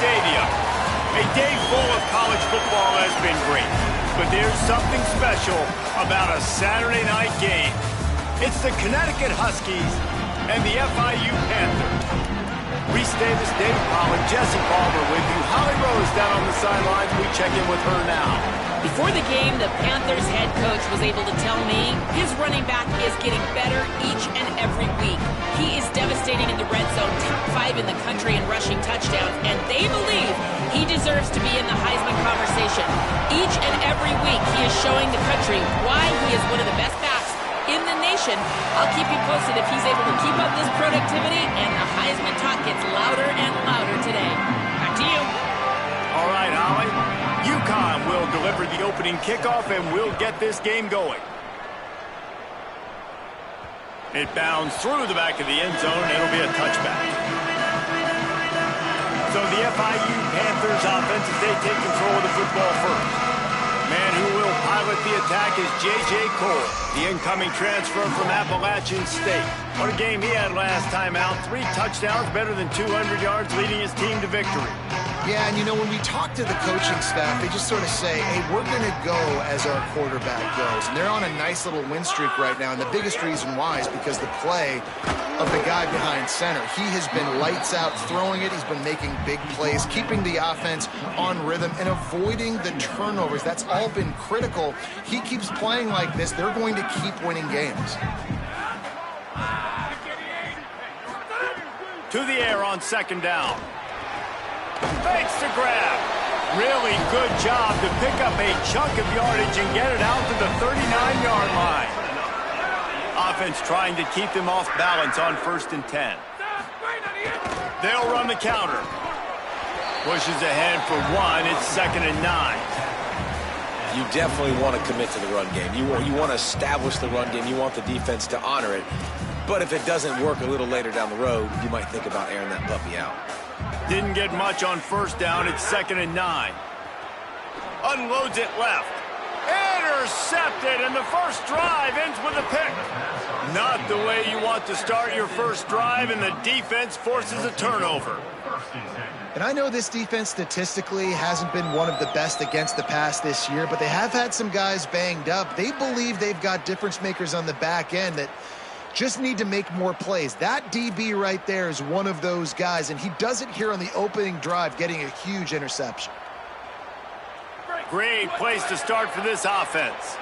Stadium. A day full of college football has been great, but there's something special about a Saturday night game. It's the Connecticut Huskies and the FIU Panthers. Reese Davis, David Pollock, Jesse Palmer with you. Holly Rose down on the sidelines. We check in with her now. Before the game, the Panthers head coach was able to tell me his running back is getting better each and every week. He is devastating in the red zone, top 5 in the country in rushing touchdowns, and they believe he deserves to be in the Heisman conversation. Each and every week, he is showing the country why he is one of the best backs in the nation. I'll keep you posted if he's able to keep up this productivity, and the Heisman talk gets louder and louder today. Back to you. All right, Holly. UConn will deliver the opening kickoff, and we'll get this game going. It bounds through the back of the end zone, and it'll be a touchback. So the FIU Panthers offense as they take control of the football first. Man who will pilot the attack is J.J. Cole, the incoming transfer from Appalachian State. What a game he had last time out. 3 touchdowns, better than 200 yards, leading his team to victory. Yeah, and you know, when we talk to the coaching staff, they just sort of say, hey, we're going to go as our quarterback goes. And they're on a nice little win streak right now, and the biggest reason why is because the play of the guy behind center. He has been lights out throwing it. He's been making big plays, keeping the offense on rhythm, and avoiding the turnovers. That's all been critical. He keeps playing like this, they're going to keep winning games. To the air on second down. Fakes to grab. Really good job to pick up a chunk of yardage and get it out to the 39-yard line. Offense trying to keep them off balance on 1st and 10. They'll run the counter. Pushes ahead for 1. It's 2nd and 9. You definitely want to commit to the run game. You want to establish the run game. You want the defense to honor it. But if it doesn't work a little later down the road, you might think about airing that puppy out. Didn't get much on 1st down. It's 2nd and 9. Unloads it left. Intercepted, and the first drive ends with a pick. Not the way you want to start your first drive, and the defense forces a turnover. And I know this defense statistically hasn't been one of the best against the pass this year, but they have had some guys banged up. They believe they've got difference makers on the back end that just need to make more plays. That DB right there is one of those guys, and he does it here on the opening drive, getting a huge interception. Great place to start for this offense.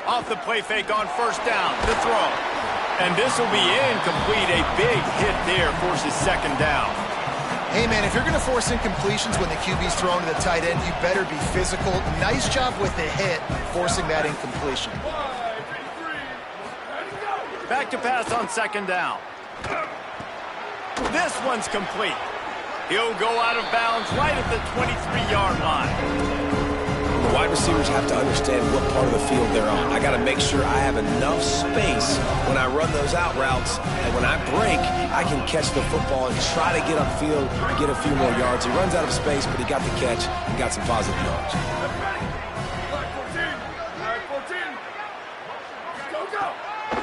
Off the play fake on 1st down, the throw. And this will be incomplete. A big hit there forces 2nd down. Hey, man, if you're going to force incompletions when the QB's thrown to the tight end, you better be physical. Nice job with the hit, forcing that incompletion. Back to pass on 2nd down. This one's complete. He'll go out of bounds right at the 23-yard line. The wide receivers have to understand what part of the field they're on. I got to make sure I have enough space when I run those out routes, and when I break, I can catch the football and try to get upfield and get a few more yards. He runs out of space, but he got the catch and got some positive yards.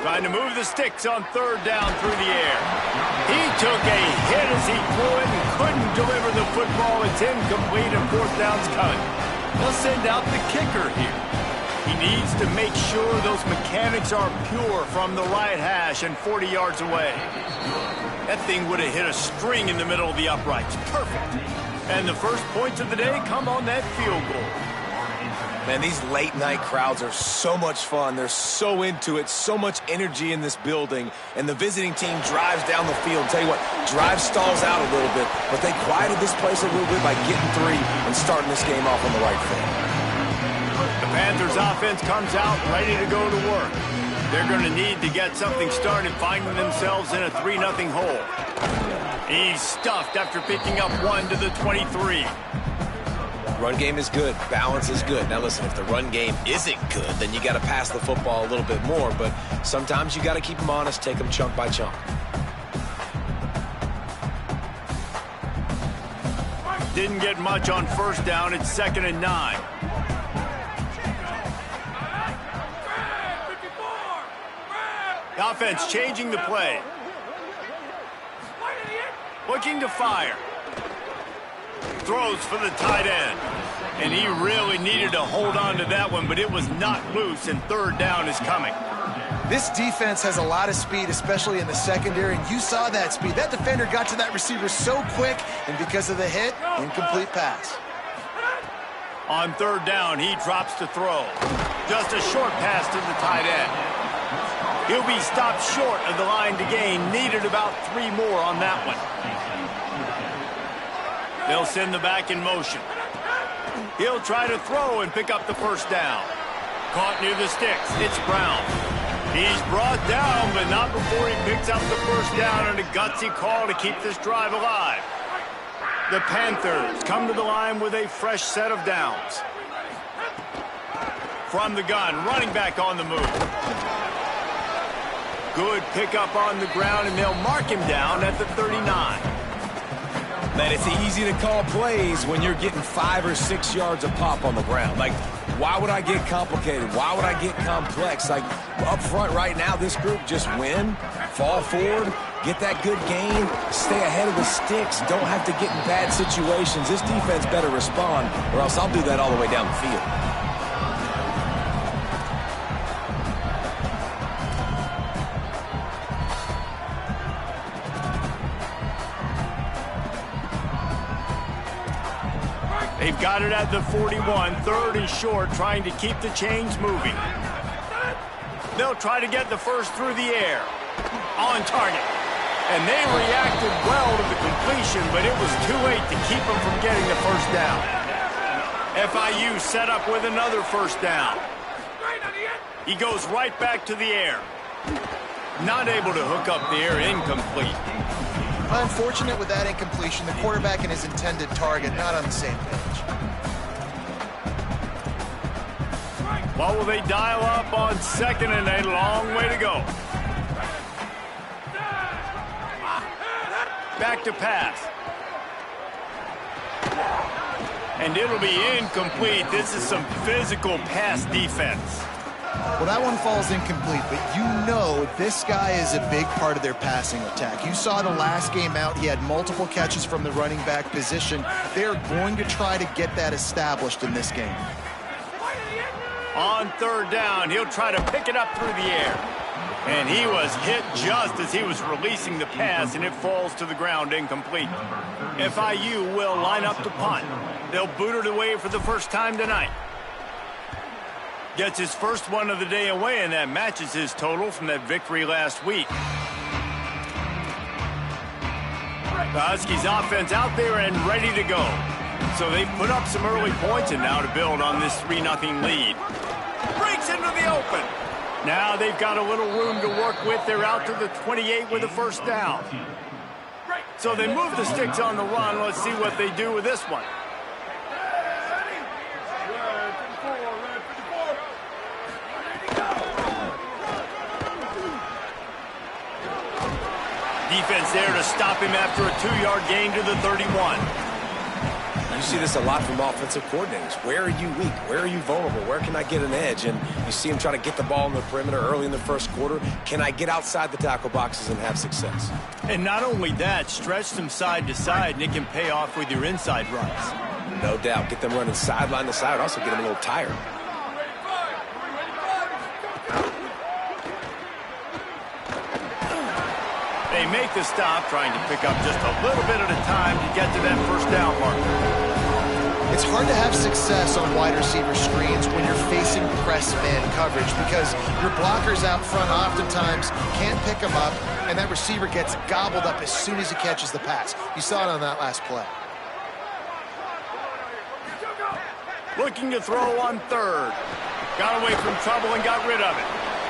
Trying to move the sticks on 3rd down through the air. He took a hit as he threw it and couldn't deliver the football. It's incomplete, and 4th down's coming. They'll send out the kicker here. He needs to make sure those mechanics are pure from the right hash and 40 yards away. That thing would have hit a string in the middle of the uprights. Perfect. And the first points of the day come on that field goal. Man, these late-night crowds are so much fun. They're so into it, so much energy in this building. And the visiting team drives down the field. Tell you what, drive stalls out a little bit, but they quieted this place a little bit by getting 3 and starting this game off on the right foot. The Panthers offense comes out ready to go to work. They're going to need to get something started, finding themselves in a 3-0 hole. He's stuffed after picking up 1 to the 23. Run game is good. Balance is good. Now listen, if the run game isn't good, then you got to pass the football a little bit more. But sometimes you got to keep them honest, take them chunk by chunk. Didn't get much on 1st down. It's 2nd and 9. The offense changing the play. Looking to fire. Throws for the tight end. And he really needed to hold on to that one, but it was not loose, and third down is coming. This defense has a lot of speed, especially in the secondary, and you saw that speed. That defender got to that receiver so quick, and because of the hit, incomplete pass. On third down, he drops to throw. Just a short pass to the tight end. He'll be stopped short of the line to gain. Needed about 3 more on that one. They'll send the back in motion. He'll try to throw and pick up the first down. Caught near the sticks. It's Brown. He's brought down, but not before he picks up the first down, and a gutsy call to keep this drive alive. The Panthers come to the line with a fresh set of downs. From the gun, running back on the move. Good pickup on the ground, and they'll mark him down at the 39. Man, it's easy to call plays when you're getting 5 or 6 yards a pop on the ground. Like, why would I get complicated? Why would I get complex? Like, up front right now, this group just win, fall forward, get that good gain, stay ahead of the sticks, don't have to get in bad situations. This defense better respond, or else I'll do that all the way down the field. They've got it at the 41, third and short, trying to keep the chains moving. They'll try to get the first through the air. On target. And they reacted well to the completion, but it was too late to keep them from getting the first down. FIU set up with another first down. He goes right back to the air. Not able to hook up the air, incomplete. Unfortunate with that incompletion, the quarterback and his intended target not on the same page. What will they dial up on second and a long way to go? Back to pass. And it'll be incomplete. This is some physical pass defense. Well, that one falls incomplete, but you know this guy is a big part of their passing attack. You saw the last game out. He had multiple catches from the running back position. They're going to try to get that established in this game. On third down, he'll try to pick it up through the air. And he was hit just as he was releasing the pass, and it falls to the ground incomplete. FIU will line up to punt. They'll boot it away for the first time tonight. Gets his first one of the day away, and that matches his total from that victory last week. The Huskies offense out there and ready to go. So they've put up some early points, and now to build on this 3-0 lead. Breaks into the open. Now they've got a little room to work with. They're out to the 28 with a first down. So they move the sticks on the run. Let's see what they do with this one. Defense there to stop him after a 2-yard gain to the 31. You see this a lot from offensive coordinators. Where are you weak? Where are you vulnerable? Where can I get an edge? And you see him try to get the ball in the perimeter early in the first quarter. Can I get outside the tackle boxes and have success? And not only that, stretch them side to side, and it can pay off with your inside runs. No doubt. Get them running sideline to side. Also get them a little tired. They make the stop, trying to pick up just a little bit at a time to get to that first down marker. It's hard to have success on wide receiver screens when you're facing press man coverage because your blockers out front oftentimes can't pick them up, and that receiver gets gobbled up as soon as he catches the pass. You saw it on that last play. Looking to throw on third. Got away from trouble and got rid of it.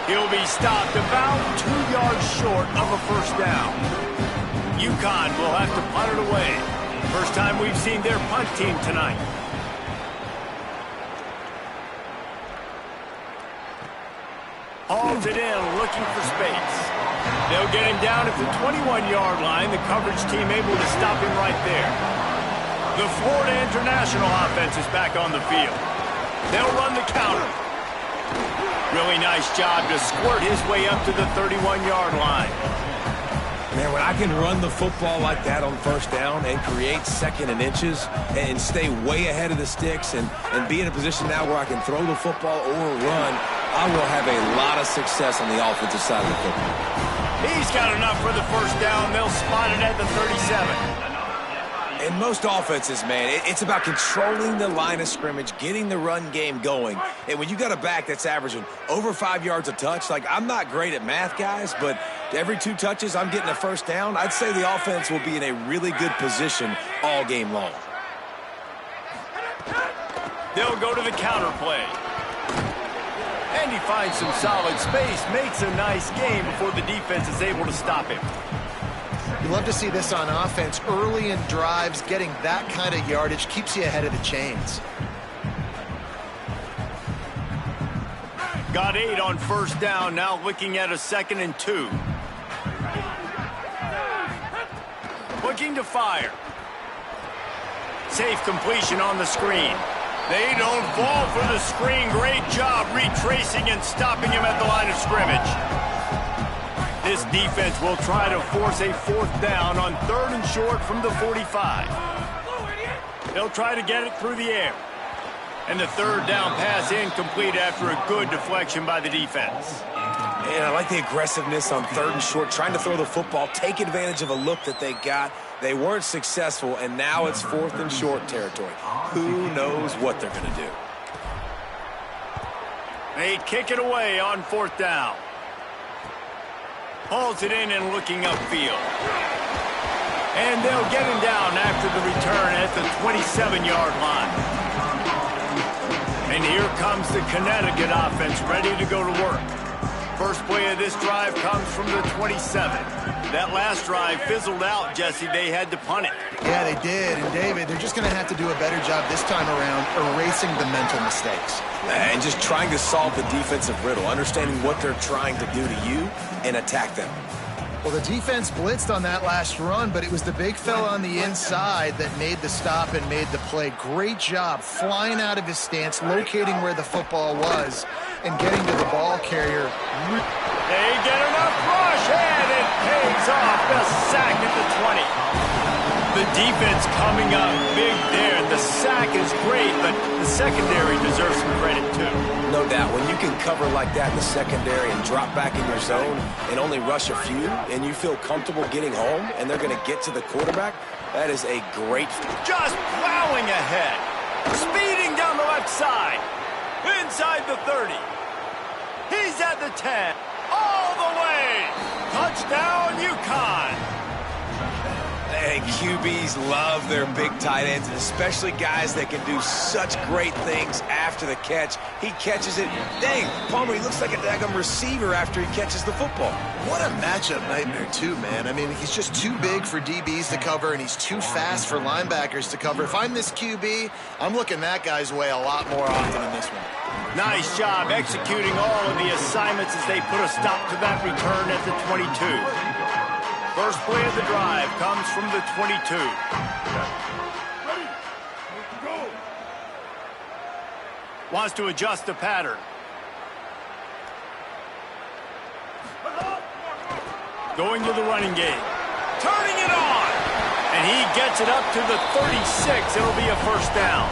He'll be stopped about 2 yards short of a first down. UConn will have to punt it away. First time we've seen their punt team tonight. Hauls it in, looking for space. They'll get him down at the 21-yard line. The coverage team able to stop him right there. The Florida International offense is back on the field. They'll run the counter. Really nice job to squirt his way up to the 31-yard line. Man, when I can run the football like that on first down and create second and inches and stay way ahead of the sticks and be in a position now where I can throw the football or run, I will have a lot of success on the offensive side of the football. He's got enough for the first down. They'll spot it at the 37. In most offenses, man, it's about controlling the line of scrimmage, getting the run game going. And when you got a back that's averaging over 5 yards a touch, like, I'm not great at math, guys, but every 2 touches, I'm getting a first down. I'd say the offense will be in a really good position all game long. They'll go to the counter play. And he finds some solid space, makes a nice game before the defense is able to stop him. You love to see this on offense. Early in drives, getting that kind of yardage keeps you ahead of the chains. Got 8 on first down, now looking at a 2nd and 2. Looking to fire. Safe completion on the screen. They don't fall for the screen. Great job retracing and stopping him at the line of scrimmage. This defense will try to force a 4th down on 3rd and short from the 45. They'll try to get it through the air. And the 3rd down pass incomplete after a good deflection by the defense. And I like the aggressiveness on 3rd and short, trying to throw the football, take advantage of a look that they got. They weren't successful, and now it's 4th and short territory. Who knows what they're going to do? They kick it away on 4th down. Hauls it in and looking upfield. And they'll get him down after the return at the 27-yard line. And here comes the Connecticut offense ready to go to work. First play of this drive comes from the 27. That last drive fizzled out, Jesse. They had to punt it. Yeah, they did. And, David, they're just going to have to do a better job this time around erasing the mental mistakes. And just trying to solve the defensive riddle, understanding what they're trying to do to you and attack them. Well, the defense blitzed on that last run, but it was the big fella on the inside that made the stop and made the play. Great job flying out of his stance, locating where the football was, and getting to the ball carrier. They get enough rush, and it pays off. The sack at the 20. The defense coming up big there. The sack is great, but the secondary deserves some credit, too. No doubt. When you can cover like that in the secondary and drop back in your zone and only rush a few, and you feel comfortable getting home, and they're going to get to the quarterback, that is a great... Just plowing ahead. Speeding down the left side. Inside the 30. He's at the 10. All the way. Touchdown, UConn. Hey, QBs love their big tight ends, and especially guys that can do such great things after the catch. He catches it. Dang, Palmer, he looks like a daggum receiver after he catches the football. What a matchup nightmare, too, man. I mean, he's just too big for DBs to cover, and he's too fast for linebackers to cover. If I'm this QB, I'm looking that guy's way a lot more often in this one. Nice job executing all of the assignments as they put a stop to that return at the 22. First play of the drive comes from the 22. Ready? Go. Wants to adjust the pattern. Going to the running game. Turning it on. And he gets it up to the 36. It'll be a first down.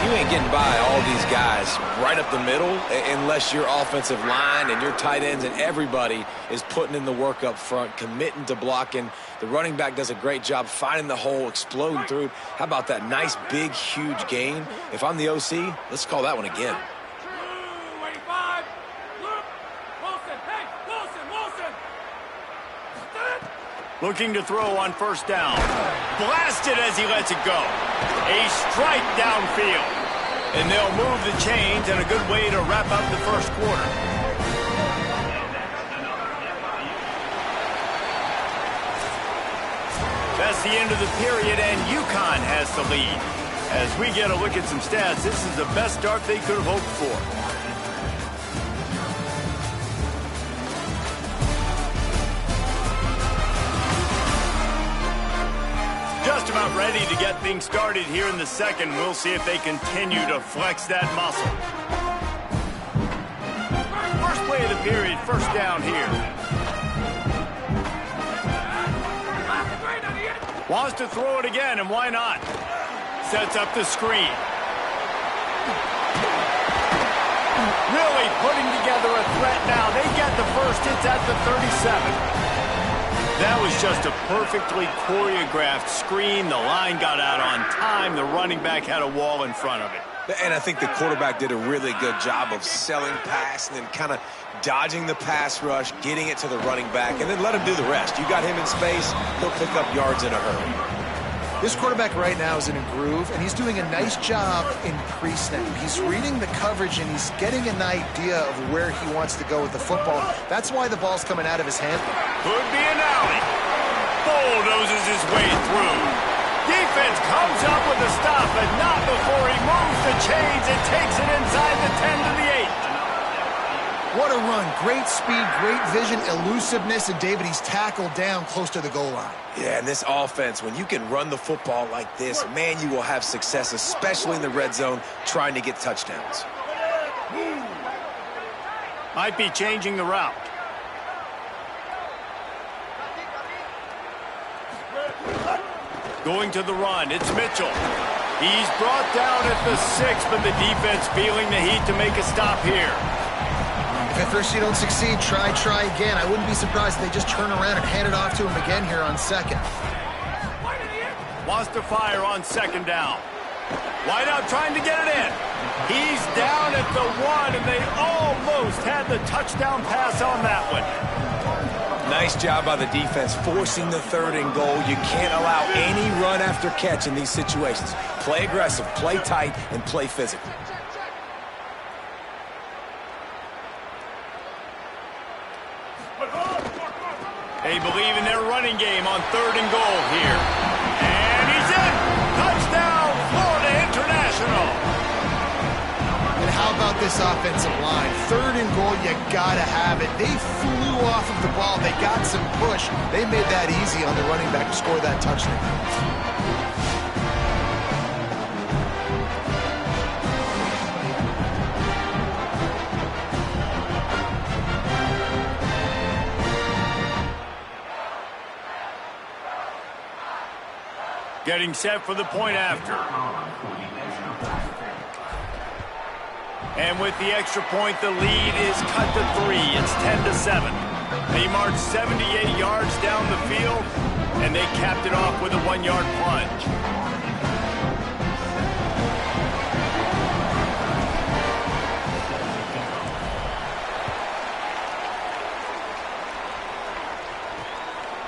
You ain't getting by all these guys right up the middle unless your offensive line and your tight ends and everybody is putting in the work up front, committing to blocking. The running back does a great job finding the hole, exploding through. How about that nice, big, huge gain? If I'm the OC, let's call that one again. 285. Wilson, hey, Wilson. Looking to throw on first down. Blasted as he lets it go. A strike downfield. And they'll move the chains, and a good way to wrap up the first quarter. That's the end of the period, and UConn has the lead. As we get a look at some stats, this is the best start they could have hoped for. Just about ready to get things started here in the second. We'll see if they continue to flex that muscle. First play of the period, first down here. Wants to throw it again, and why not? Sets up the screen. Really putting together a threat now. They get the first. It's at the 37. That was just a perfectly choreographed screen. The line got out on time. The running back had a wall in front of it. And I think the quarterback did a really good job of selling pass and then kind of dodging the pass rush, getting it to the running back, and then let him do the rest. You got him in space, he'll pick up yards in a hurry. This quarterback right now is in a groove, and he's doing a nice job in pre-snap. He's reading the coverage, and he's getting an idea of where he wants to go with the football. That's why the ball's coming out of his hand. Could be an alley. Bulldozes his way through. Defense comes up with a stop, but not before he moves the chains and takes it inside the 10 to the 8. What a run. Great speed, great vision, elusiveness, and David, he's tackled down close to the goal line. Yeah, and this offense, when you can run the football like this, man, you will have success, especially in the red zone, trying to get touchdowns. Might be changing the route. Going to the run, it's Mitchell. He's brought down at the 6, but the defense feeling the heat to make a stop here. If at first you don't succeed, try again. I wouldn't be surprised if they just turn around and hand it off to him again here on second. Wants to fire on second down. Wideout trying to get it in. He's down at the 1, and they almost had the touchdown pass on that one. Nice job by the defense forcing the 3rd and goal. You can't allow any run after catch in these situations. Play aggressive, play tight, and play physical. They believe in their running game on 3rd and goal here. And he's in! Touchdown, Florida International! And how about this offensive line? 3rd and goal, you gotta have it. They flew off of the ball. They got some push. They made that easy on the running back to score that touchdown. Getting set for the point after. And with the extra point, the lead is cut to 3. It's 10-7. They marched 78 yards down the field, and they capped it off with a 1-yard plunge.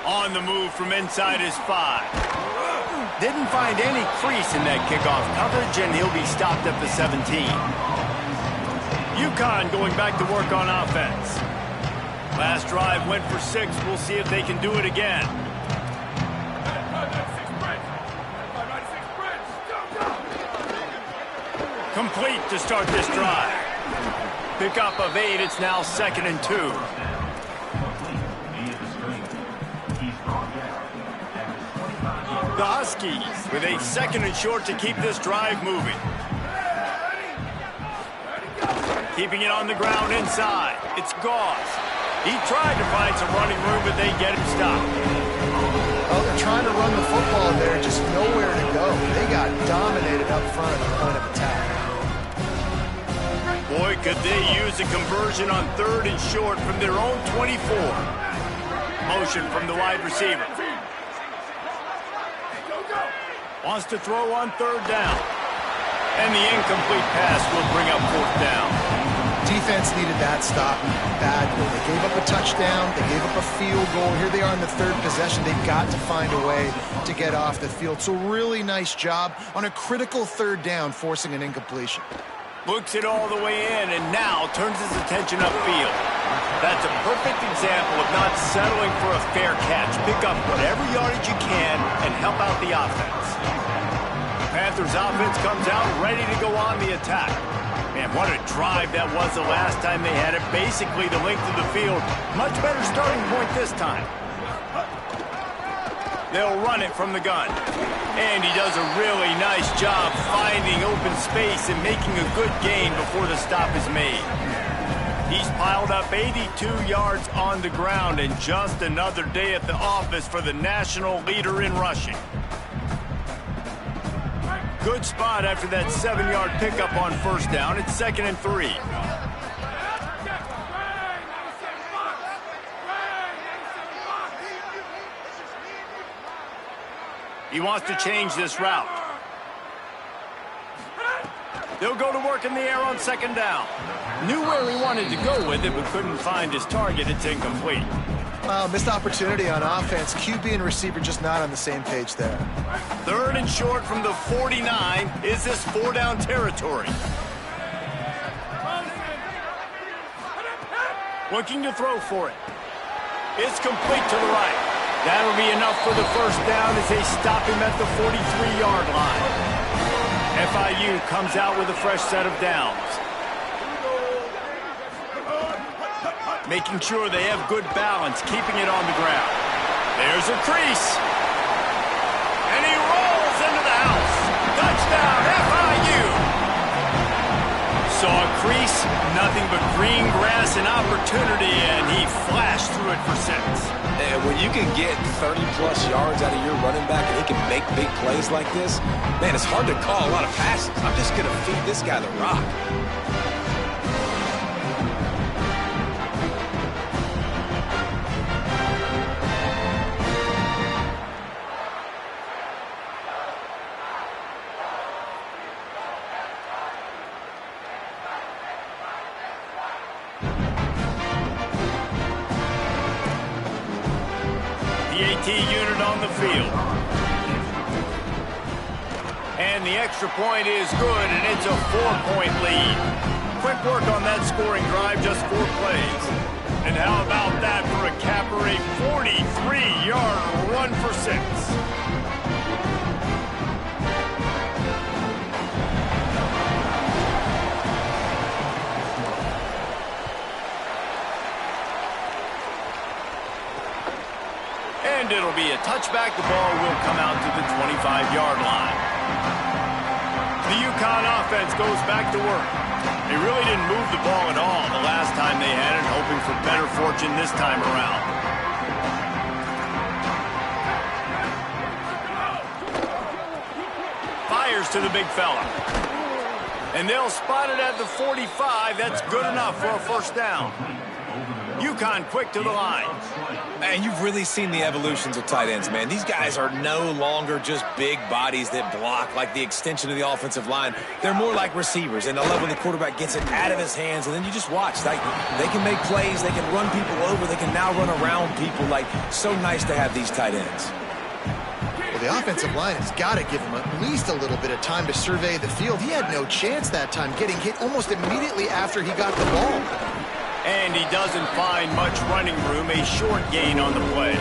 On the move from inside his 5. Didn't find any crease in that kickoff coverage, and he'll be stopped at the 17. UConn going back to work on offense. Last drive went for 6. We'll see if they can do it again. Complete to start this drive. Pickup of 8. It's now 2nd and 2. The Huskies with a 2nd and short to keep this drive moving. Keeping it on the ground inside. It's Goss. He tried to find some running room, but they get him stopped. Oh, they're trying to run the football there, just nowhere to go. They got dominated up front at the point of attack. Boy, could they use a conversion on 3rd and short from their own 24. Motion from the wide receiver. Wants to throw on 3rd down. And the incomplete pass will bring up 4th down. Defense needed that stop badly. They gave up a touchdown. They gave up a field goal. Here they are in the 3rd possession. They've got to find a way to get off the field. So really nice job on a critical 3rd down, forcing an incompletion. Looks it all the way in and now turns his attention upfield. That's a perfect example of not settling for a fair catch. Pick up whatever yardage you can and help out the offense. Panthers offense comes out ready to go on the attack. Man, what a drive that was the last time they had it. Basically the length of the field. Much better starting point this time. They'll run it from the gun. And he does a really nice job finding open space and making a good gain before the stop is made. He's piled up 82 yards on the ground, and just another day at the office for the national leader in rushing. Good spot after that 7-yard pickup on first down. It's 2nd and 3. He wants to change this route. They'll go to work in the air on 2nd down. Knew where he wanted to go with it, but couldn't find his target. It's incomplete. Missed opportunity on offense. QB and receiver just not on the same page there. 3rd and short from the 49. Is this 4-down territory? Looking to throw for it. It's complete to the right. That'll be enough for the first down as they stop him at the 43-yard line. FIU comes out with a fresh set of downs. Making sure they have good balance, keeping it on the ground. There's a crease. And he rolls into the house. Touchdown, FIU. Saw a crease, nothing but green grass and opportunity, and he flashed through it for 6. And when you can get 30-plus yards out of your running back and he can make big plays like this, man, it's hard to call a lot of passes. I'm just going to feed this guy the rock. The AT unit on the field. And the extra point is good, and it's a 4-point lead. Quick work on that scoring drive, just 4 plays. And how about that for a capper, a 43-yard run for 6. And it'll be a touchback. The ball will come out to the 25-yard line. The UConn offense goes back to work. They really didn't move the ball at all the last time they had it, hoping for better fortune this time around. Fires to the big fella. And they'll spot it at the 45. That's good enough for a first down. UConn quick to the line. Man, you've really seen the evolutions of tight ends, man. These guys are no longer just big bodies that block like the extension of the offensive line. They're more like receivers, and I love when the quarterback gets it out of his hands, and then you just watch. Like, they can make plays, they can run people over, they can now run around people. Like, so nice to have these tight ends. Well, the offensive line has got to give him at least a little bit of time to survey the field. He had no chance that time, getting hit almost immediately after he got the ball. And he doesn't find much running room, a short gain on the play.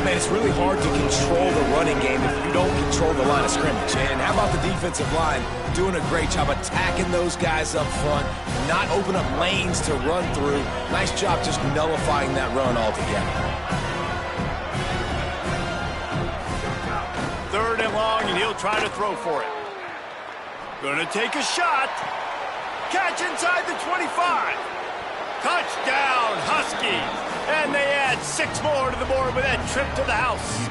Man, it's really hard to control the running game if you don't control the line of scrimmage. And how about the defensive line doing a great job attacking those guys up front, not open up lanes to run through. Nice job just nullifying that run altogether. 3rd and long, and he'll try to throw for it. Gonna take a shot. Catch inside the 25. Touchdown, Huskies. And they add 6 more to the board with that trip to the house.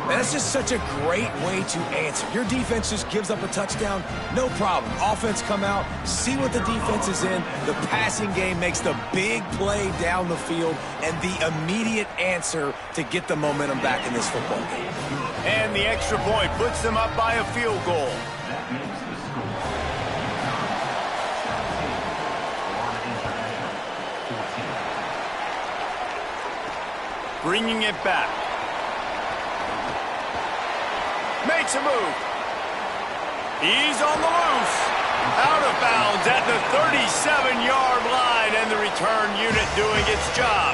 And that's just such a great way to answer. Your defense just gives up a touchdown, no problem. Offense come out, see what the defense is in. The passing game makes the big play down the field and the immediate answer to get the momentum back in this football game. And the extra point puts them up by a field goal. Bringing it back. Makes a move. He's on the loose. Out of bounds at the 37-yard line, and the return unit doing its job.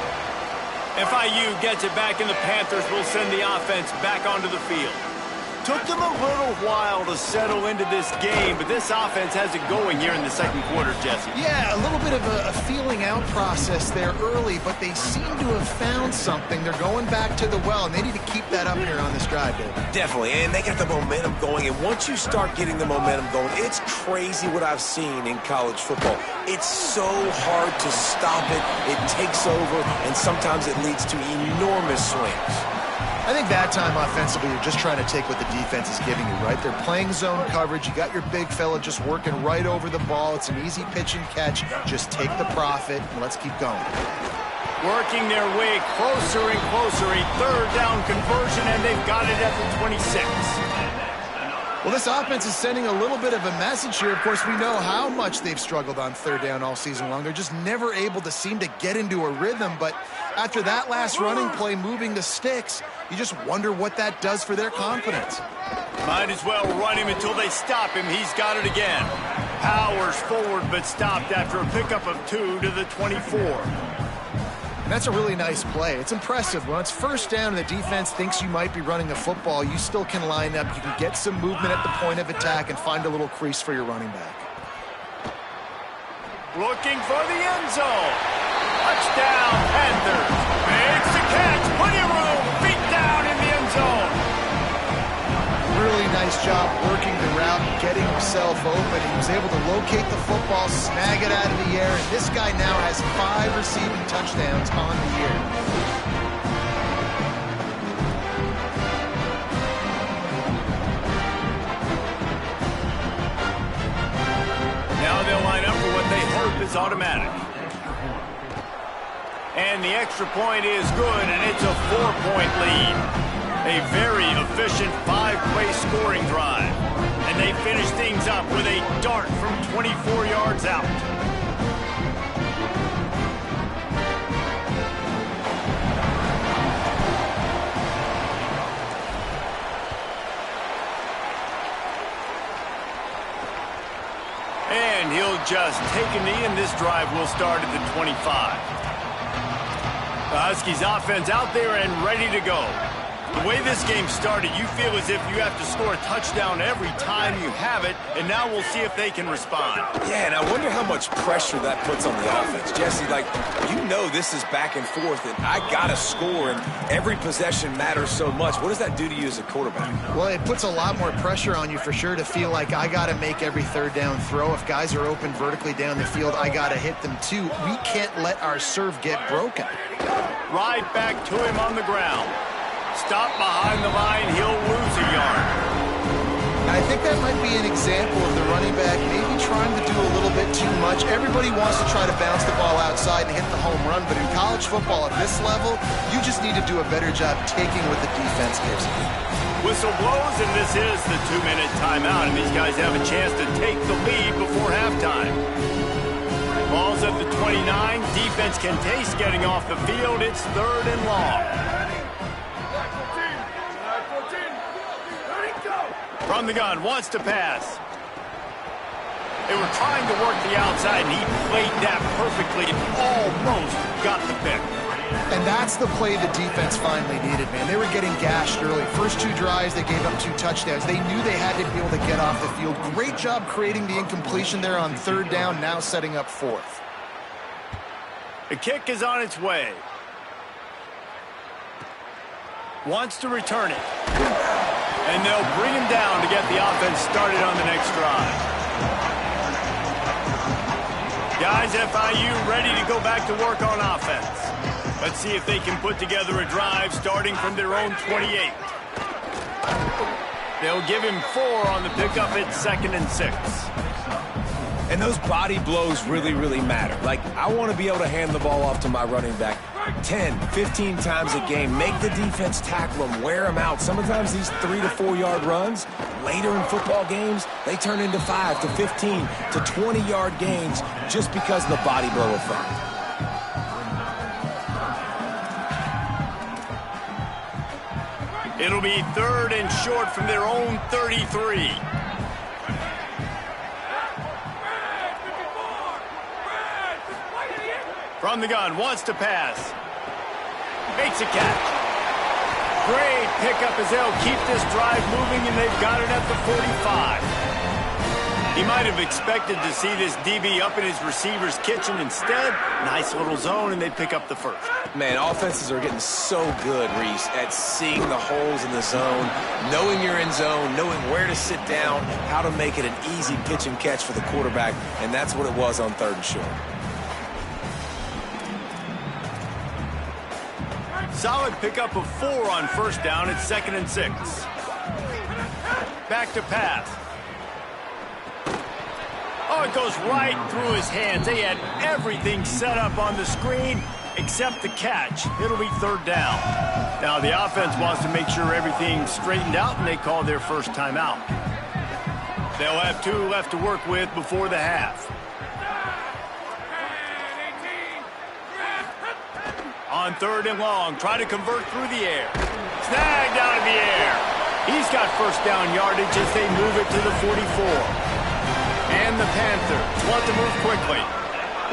FIU gets it back, and the Panthers will send the offense back onto the field. Took them a little while to settle into this game, but this offense has it going here in the second quarter, Jesse. Yeah, a little bit of a feeling out process there early, but they seem to have found something. They're going back to the well, and they need to keep that up here on this drive, David. Definitely, and they got the momentum going, and once you start getting the momentum going, it's crazy what I've seen in college football. It's so hard to stop it. It takes over, and sometimes it leads to enormous swings. I think that time offensively, you're just trying to take what the defense is giving you, right? They're playing zone coverage. You got your big fella just working right over the ball. It's an easy pitch and catch. Just take the profit, and let's keep going. Working their way closer and closer. A third down conversion, and they've got it at the 26. Well, this offense is sending a little bit of a message here. Of course, we know how much they've struggled on third down all season long. They're just never able to seem to get into a rhythm. But after that last running play, moving the sticks, you just wonder what that does for their confidence. Might as well run him until they stop him. He's got it again. Powers forward, but stopped after a pickup of 2 to the 24. And that's a really nice play. It's impressive. When it's first down and the defense thinks you might be running the football, you still can line up. You can get some movement at the point of attack and find a little crease for your running back. Looking for the end zone. Touchdown, Panthers. Makes the catch. Plenty of room. Feet down in the end zone. Really nice job working the route and getting himself open. He was able to locate the football, snag it out of the air, and this guy now has 5 receiving touchdowns on the year. Now they'll line up for what they hope is automatic. And the extra point is good, and it's a 4-point lead. A very efficient 5-play scoring drive. And they finish things up with a dart from 24 yards out. And he'll just take a knee, and this drive will start at the 25. The Huskies offense out there and ready to go. The way this game started, you feel as if you have to score a touchdown every time you have it, and now we'll see if they can respond. Yeah, and I wonder how much pressure that puts on the offense. Jesse, like, you know this is back and forth, and I got to score, and every possession matters so much. What does that do to you as a quarterback? Well, it puts a lot more pressure on you for sure to feel like I got to make every third down throw. If guys are open vertically down the field, I got to hit them too. We can't let our serve get broken. Right back to him on the ground. Stop behind the line, he'll lose a yard. I think that might be an example of the running back maybe trying to do a little bit too much. Everybody wants to try to bounce the ball outside and hit the home run, but in college football at this level, you just need to do a better job taking what the defense gives you. Whistle blows, and this is the 2-minute timeout, and these guys have a chance to take the lead before halftime. Ball's at the 29. Defense can taste getting off the field. It's 3rd and long. From the gun, wants to pass. They were trying to work the outside, and he played that perfectly and almost got the pick. And that's the play the defense finally needed, man. They were getting gashed early. First 2 drives, they gave up 2 touchdowns. They knew they had to be able to get off the field. Great job creating the incompletion there on 3rd down, now setting up 4th. The kick is on its way. Wants to return it. And they'll bring him down to get the offense started on the next drive. Guys, FIU ready to go back to work on offense. Let's see if they can put together a drive starting from their own 28. They'll give him 4 on the pickup at 2nd and 6. And those body blows really, really matter. Like, I want to be able to hand the ball off to my running back 10, 15 times a game. Make the defense tackle them, wear them out. Sometimes these 3 to 4 yard runs, later in football games, they turn into 5 to 15 to 20 yard gains just because of the body blow effect. It'll be 3rd and short from their own 33. From the gun, wants to pass. Makes a catch. Great pickup as they'll keep this drive moving, and they've got it at the 45. He might have expected to see this DB up in his receiver's kitchen. Instead, nice little zone, and they pick up the first. Man, offenses are getting so good, Reese, at seeing the holes in the zone, knowing you're in zone, knowing where to sit down, how to make it an easy pitch and catch for the quarterback, and that's what it was on 3rd and short. Solid pickup of 4 on 1st down. It's 2nd and 6. Back to pass. Oh, it goes right through his hands. They had everything set up on the screen except the catch. It'll be 3rd down. Now, the offense wants to make sure everything's straightened out, and they call their first timeout. They'll have 2 left to work with before the half. On 3rd and long, try to convert through the air. Snagged out of the air. He's got first down yardage as they move it to the 44. And the Panthers want to move quickly.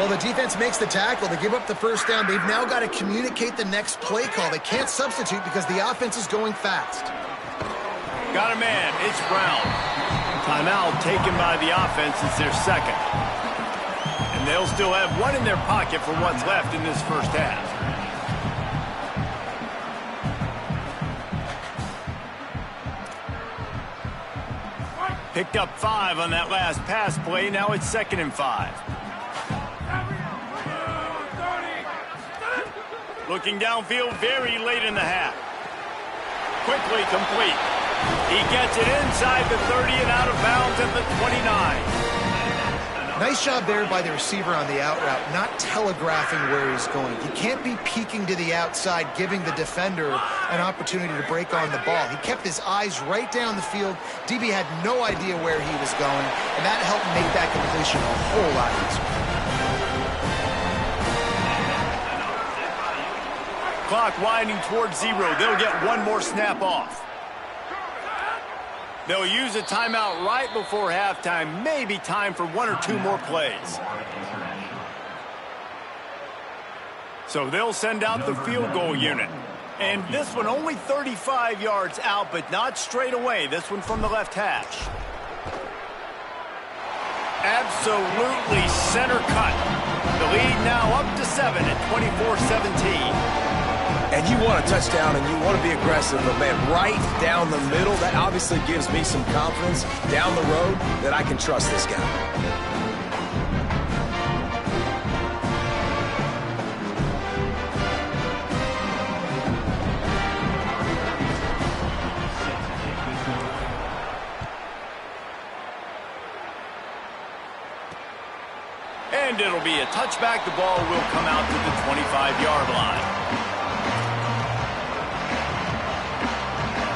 Well, the defense makes the tackle. They give up the first down. They've now got to communicate the next play call. They can't substitute because the offense is going fast. Got a man. It's Brown. Timeout taken by the offense. It's their 2nd. And they'll still have 1 in their pocket for what's left in this first half. Picked up 5 on that last pass play. Now it's 2nd and 5. Looking downfield very late in the half. Quickly complete. He gets it inside the 30 and out of bounds at the 29. Nice job there by the receiver on the out route, not telegraphing where he's going. He can't be peeking to the outside, giving the defender an opportunity to break on the ball. He kept his eyes right down the field. DB had no idea where he was going, and that helped make that completion a whole lot easier. Clock winding towards 0. They'll get 1 more snap off. They'll use a timeout right before halftime. Maybe time for 1 or 2 more plays. So they'll send out the field goal unit. And this one only 35 yards out, but not straight away. This one from the left hash. Absolutely center cut. The lead now up to 7 at 24-17. And you want a touchdown and you want to be aggressive, but man, right down the middle, that obviously gives me some confidence down the road that I can trust this guy. And it'll be a touchback. The ball will come out to the 25-yard line.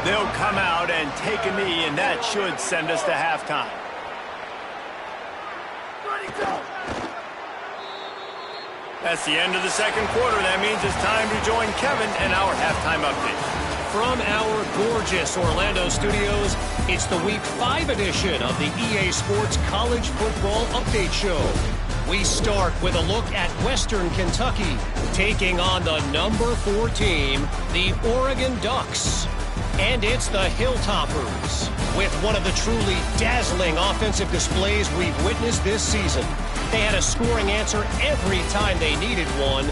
They'll come out and take a knee, and that should send us to halftime. That's the end of the 2nd quarter. That means it's time to join Kevin and our halftime update. From our gorgeous Orlando studios, it's the Week 5 edition of the EA Sports College Football Update Show. We start with a look at Western Kentucky, taking on the number 4 team, the Oregon Ducks. And it's the Hilltoppers, with one of the truly dazzling offensive displays we've witnessed this season. They had a scoring answer every time they needed one,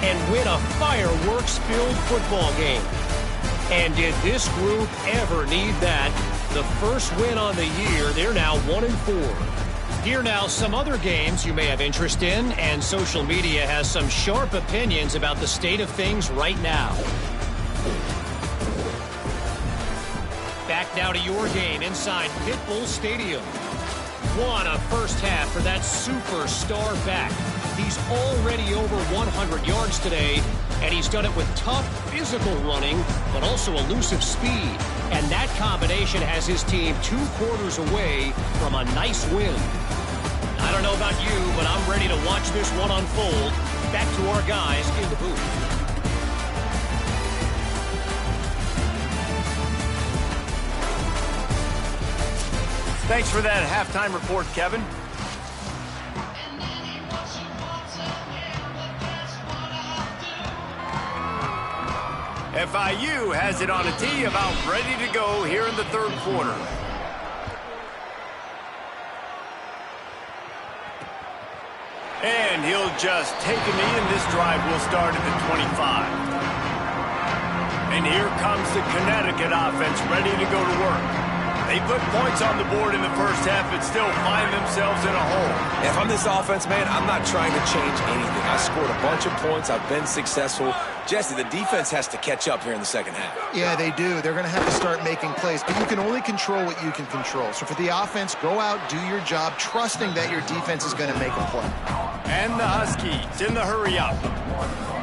and win a fireworks-filled football game. And did this group ever need that? The first win on the year, they're now 1-4. Here now, some other games you may have interest in, and social media has some sharp opinions about the state of things right now. Back now to your game inside Pitbull Stadium. What a first half for that superstar back. He's already over 100 yards today, and he's done it with tough physical running, but also elusive speed. And that combination has his team 2 quarters away from a nice win. I don't know about you, but I'm ready to watch this one unfold. Back to our guys in the booth. Thanks for that halftime report, Kevin. FIU has it on a tee, about ready to go here in the third quarter. And he'll just take a knee, and this drive will start at the 25. And here comes the Connecticut offense ready to go to work. They put points on the board in the first half but still find themselves in a hole. If I'm this offense, man, I'm not trying to change anything. I scored a bunch of points. I've been successful. Jesse, the defense has to catch up here in the second half. Yeah, they do. They're going to have to start making plays, but you can only control what you can control. So for the offense, go out, do your job, trusting that your defense is going to make a play. And the Huskies in the hurry-up.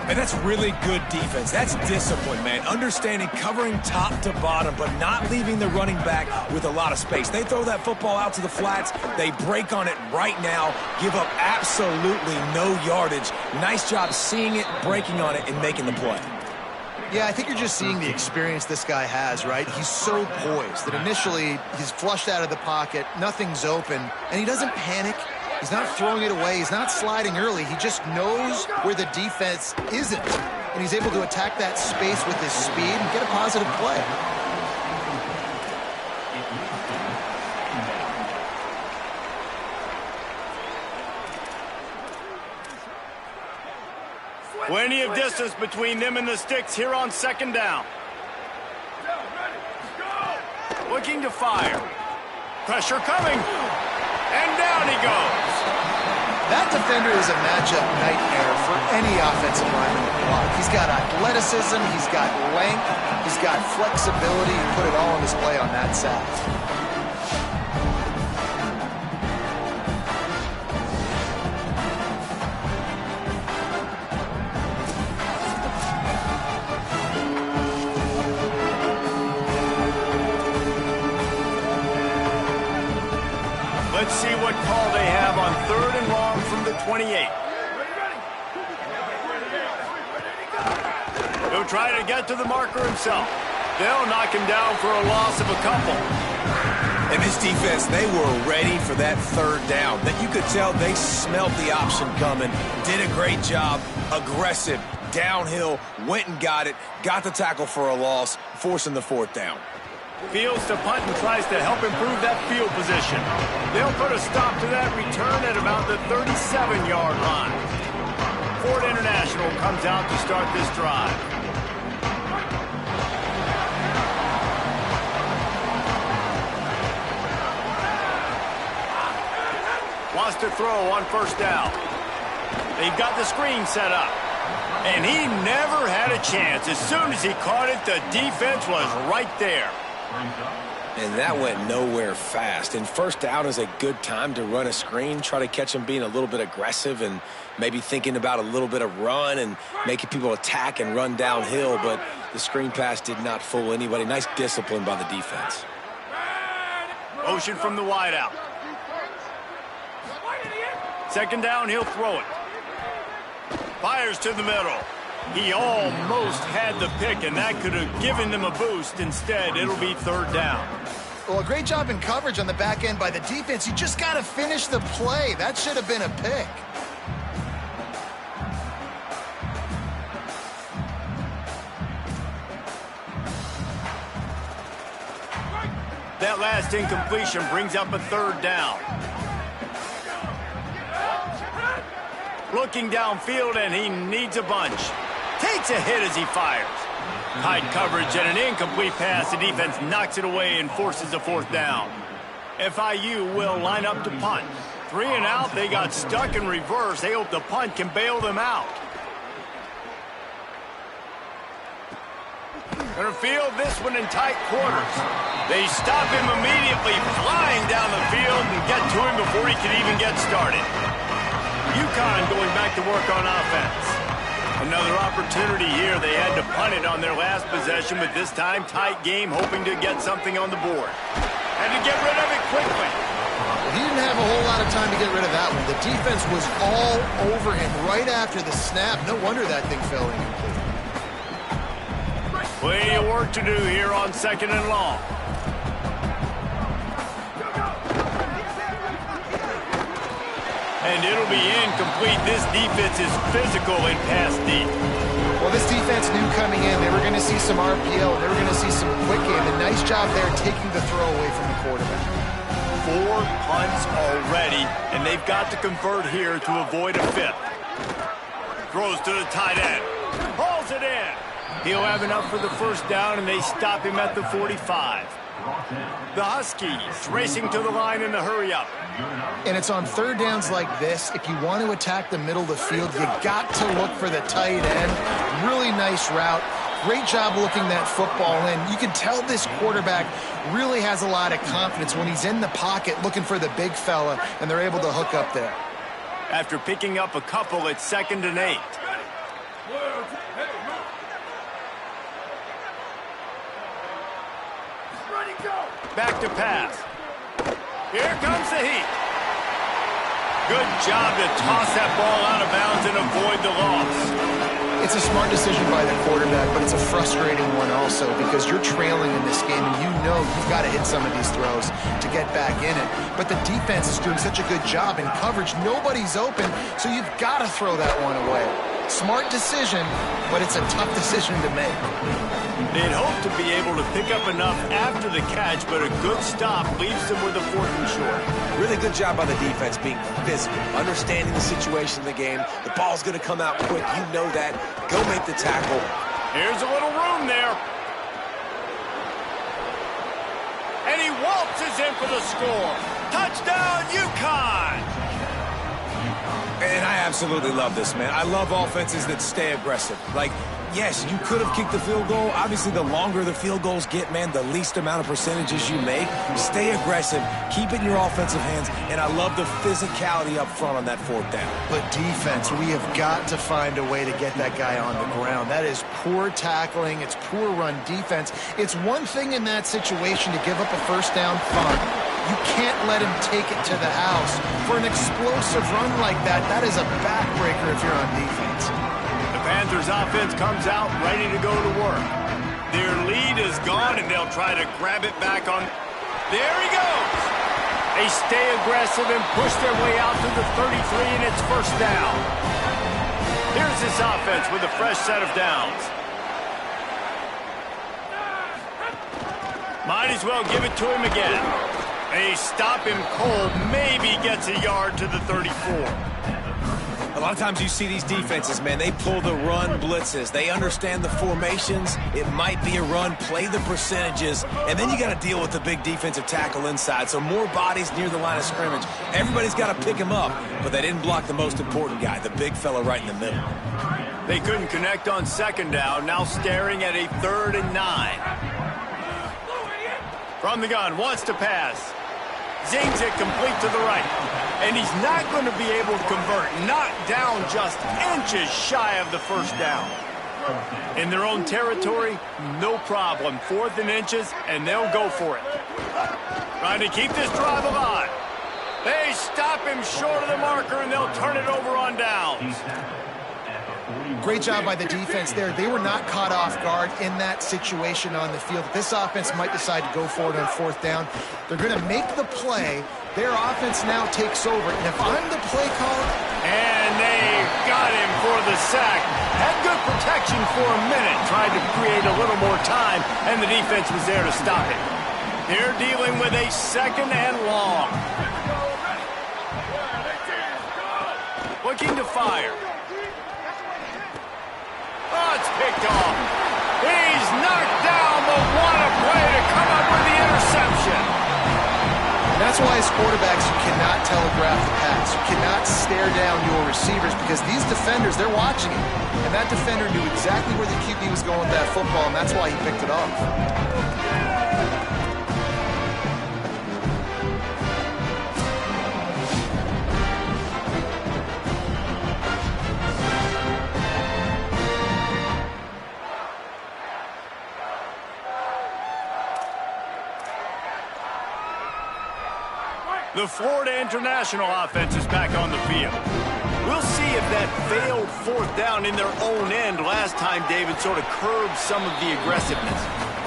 And that's really good defense. That's discipline, man. Understanding, covering top to bottom, but not leaving the running back with a lot of space. They throw that football out to the flats. They break on it right now, give up absolutely no yardage. Nice job seeing it, breaking on it, and making the play. Yeah, I think you're just seeing the experience this guy has, right? He's so poised that initially he's flushed out of the pocket, nothing's open, and he doesn't panic. He's not throwing it away. He's not sliding early. He just knows where the defense isn't. And he's able to attack that space with his speed and get a positive play. Plenty of distance between them and the sticks here on second down. Looking to fire. Pressure coming. And down he goes. That defender is a matchup nightmare for any offensive lineman to block. He's got athleticism, he's got length, he's got flexibility. He put it all on display on that sack. Let's see what call they have on third and long from the 28. He'll try to get to the marker himself. They'll knock him down for a loss of a couple. And this defense, they were ready for that third down. That you could tell they smelled the option coming, did a great job, aggressive, downhill, went and got it, got the tackle for a loss, forcing the fourth down. Fields to punt and tries to help improve that field position. They'll put a stop to that return at about the 37-yard line. Ford International comes out to start this drive. Wants to throw on first down. They've got the screen set up. And he never had a chance. As soon as he caught it, the defense was right there. And that went nowhere fast. And first down is a good time to run a screen, try to catch them being a little bit aggressive and maybe thinking about a little bit of run and making people attack and run downhill. But the screen pass did not fool anybody. Nice discipline by the defense. Motion from the wideout. Second down, he'll throw it. Fires to the middle. He almost had the pick, and that could have given them a boost. Instead, it'll be third down. Well, a great job in coverage on the back end by the defense. You just got to finish the play. That should have been a pick. That last incompletion brings up a third down. Looking downfield, and he needs a bunch. Takes a hit as he fires. Tight coverage and an incomplete pass. The defense knocks it away and forces a fourth down. FIU will line up to punt. 3 and out. They got stuck in reverse. They hope the punt can bail them out. Gonna field this one in tight quarters. They stop him immediately, flying down the field and get to him before he can even get started. UConn going back to work on offense. Another opportunity here. They had to punt it on their last possession, but this time tight game, hoping to get something on the board. Had to get rid of it quickly. Well, he didn't have a whole lot of time to get rid of that one. The defense was all over him right after the snap. No wonder that thing fell incomplete. Plenty of work to do here on second and long. And it'll be incomplete. This defense is physical and pass deep. Well, Well, this defense knew coming in they were going to see some RPO, and they were going to see some quick game. A nice job there taking the throw away from the quarterback. 4 punts already, and they've got to convert here to avoid a fifth. Throws to the tight end. Hauls it in. He'll have enough for the first down, and they stop him at the 45. The Huskies racing to the line in the hurry-up. And it's on third downs like this. If you want to attack the middle of the field, you got to look for the tight end. Really nice route. Great job looking that football in. You can tell this quarterback really has a lot of confidence when he's in the pocket looking for the big fella, and they're able to hook up there. After picking up a couple, it's 2nd and 8. Back to pass. Here comes the heat. Good job to toss that ball out of bounds and avoid the loss. It's a smart decision by the quarterback, but it's a frustrating one also because you're trailing in this game and you know you've got to hit some of these throws to get back in it. But the defense is doing such a good job in coverage. Nobody's open, so you've got to throw that one away. Smart decision, but it's a tough decision to make. They'd hoped to be able to pick up enough after the catch, but a good stop leaves them with a 4th and short. Really good job by the defense being physical, understanding the situation of the game. The ball's going to come out quick. You know that. Go make the tackle. Here's a little room there. And he waltzes in for the score. Touchdown, UConn! And I absolutely love this, man. I love offenses that stay aggressive. Like, yes, you could have kicked the field goal. Obviously, the longer the field goals get, man, the least amount of percentages you make. Stay aggressive. Keep it in your offensive hands. And I love the physicality up front on that 4th down. But defense, we have got to find a way to get that guy on the ground. That is poor tackling. It's poor run defense. It's one thing in that situation to give up a first down punt. You can't let him take it to the house. For an explosive run like that, that is a backbreaker if you're on defense. The Panthers offense comes out ready to go to work. Their lead is gone, and they'll try to grab it back on. There he goes. They stay aggressive and push their way out to the 33, and it's first down. Here's this offense with a fresh set of downs. Might as well give it to him again. They stop him cold, maybe gets a yard to the 34. A lot of times you see these defenses, man, they pull the run blitzes. They understand the formations. It might be a run, play the percentages, and then you got to deal with the big defensive tackle inside. So more bodies near the line of scrimmage. Everybody's got to pick him up, but they didn't block the most important guy, the big fella right in the middle. They couldn't connect on 2nd down, now staring at a 3rd and 9. From the gun, wants to pass. Zings it complete to the right. And he's not going to be able to convert. Knocked down just inches shy of the first down. In their own territory, no problem. 4th and inches, and they'll go for it. Trying to keep this drive alive. They stop him short of the marker, and they'll turn it over on downs. Great job by the defense there. They were not caught off guard in that situation on the field. This offense might decide to go for it on 4th down. They're going to make the play. Their offense now takes over. And if I'm the play caller... And they got him for the sack. Had good protection for a minute. Tried to create a little more time, and the defense was there to stop it. They're dealing with a 2nd and long. Looking to fire. Oh, it's picked off. He's knocked down, but what a play to come up with the interception. And that's why as quarterbacks, you cannot telegraph the pass. You cannot stare down your receivers because these defenders, they're watching it. And that defender knew exactly where the QB was going with that football, and that's why he picked it off. The Florida International offense is back on the field. We'll see if that failed 4th down in their own end last time, David, sort of curbed some of the aggressiveness.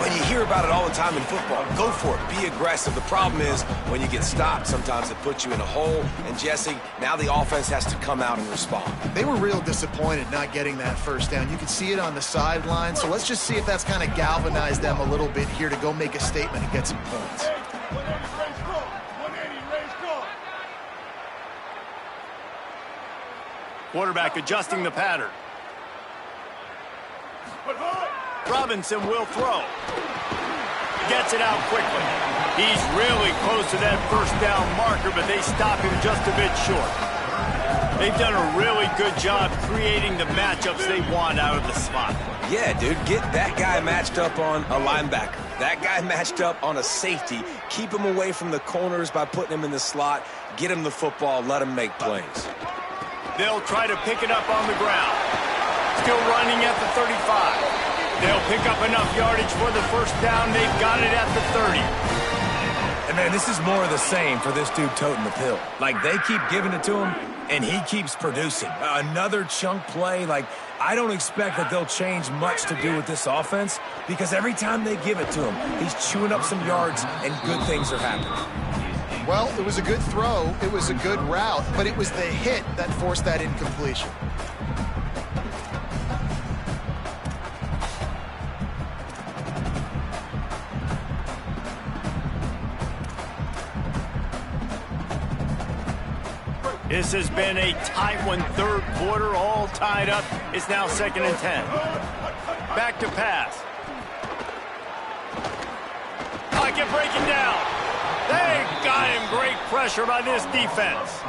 But you hear about it all the time in football. Go for it. Be aggressive. The problem is when you get stopped, sometimes it puts you in a hole. And, Jesse, now the offense has to come out and respond. They were real disappointed not getting that first down. You could see it on the sideline. So let's just see if that's kind of galvanized them a little bit here to go make a statement and get some points. 180, range call. Quarterback adjusting the pattern. Robinson will throw. Gets it out quickly. He's really close to that first down marker, but they stop him just a bit short. They've done a really good job creating the matchups they want out of the slot. Yeah, dude, get that guy matched up on a linebacker. That guy matched up on a safety. Keep him away from the corners by putting him in the slot. Get him the football. Let him make plays. They'll try to pick it up on the ground. Still running at the 35. They'll pick up enough yardage for the first down. They've got it at the 30. And, man, this is more of the same for this dude toting the pill. Like, they keep giving it to him, and he keeps producing. Another chunk play. Like, I don't expect that they'll change much to do with this offense because every time they give it to him, he's chewing up some yards, and good things are happening. Well, it was a good throw. It was a good route, but it was the hit that forced that incompletion. This has been a tight one, third quarter, all tied up. It's now 2nd and 10. Back to pass. Pocket breaking down. They got him. Great pressure by this defense.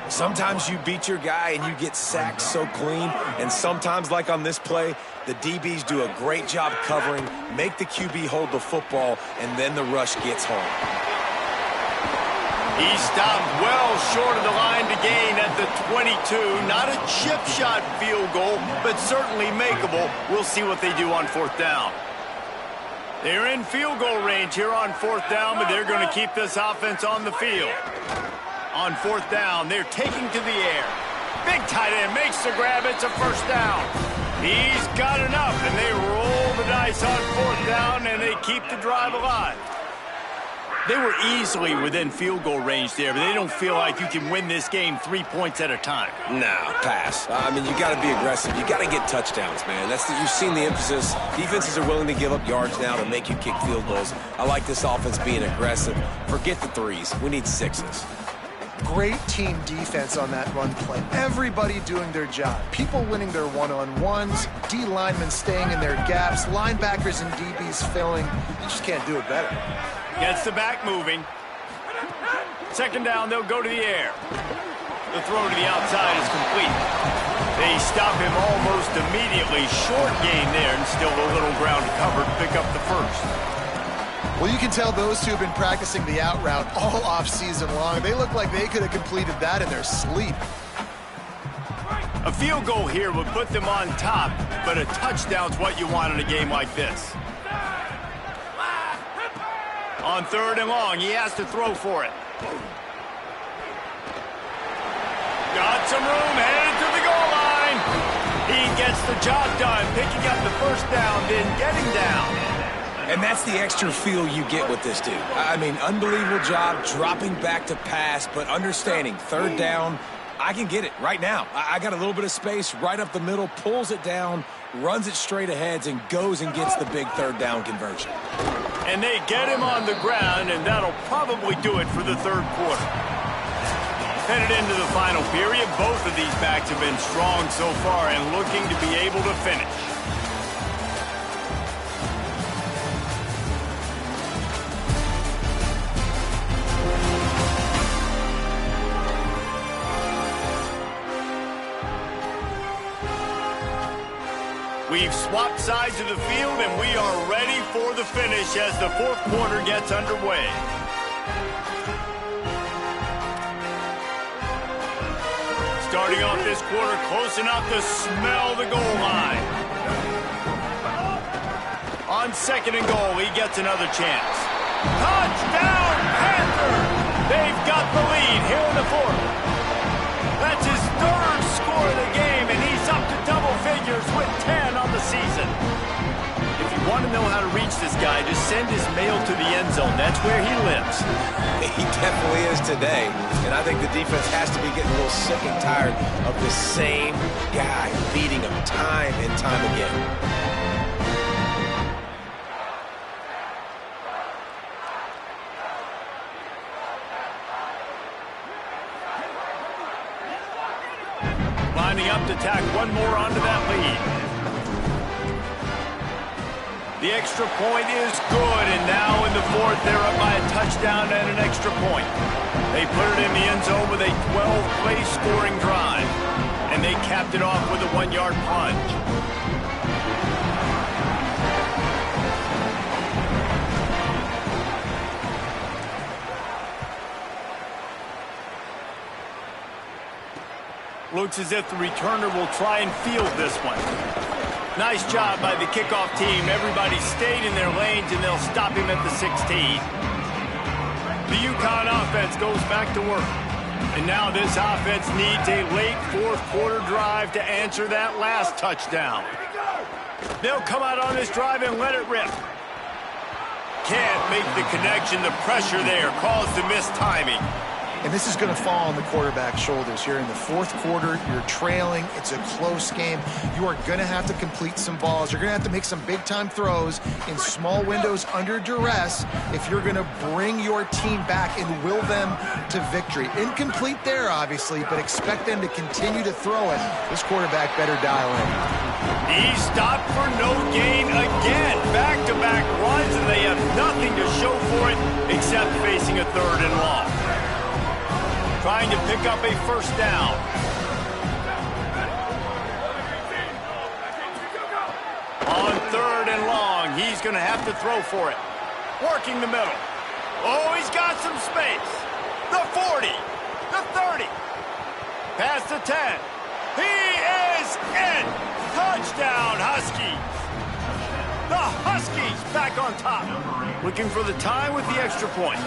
Sometimes you beat your guy and you get sacked so clean, and sometimes, like on this play, the DBs do a great job covering, make the QB hold the football, and then the rush gets home. He stopped well short of the line to gain at the 22. Not a chip shot field goal, but certainly makeable. We'll see what they do on 4th down. They're in field goal range here on 4th down, but they're going to keep this offense on the field. On 4th down, they're taking to the air. Big tight end makes the grab. It's a first down. He's got enough, and they roll the dice on 4th down, and they keep the drive alive. They were easily within field goal range there, but they don't feel like you can win this game 3 points at a time. No, pass. I mean, you got to be aggressive. You got to get touchdowns, man. You've seen the emphasis. Defenses are willing to give up yards now to make you kick field goals. I like this offense being aggressive. Forget the threes. We need 6s. Great team defense on that run play. Everybody doing their job. People winning their one-on-ones, D linemen staying in their gaps, linebackers and DBs filling. You just can't do it better. Gets the back moving. 2nd down, they'll go to the air. The throw to the outside is complete. They stop him almost immediately. Short gain there, and still a little ground covered to pick up the first. Well, you can tell those two have been practicing the out route all off-season long. They look like they could have completed that in their sleep. A field goal here would put them on top, but a touchdown's what you want in a game like this. On 3rd and long, he has to throw for it. Got some room, headed to the goal line. He gets the job done, picking up the first down, then getting down. And that's the extra feel you get with this dude. I mean, unbelievable job dropping back to pass, but understanding 3rd down, I can get it right now. I got a little bit of space right up the middle, pulls it down, runs it straight ahead, and goes and gets the big 3rd down conversion. And they get him on the ground, and that'll probably do it for the 3rd quarter. Headed into the final period, both of these backs have been strong so far and looking to be able to finish. We've swapped sides of the field, and we are ready for the finish as the 4th quarter gets underway. Starting off this quarter close enough to smell the goal line. On 2nd and goal, he gets another chance. Touchdown, Panther! They've got the lead here in the 4th. That's his 3rd score of the game, and he's up to double figures with 10 on the season. If you want want to know how to reach this guy, just send his mail to the end zone. That's where he lives. He definitely is today. And I think the defense has to be getting a little sick and tired of the same guy beating him time and time again. Lining up to tack one more onto that lead. The extra point is good, and now in the fourth, they're up by a touchdown and an extra point. They put it in the end zone with a 12-play scoring drive, and they capped it off with a 1-yard plunge. Looks as if the returner will try and field this one. Nice job by the kickoff team. Everybody stayed in their lanes, and they'll stop him at the 16. The UConn offense goes back to work. And now this offense needs a late fourth-quarter drive to answer that last touchdown. They'll come out on this drive and let it rip. Can't make the connection. The pressure there caused the missed timing. And this is going to fall on the quarterback's shoulders here in the fourth quarter. You're trailing. It's a close game. You are going to have to complete some balls. You're going to have to make some big-time throws in small windows under duress if you're going to bring your team back and will them to victory. Incomplete there, obviously, but expect them to continue to throw it. This quarterback better dial in. He stopped for no gain again. Back-to-back runs, and they have nothing to show for it except facing a 3rd and long. Trying to pick up a first down. On 3rd and long, he's going to have to throw for it. Working the middle. Oh, he's got some space. The 40, the 30, past the 10. He is in. Touchdown, Huskies. The Huskies back on top. Looking for the tie with the extra point.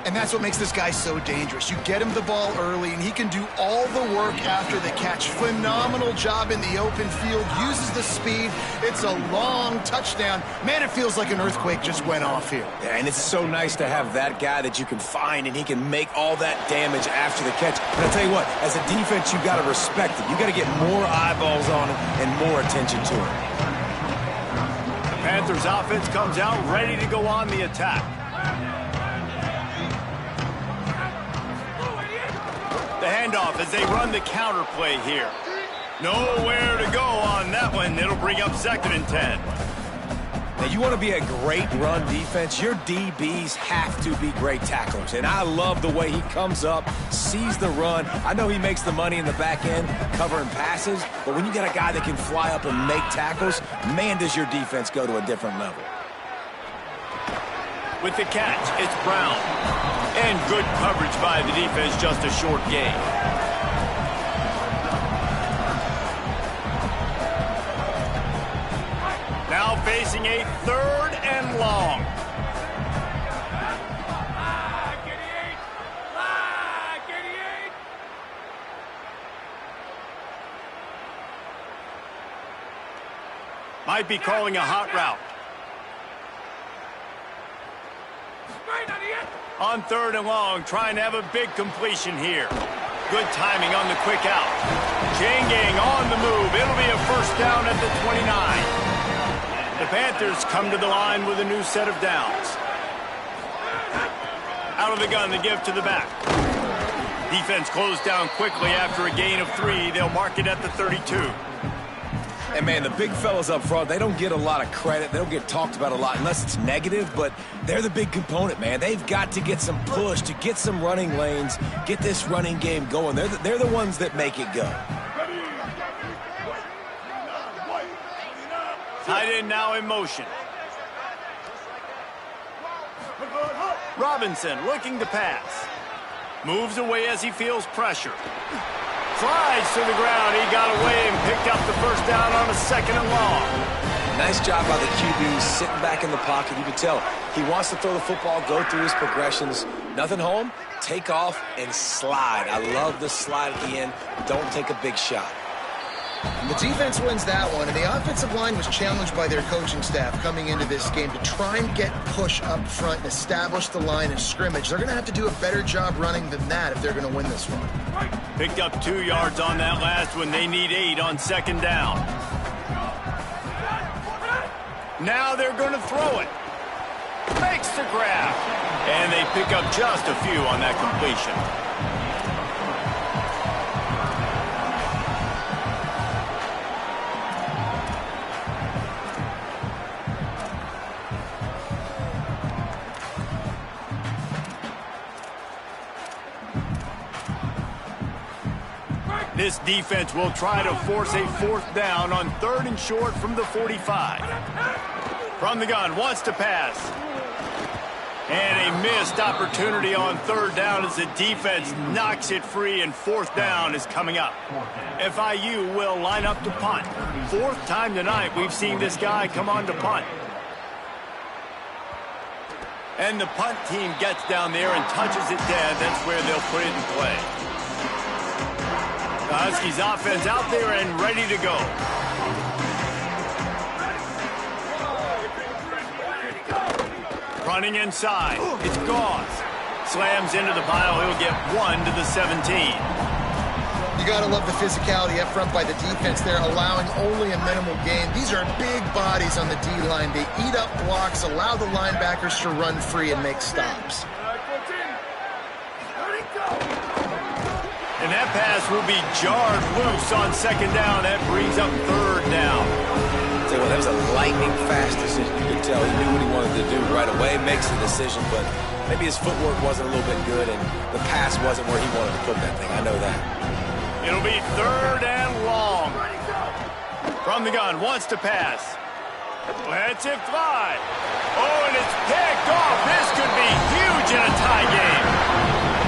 And that's what makes this guy so dangerous. You get him the ball early, and he can do all the work after the catch. Phenomenal job in the open field. Uses the speed. It's a long touchdown. Man, it feels like an earthquake just went off here. Yeah, and it's so nice to have that guy that you can find, and he can make all that damage after the catch. But I'll tell you what, as a defense, you got to respect it. You got to get more eyeballs on him and more attention to him. The Panthers offense comes out ready to go on the attack. The handoff as they run the counter play here. Nowhere to go on that one. It'll bring up 2nd and 10. Now, you want to be a great run defense, your DBs have to be great tacklers. And I love the way he comes up, sees the run. I know he makes the money in the back end covering passes, but when you got a guy that can fly up and make tackles, man, does your defense go to a different level. With the catch, it's Brown. And good coverage by the defense, just a short gain. Now facing a 3rd and long. Might be calling a hot route. On 3rd and long, trying to have a big completion here. Good timing on the quick out. Chain gang on the move. It'll be a first down at the 29. The Panthers come to the line with a new set of downs. Out of the gun, the give to the back. Defense closed down quickly after a gain of 3. They'll mark it at the 32. And, man, the big fellas up front, they don't get a lot of credit. They don't get talked about a lot unless it's negative, but they're the big component, man. They've got to get some push to get some running lanes, get this running game going. They're the ones that make it go. Tight end now in motion. Robinson looking to pass. Moves away as he feels pressure. Slides to the ground. He got away and picked up the first down on a 2nd and long. Nice job by the QB sitting back in the pocket. You can tell he wants to throw the football, go through his progressions. Nothing home, take off and slide. I love the slide at the end. Don't take a big shot. The defense wins that one, and the offensive line was challenged by their coaching staff coming into this game to try and get push up front and establish the line of scrimmage. They're going to have to do a better job running than that if they're going to win this one. Picked up 2 yards on that last one. They need 8 on second down. Now they're going to throw it. Makes the grab. And they pick up just a few on that completion. This defense will try to force a 4th down on 3rd and short from the 45. From the gun, wants to pass. And a missed opportunity on 3rd down as the defense knocks it free, and 4th down is coming up. FIU will line up to punt. 4th time tonight we've seen this guy come on to punt. And the punt team gets down there and touches it dead. That's where they'll put it in play. The Huskies offense out there and ready to go. Running inside. It's Gauze. Slams into the pile. He'll get 1 to the 17. You got to love the physicality up front by the defense there, allowing only a minimal gain. These are big bodies on the D-line. They eat up blocks, allow the linebackers to run free and make stops. And that pass will be jarred loose on second down. That brings up 3rd down. Well, that was a lightning-fast decision. You could tell he knew what he wanted to do right away, makes the decision, but maybe his footwork wasn't a little bit good, and the pass wasn't where he wanted to put that thing. I know that. It'll be 3rd and long. From the gun, wants to pass. Lets it fly. Oh, and it's picked off. This could be huge in a tie game.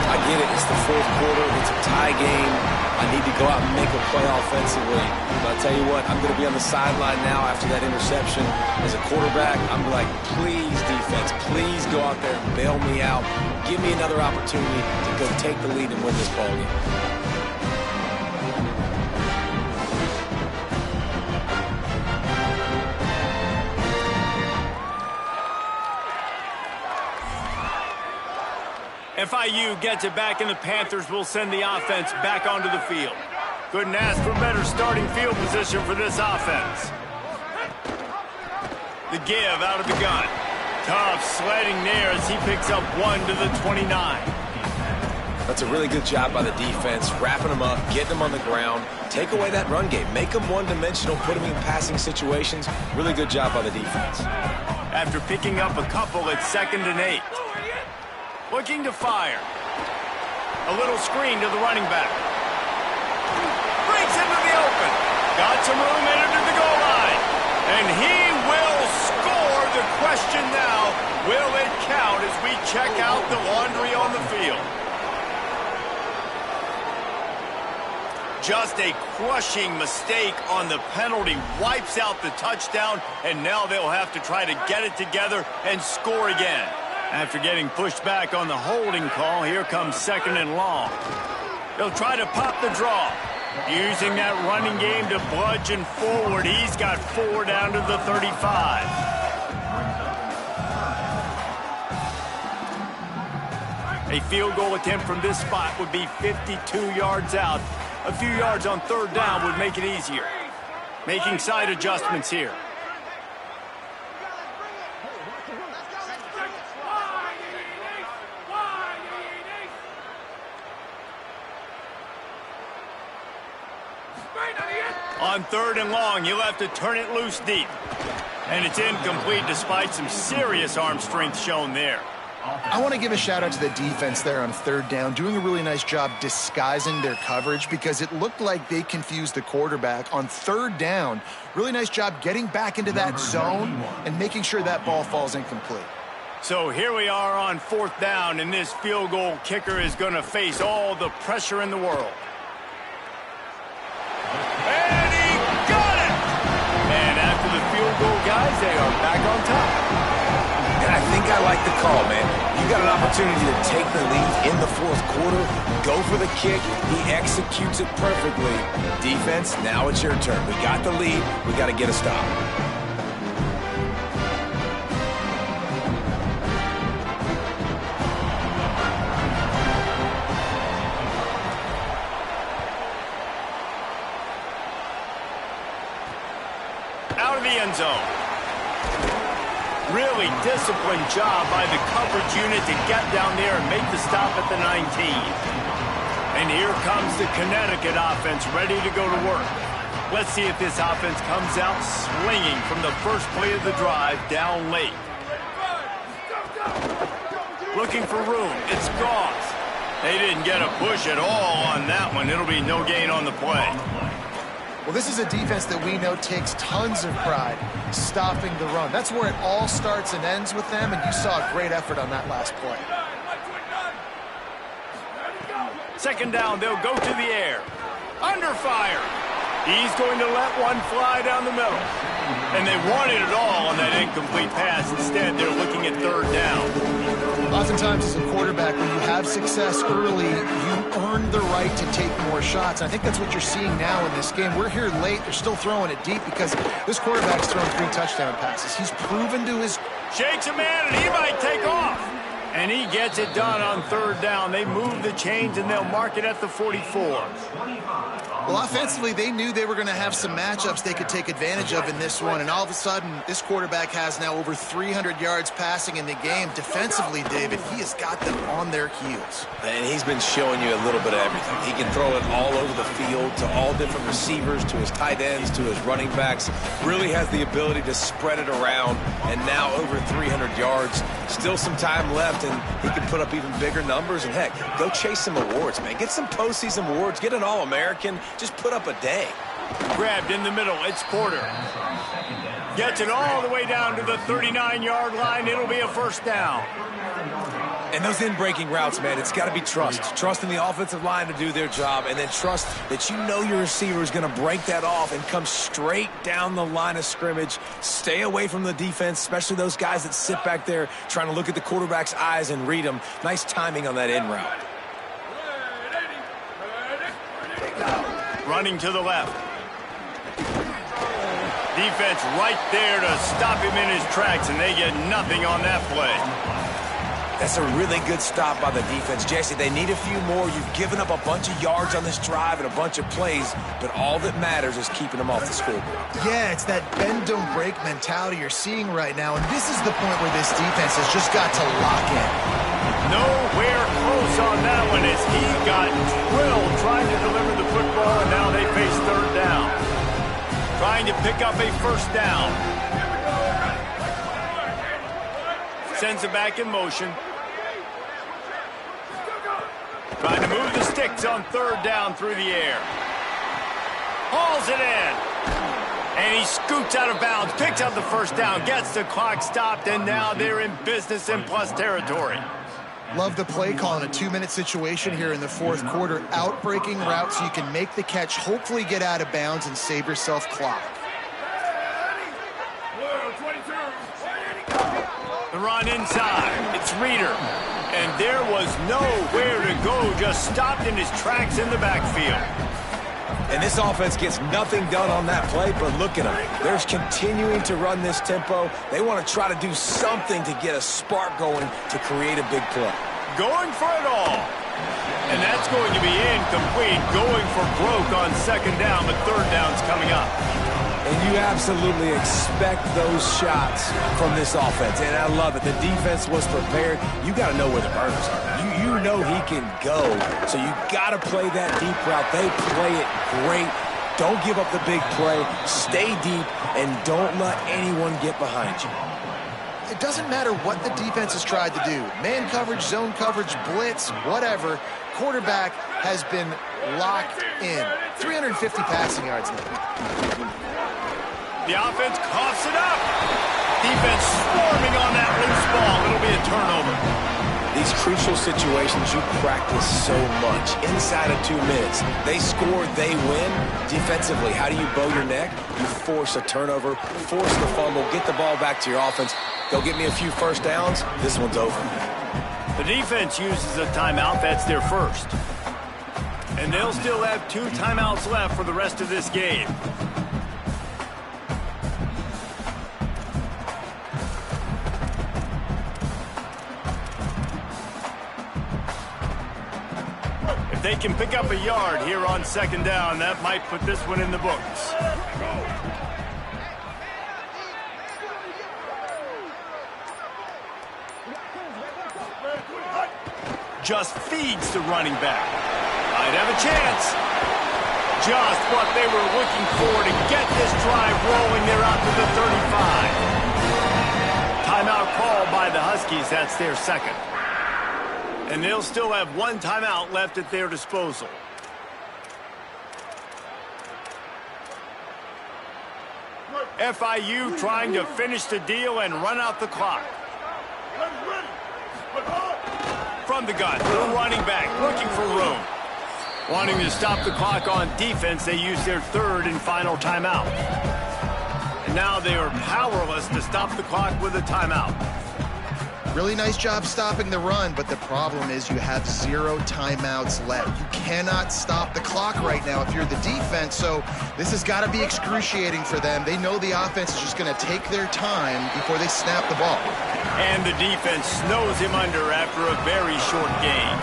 I get it. It's the 4th quarter. It's a tie game. I need to go out and make a play offensively. But I'll tell you what, I'm going to be on the sideline now after that interception. As a quarterback, I'm like, please, defense, please go out there and bail me out. Give me another opportunity to go take the lead and win this ballgame. FIU gets it back, and the Panthers will send the offense back onto the field. Couldn't ask for better starting field position for this offense. The give out of the gun. Tough sledding there as he picks up 1 to the 29. That's a really good job by the defense, wrapping them up, getting them on the ground, take away that run game, make them one-dimensional, put them in passing situations. Really good job by the defense. After picking up a couple, it's 2nd and 8. Looking to fire. A little screen to the running back. Breaks into the open. Got some room into the goal line. And he will score. The question now, will it count as we check out the laundry on the field? Just a crushing mistake on the penalty. Wipes out the touchdown, and now they'll have to try to get it together and score again. After getting pushed back on the holding call, here comes 2nd and long. They'll try to pop the draw. Using that running game to bludgeon forward. He's got 4 down to the 35. A field goal attempt from this spot would be 52 yards out. A few yards on 3rd down would make it easier. Making side adjustments here. On 3rd and long, you'll have to turn it loose deep. And it's incomplete despite some serious arm strength shown there. I want to give a shout-out to the defense there on 3rd down, doing a really nice job disguising their coverage because it looked like they confused the quarterback on 3rd down. Really nice job getting back into that zone and making sure that ball falls incomplete. So here we are on 4th down, and this field goal kicker is going to face all the pressure in the world. And he got it! And after the field goal, guys, they are back on top. And I think I like the call, man. You got an opportunity to take the lead in the fourth quarter. Go for the kick. He executes it perfectly. Defense, now it's your turn. We got the lead. We got to get a stop. Out of the end zone. Really disciplined job by the coverage unit to get down there and make the stop at the 19. And here comes the Connecticut offense ready to go to work. Let's see if this offense comes out swinging from the first play of the drive down late. Looking for room. It's Goss. They didn't get a push at all on that one. It'll be no gain on the play. Well, this is a defense that we know takes tons of pride stopping the run. That's where it all starts and ends with them, and you saw a great effort on that last play. Second down, they'll go to the air. Under fire. He's going to let one fly down the middle. And they wanted it all on that incomplete pass. Instead, they're looking at third down. Oftentimes, as a quarterback, when you have success early, you earn the right to take more shots. I think that's what you're seeing now in this game. We're here late. They're still throwing it deep because this quarterback's thrown 3 touchdown passes. He's proven to his... Shakes a man, and he might take off. And he gets it done on third down. They move the chains, and they'll mark it at the 44. Well, offensively, they knew they were going to have some matchups they could take advantage of in this one, and all of a sudden, this quarterback has now over 300 yards passing in the game. Defensively, David, he has got them on their heels. And he's been showing you a little bit of everything. He can throw it all over the field to all different receivers, to his tight ends, to his running backs. Really has the ability to spread it around, and now over 300 yards. Still some time left, and he can put up even bigger numbers. And, heck, go chase some awards, man. Get some postseason awards. Get an All-American. Just put up a day. Grabbed in the middle. It's Porter. Gets it all the way down to the 39-yard line. It'll be a first down. And those in-breaking routes, man, it's got to be trust. Trust in the offensive line to do their job, and then trust that you know your receiver is going to break that off and come straight down the line of scrimmage. Stay away from the defense, especially those guys that sit back there trying to look at the quarterback's eyes and read them. Nice timing on that in route. Running to the left. Defense right there to stop him in his tracks, and they get nothing on that play. That's a really good stop by the defense. Jesse, they need a few more. You've given up a bunch of yards on this drive and a bunch of plays, but all that matters is keeping them off the scoreboard. Yeah, it's that bend, don't break mentality you're seeing right now, and this is the point where this defense has just got to lock in. Nowhere close on that one as he got drilled trying to deliver the football, and now they face third down. Trying to pick up a first down. Sends it back in motion. Trying to move the sticks on third down through the air. Hauls it in. And he scoots out of bounds, picks up the first down, gets the clock stopped, and now they're in business in plus territory. Love the play call in a 2-minute situation here in the fourth quarter. Out-breaking route so you can make the catch, hopefully get out of bounds, and save yourself clock. The run inside. It's Reader. And there was nowhere to go, just stopped in his tracks in the backfield. And this offense gets nothing done on that play, but look at them. They're continuing to run this tempo. They want to try to do something to get a spark going to create a big play. Going for it all. And that's going to be incomplete. Going for broke on second down, but third down's coming up. And you absolutely expect those shots from this offense. And I love it. The defense was prepared. You got to know where the burners are. You know he can go. So you got to play that deep route. They play it great. Don't give up the big play. Stay deep and don't let anyone get behind you. It doesn't matter what the defense has tried to do. Man coverage, zone coverage, blitz, whatever. Quarterback has been locked in. 350 passing yards now. The offense coughs it up. Defense swarming on that loose ball. It'll be a turnover. The these crucial situations you practice so much. Inside of 2 minutes, they score, they win. Defensively, how do you bow your neck? You force a turnover, force the fumble, get the ball back to your offense. Go get me a few first downs. This one's over. The defense uses a timeout. That's their first. And they'll still have 2 timeouts left for the rest of this game. If they can pick up a yard here on 2nd down, that might put this one in the books. Just feeds the running back. Might have a chance. Just what they were looking for to get this drive rolling. They're out to the 35. Timeout called by the Huskies. That's their second. And they'll still have 1 timeout left at their disposal. FIU trying to finish the deal and run out the clock. From the gun, the running back looking for room. Wanting to stop the clock on defense, they use their 3rd and final timeout. And now they are powerless to stop the clock with a timeout. Really nice job stopping the run, but the problem is you have 0 timeouts left. You cannot stop the clock right now if you're the defense, so this has got to be excruciating for them. They know the offense is just going to take their time before they snap the ball. And the defense snows him under after a very short game.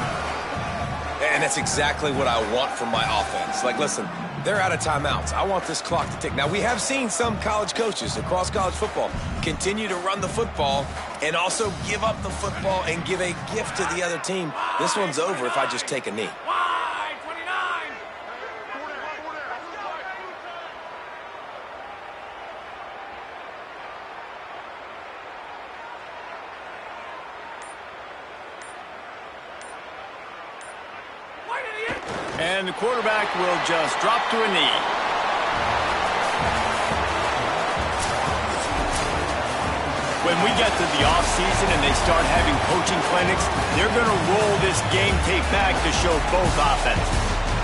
And that's exactly what I want from my offense. Like, listen, they're out of timeouts. I want this clock to tick. Now, we have seen some college coaches across college football continue to run the football and also give up the football and give a gift to the other team. This one's over if I just take a knee. Wide, 29. Wide idiot. And the quarterback will just drop to a knee. When we get to the offseason and they start having coaching clinics, they're going to roll this game tape back to show both offenses.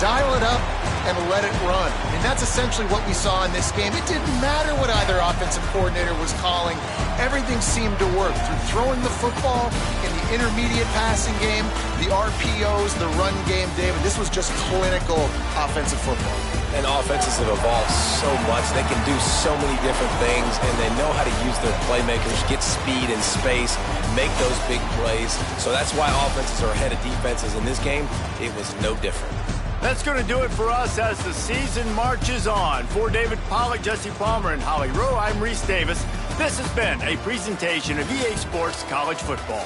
Dial it up and let it run. And that's essentially what we saw in this game. It didn't matter what either offensive coordinator was calling. Everything seemed to work through throwing the football in the intermediate passing game, the RPOs, the run game, David. This was just clinical offensive football. And offenses have evolved so much. They can do so many different things, and they know how to use their playmakers, get speed and space, make those big plays. So that's why offenses are ahead of defenses. In this game, it was no different. That's going to do it for us as the season marches on. For David Pollack, Jesse Palmer, and Holly Rowe, I'm Reese Davis. This has been a presentation of EA Sports College Football.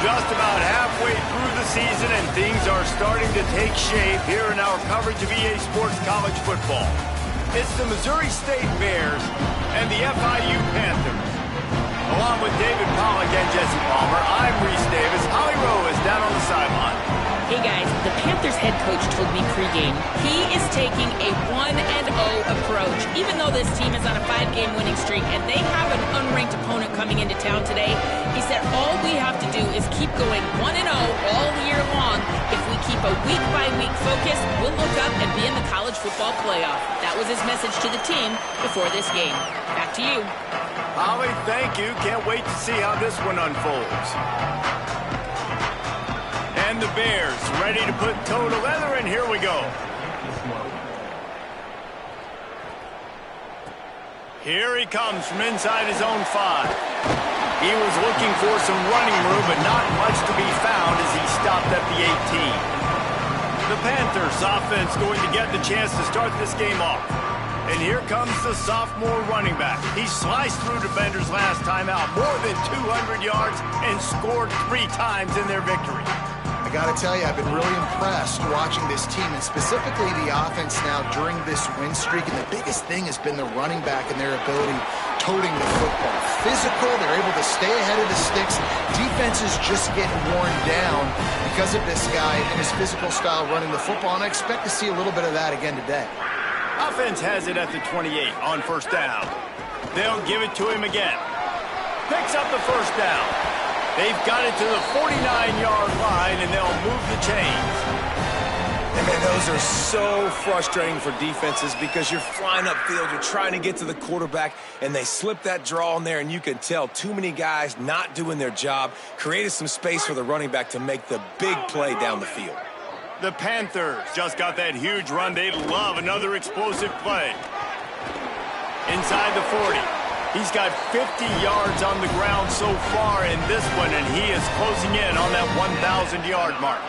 Just about halfway through the season, and things are starting to take shape here in our coverage of EA Sports College Football. It's the Missouri State Bears and the FIU Panthers. Along with David Pollack and Jesse Palmer, I'm Reese Davis. Holly Rowe is down on the sideline. Hey guys, the Panthers head coach told me pregame he is taking a 1-0 approach. Even though this team is on a 5-game winning streak and they have an unranked opponent coming into town today, he said all we have to do is keep going 1-0 all year long. If we keep a week-by-week focus, we'll look up and be in the college football playoff. That was his message to the team before this game. Back to you. Holly, thank you. Can't wait to see how this one unfolds. And the Bears ready to put toe to leather, and here we go. Here he comes from inside his own 5. He was looking for some running room, but not much to be found as he stopped at the 18. The Panthers offense going to get the chance to start this game off. And here comes the sophomore running back. He sliced through defenders last time out, more than 200 yards, and scored 3 times in their victory. I got to tell you, I've been really impressed watching this team, and specifically the offense now during this win streak. And the biggest thing has been the running back and their ability toting the football. Physical, they're able to stay ahead of the sticks. Defenses just get worn down because of this guy and his physical style running the football, and I expect to see a little bit of that again today. Offense has it at the 28 on first down. They'll give it to him again. Picks up the first down. They've got it to the 49-yard line, and they'll move the chains. And man, those are so frustrating for defenses because you're flying upfield, you're trying to get to the quarterback, and they slip that draw in there, and you can tell too many guys not doing their job, created some space for the running back to make the big play down the field. The Panthers just got that huge run. They love another explosive play. Inside the 40. He's got 50 yards on the ground so far in this one, and he is closing in on that 1,000-yard mark.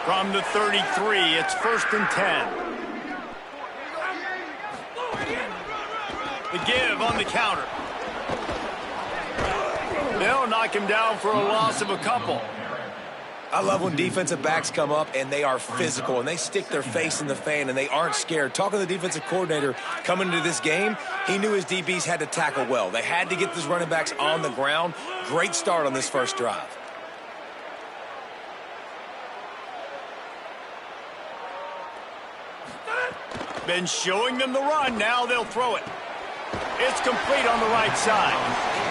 From the 33, it's 1st and 10. The give on the counter. They'll knock him down for a loss of a couple. I love when defensive backs come up and they are physical and they stick their face in the fan and they aren't scared. Talking to the defensive coordinator coming into this game, he knew his DBs had to tackle well. They had to get these running backs on the ground. Great start on this first drive. Been showing them the run. Now they'll throw it. It's complete on the right side.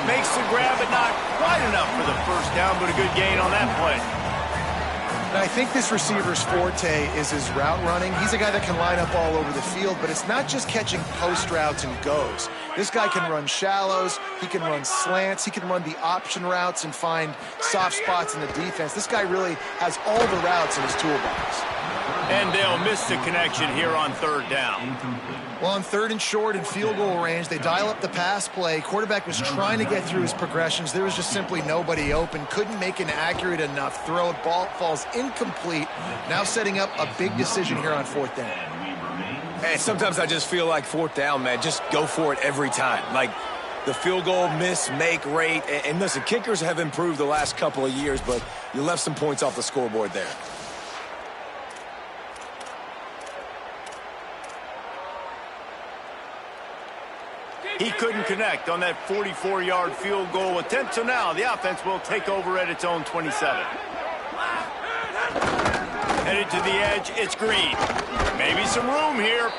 Makes the grab, but not quite enough for the first down, but a good gain on that play. I think this receiver's forte is his route running. He's a guy that can line up all over the field, but it's not just catching post routes and goes. This guy can run shallows, he can run slants, he can run the option routes and find soft spots in the defense. This guy really has all the routes in his toolbox. And they'll miss the connection here on 3rd down. Well, on 3rd and short and field goal range, they dial up the pass play. Quarterback was trying to get through his progressions. There was just simply nobody open. Couldn't make an accurate enough throw. Ball falls incomplete. Now setting up a big decision here on 4th down. Hey, sometimes I just feel like 4th down, man, just go for it every time. Like the field goal miss, make rate. And listen, kickers have improved the last couple of years, but you left some points off the scoreboard there. He couldn't connect on that 44-yard field goal attempt, so now the offense will take over at its own 27. Headed to the edge, it's Green. Maybe some room here.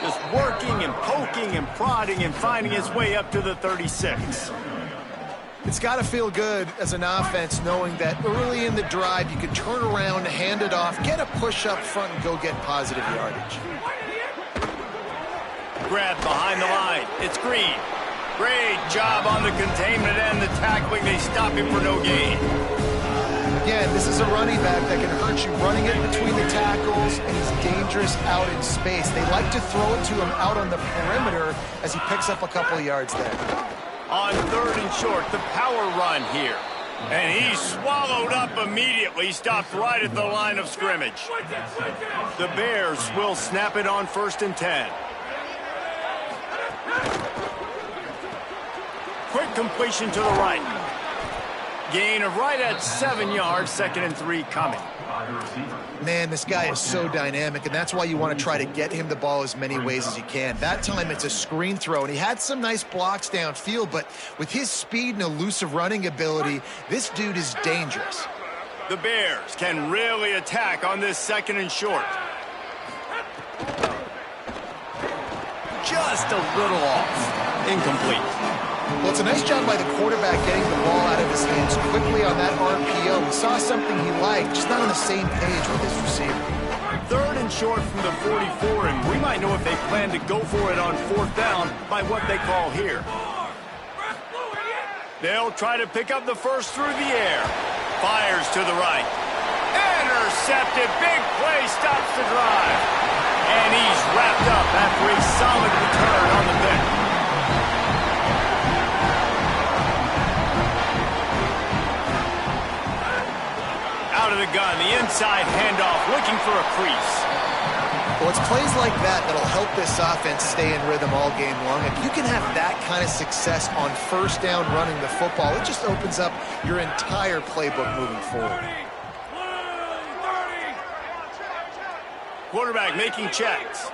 Just working and poking and prodding and finding his way up to the 36. It's got to feel good as an offense knowing that early in the drive you can turn around, hand it off, get a push up front, and go get positive yardage. Grab behind the line. It's Green. Great job on the containment and the tackling. They stop him for no gain. Again, this is a running back that can hurt you running it between the tackles, and he's dangerous out in space. They like to throw it to him out on the perimeter as he picks up a couple of yards there. On 3rd and short, the power run here. And he swallowed up immediately, stopped right at the line of scrimmage. The Bears will snap it on 1st and 10. Quick completion to the right. Gain of right at 7 yards, 2nd and 3 coming. Man, this guy is so dynamic, and that's why you want to try to get him the ball as many ways as you can. That time it's a screen throw, and he had some nice blocks downfield, but with his speed and elusive running ability, this dude is dangerous. The Bears can really attack on this 2nd and short. Just a little off. Incomplete. Well, it's a nice job by the quarterback getting the ball out of his hands quickly on that RPO. He saw something he liked, just not on the same page with his receiver. 3rd and short from the 44, and we might know if they plan to go for it on 4th down by what they call here. They'll try to pick up the first through the air. Fires to the right. Intercepted. Big play stops the drive. And he's wrapped up after a solid return on the pick. Out of the gun, the inside handoff, looking for a crease. Well, it's plays like that that'll help this offense stay in rhythm all game long. If you can have that kind of success on 1st down running the football, it just opens up your entire playbook moving forward. Quarterback making checks.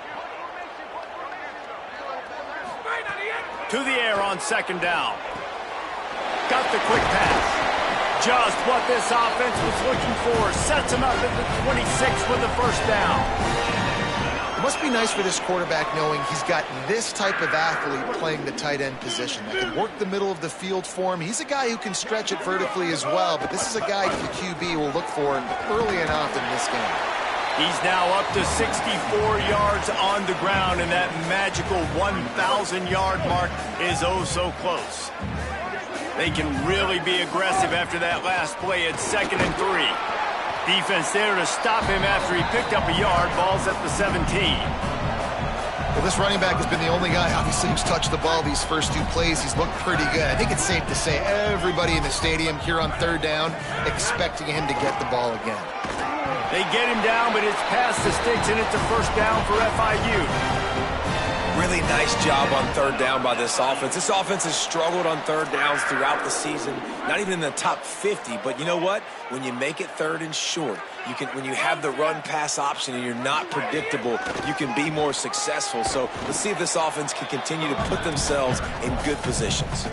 To the air on 2nd down. Got the quick pass. Just what this offense was looking for. Sets him up at the 26 with the 1st down. It must be nice for this quarterback knowing he's got this type of athlete playing the tight end position that can work the middle of the field for him. He's a guy who can stretch it vertically as well, but this is a guy the QB will look for early and often in this game. He's now up to 64 yards on the ground, and that magical 1,000-yard mark is oh so close. They can really be aggressive after that last play at 2nd and 3. Defense there to stop him after he picked up a yard. Ball's at the 17. Well, this running back has been the only guy, obviously, who's touched the ball these first 2 plays. He's looked pretty good. I think it's safe to say everybody in the stadium here on 3rd down expecting him to get the ball again. They get him down, but it's past the sticks, and it's a 1st down for FIU. Really nice job on 3rd down by this offense. This offense has struggled on 3rd downs throughout the season. Not even in the top 50, but you know what? When you make it 3rd and short, when you have the run-pass option and you're not predictable, you can be more successful. So let's see if this offense can continue to put themselves in good positions.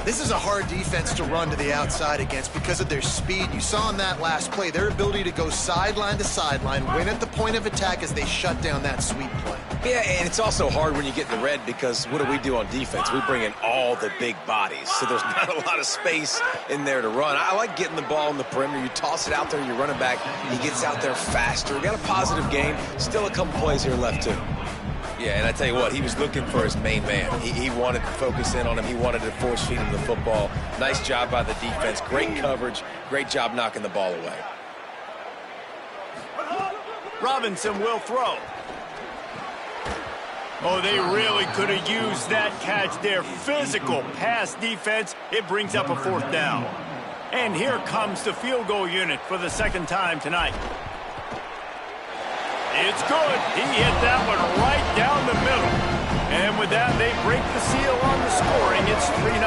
This is a hard defense to run to the outside against because of their speed. You saw in that last play, their ability to go sideline to sideline, win at the point of attack as they shut down that sweep play. Yeah, and it's also hard when you get in the red because what do on defense? We bring in all the big bodies, so there's not a lot of space in there to run. I like getting the ball in the perimeter. You toss it out there, you run it back, he gets out there faster. We got a positive game. Still a couple plays here left, too. Yeah, and I tell you what, he was looking for his main man. He wanted to focus in on him. He wanted to force feed him the football. Nice job by the defense. Great coverage. Great job knocking the ball away. Robinson will throw. Oh, they really could have used that catch there. Physical pass defense. It brings up a 4th down. And here comes the field goal unit for the 2nd time tonight. It's good. He hit that one right down the middle. And with that, they break the seal on the scoring. It's 3-0.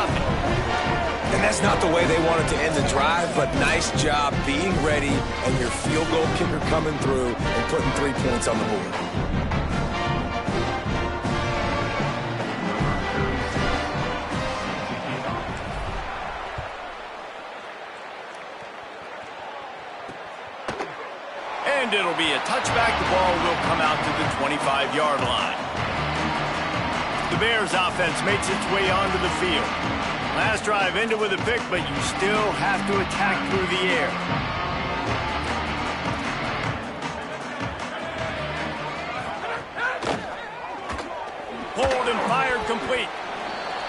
And that's not the way they wanted to end the drive, but nice job being ready and your field goal kicker coming through and putting 3 points on the board. And it'll be a touchback. The ball will come out to the 25-yard line. The Bears offense makes its way onto the field. Last drive ended with a pick, but you still have to attack through the air. Pulled and fired complete.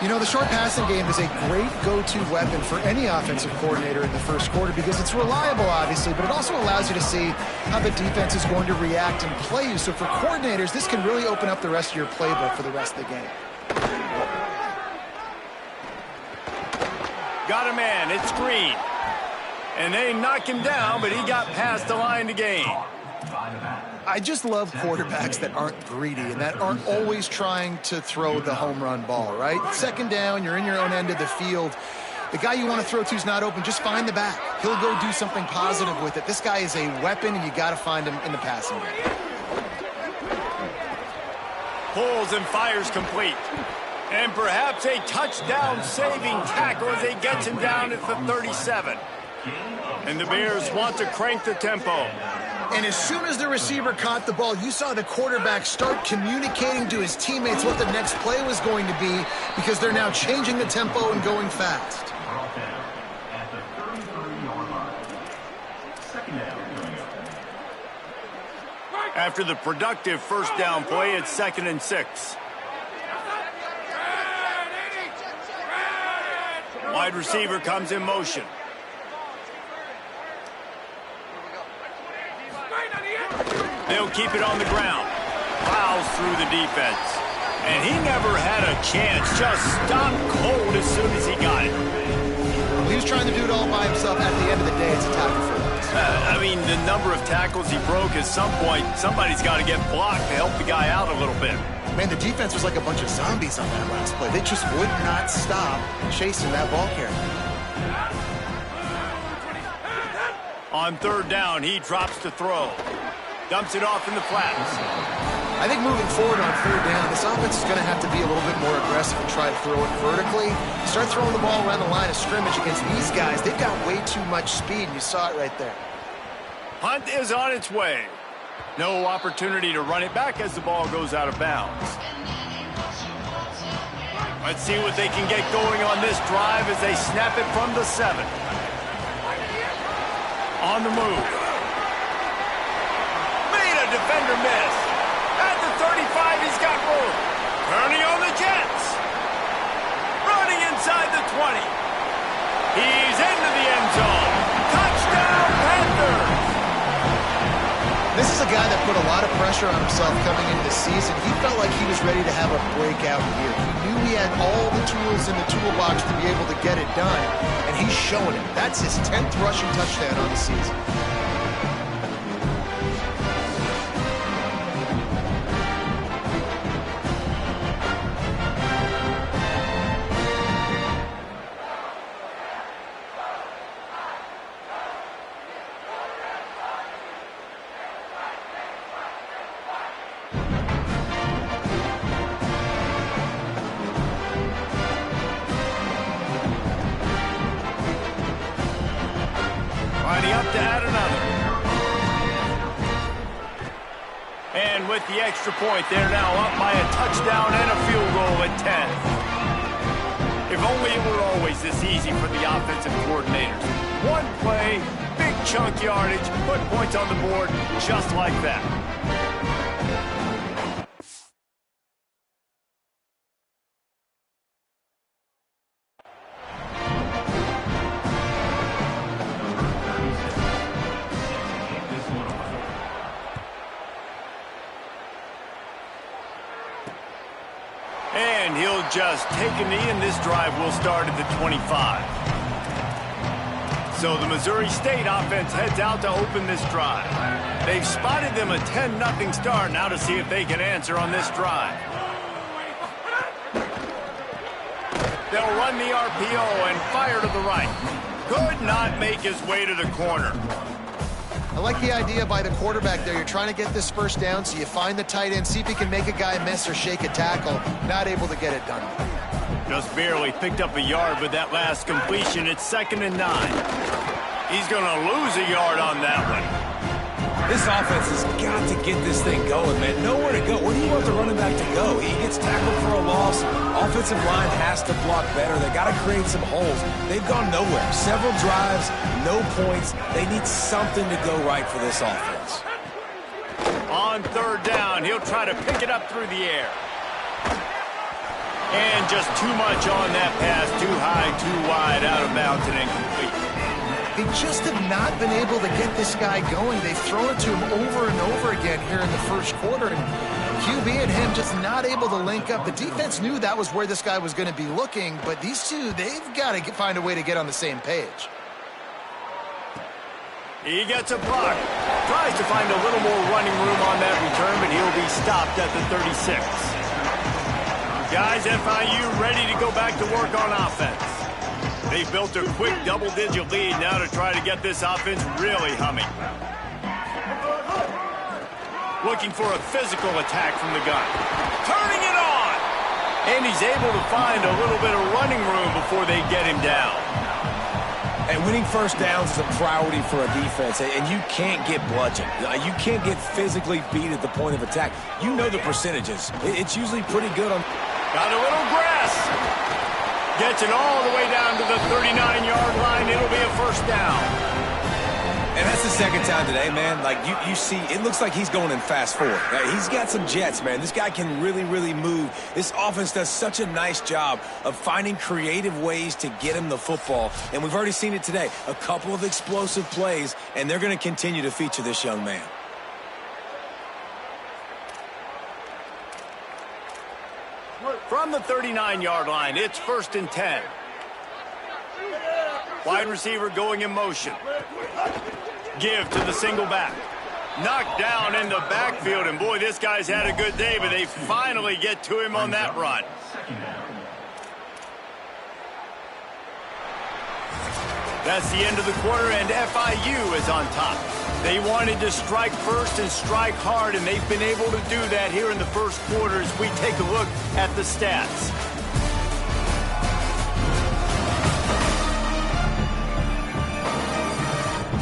You know, the short passing game is a great go-to weapon for any offensive coordinator in the first quarter because it's reliable, obviously, but it also allows you to see how the defense is going to react and play you. So for coordinators, this can really open up the rest of your playbook for the rest of the game. Got a man. It's Green. And they knock him down, but he got past the line to gain. I just love quarterbacks that aren't greedy and that aren't always trying to throw the home run ball, right? 2nd down, you're in your own end of the field. the guy you want to throw to is not open, just find the back. He'll go do something positive with it. This guy is a weapon, and you got to find him in the passing game. Pulls and fires complete. And perhaps a touchdown-saving tackle as he gets him down at the 37. And the Bears want to crank the tempo. And as soon as the receiver caught the ball, you saw the quarterback start communicating to his teammates what the next play was going to be, because they're now changing the tempo and going fast. After the productive first down play, it's 2nd and 6. Wide receiver comes in motion. They'll keep it on the ground. Plows through the defense. And he never had a chance. Just stopped cold as soon as he got it. He was trying to do it all by himself. At the end of the day, it's a tackle for us. I mean, the number of tackles he broke, at some point, somebody's got to get blocked to help the guy out a little bit. Man, the defense was like a bunch of zombies on that last play. They just would not stop chasing that ball carrier. On 3rd down, he drops to throw. Dumps it off in the flats. I think moving forward on 3rd down, this offense is going to have to be a little bit more aggressive and try to throw it vertically. Start throwing the ball around the line of scrimmage against these guys. They've got way too much speed, and you saw it right there. Punt is on its way. No opportunity to run it back as the ball goes out of bounds. Let's see what they can get going on this drive as they snap it from the 7. On the move. Made a defender miss. At the 35, he's got room. Turning on the Jets. Running inside the 20. He's into the end zone. Touchdown, Panthers! This is a guy that put a lot of pressure on himself coming into the season. He felt like he was ready to have a breakout year. He knew he had all the tools in the toolbox to be able to get it done, and he's showing it. That's his 10th rushing touchdown on the season. To add another. And with the extra point, they're now up by a touchdown and a field goal at 10. If only it were always this easy for the offensive coordinators. One play, big chunk yardage, put points on the board just like that. And he'll just take a knee, and this drive will start at the 25. So the Missouri State offense heads out to open this drive. They've spotted them a 10-0 start. Now to see if they can answer on this drive. They'll run the RPO and fire to the right. Could not make his way to the corner. I like the idea by the quarterback there. You're trying to get this first down, so you find the tight end, see if he can make a guy miss or shake a tackle. Not able to get it done. Just barely picked up a yard with that last completion. It's 2nd and 9. He's going to lose a yard on that one. This offense has got to get this thing going, man. Nowhere to go. Where do you want the running back to go? He gets tackled for a loss. Offensive line has to block better. They got to create some holes. They've gone nowhere. Several drives, no points. They need something to go right for this offense. On 3rd down, he'll try to pick it up through the air. And just too much on that pass. Too high, too wide, out of bounds, and incomplete. They just have not been able to get this guy going. They've thrown it to him over and over again here in the first quarter. And QB and him just not able to link up. The defense knew that was where this guy was going to be looking, but these two, they've got to find a way to get on the same page. He gets a block. Tries to find a little more running room on that return, but he'll be stopped at the 36. Guys, FIU ready to go back to work on offense. They built a quick double-digit lead now to try to get this offense really humming. Looking for a physical attack from the gun. Turning it on! And he's able to find a little bit of running room before they get him down. And winning first downs is a priority for a defense, and you can't get bludgeoned. You can't get physically beat at the point of attack. You know the percentages. It's usually pretty good on... Got a little grass. Gets it all the way down to the 39-yard line. It'll be a first down. And that's the second time today, man. Like, you see, it looks like he's going in fast forward. He's got some jets, man. This guy can really, really move. This offense does such a nice job of finding creative ways to get him the football. And we've already seen it today. A couple of explosive plays, and they're going to continue to feature this young man. From the 39-yard line, it's 1st and 10. Wide receiver going in motion. Give to the single back. Knocked down in the backfield, and boy, this guy's had a good day, but they finally get to him on that run. That's the end of the quarter, and FIU is on top. They wanted to strike first and strike hard, and they've been able to do that here in the first quarter as we take a look at the stats.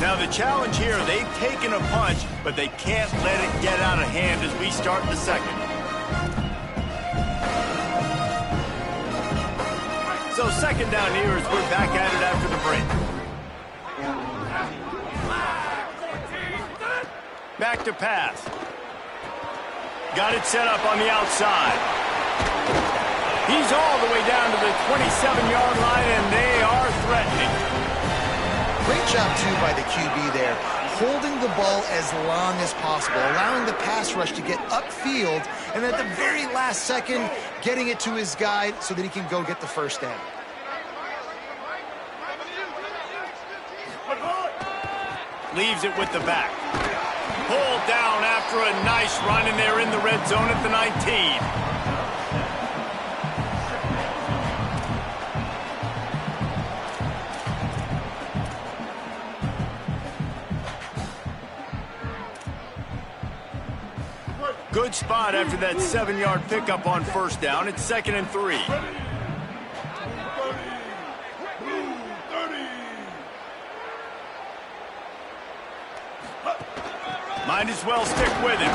Now the challenge here, they've taken a punch, but they can't let it get out of hand as we start the second. So second down here as we're back at it after the break. Back to pass. Got it set up on the outside. He's all the way down to the 27-yard line, and they are threatening. Great job, too, by the QB there, holding the ball as long as possible, allowing the pass rush to get upfield, and at the very last second, getting it to his guy so that he can go get the first down. Leaves it with the back. Pulled down after a nice run, and they're in the red zone at the 19. Good spot after that 7-yard pickup on first down. It's 2nd and 3. Might as well stick with him.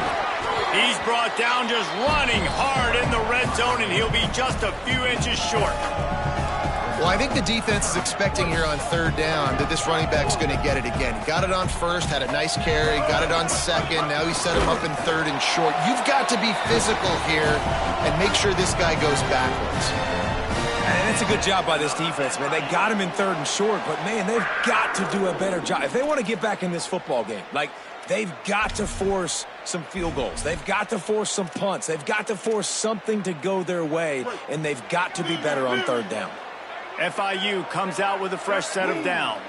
He's brought down just running hard in the red zone, and he'll be just a few inches short. Well, I think the defense is expecting here on 3rd down that this running back's going to get it again. He got it on 1st, had a nice carry, got it on 2nd. Now he set him up in 3rd and short. You've got to be physical here and make sure this guy goes backwards. And it's a good job by this defense, man. They got him in 3rd and short, but, man, they've got to do a better job. If they want to get back in this football game, like, they've got to force some field goals. They've got to force some punts. They've got to force something to go their way, and they've got to be better on 3rd down. FIU comes out with a fresh set of downs.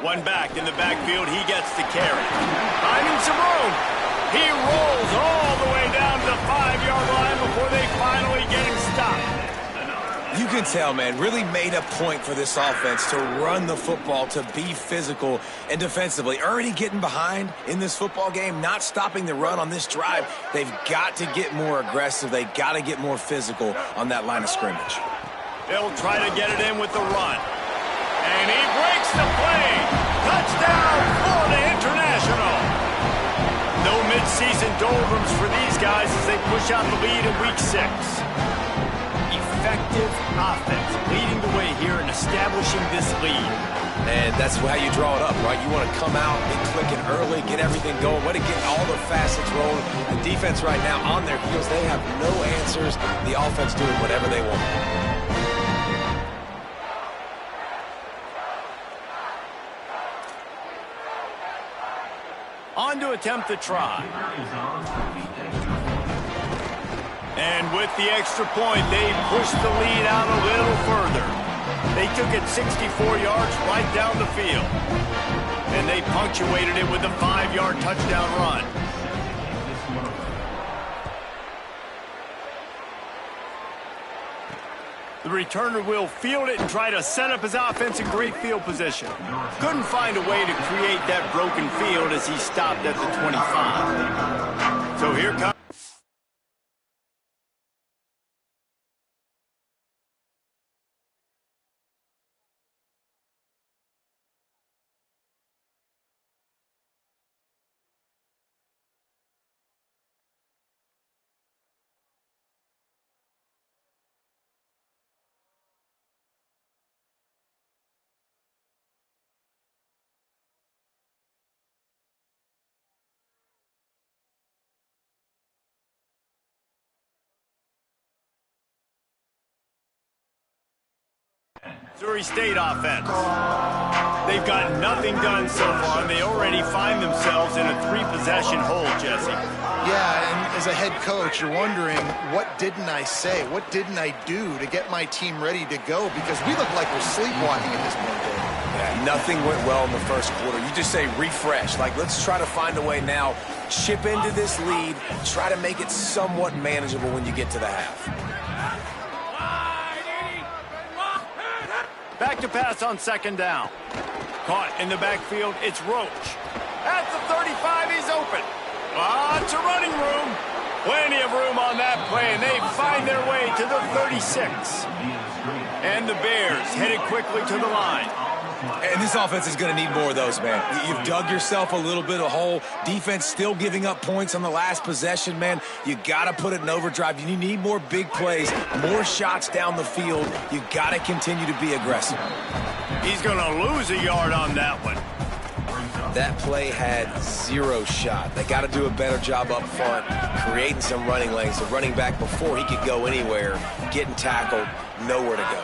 One back in the backfield. He gets the carry. Finding some room. He rolls all the way down to the 5-yard line before they finally get him stopped. You can tell, man, really made a point for this offense to run the football, to be physical and defensively. Already getting behind in this football game, not stopping the run on this drive. They've got to get more aggressive. They've got to get more physical on that line of scrimmage. They'll try to get it in with the run. And he breaks the play. Touchdown, Florida International. No midseason doldrums for these guys as they push out the lead in Week 6. Effective offense leading the way here and establishing this lead. And that's how you draw it up, right? You want to come out and click it early, get everything going, want to get all the facets rolling. The defense right now on their heels, they have no answers. The offense doing whatever they want. On to attempt the try. And with the extra point, they pushed the lead out a little further. They took it 64 yards right down the field. And they punctuated it with a 5-yard touchdown run. The returner will field it and try to set up his offense in great field position. Couldn't find a way to create that broken field as he stopped at the 25. So here comes... Missouri State offense. They've got nothing done so far, and they already find themselves in a 3-possession hole, Jesse. Yeah, and as a head coach, you're wondering, what didn't I say? What didn't I do to get my team ready to go? Because we look like we're sleepwalking at this point, Dave. Yeah, nothing went well in the first quarter. You just say refresh. Like, let's try to find a way now, chip into this lead, try to make it somewhat manageable when you get to the half. Back to pass on second down. Caught in the backfield, it's Roach. At the 35, he's open. Lots of running room. Plenty of room on that play, and they find their way to the 36. And the Bears headed quickly to the line. And this offense is going to need more of those, man. You've dug yourself a little bit of a hole. Defense still giving up points on the last possession, man. You got to put it in overdrive. You need more big plays, more shots down the field. You got to continue to be aggressive. He's going to lose a yard on that one. That play had 0 shot. They got to do a better job up front, creating some running lanes. The running back, before he could go anywhere, getting tackled, nowhere to go.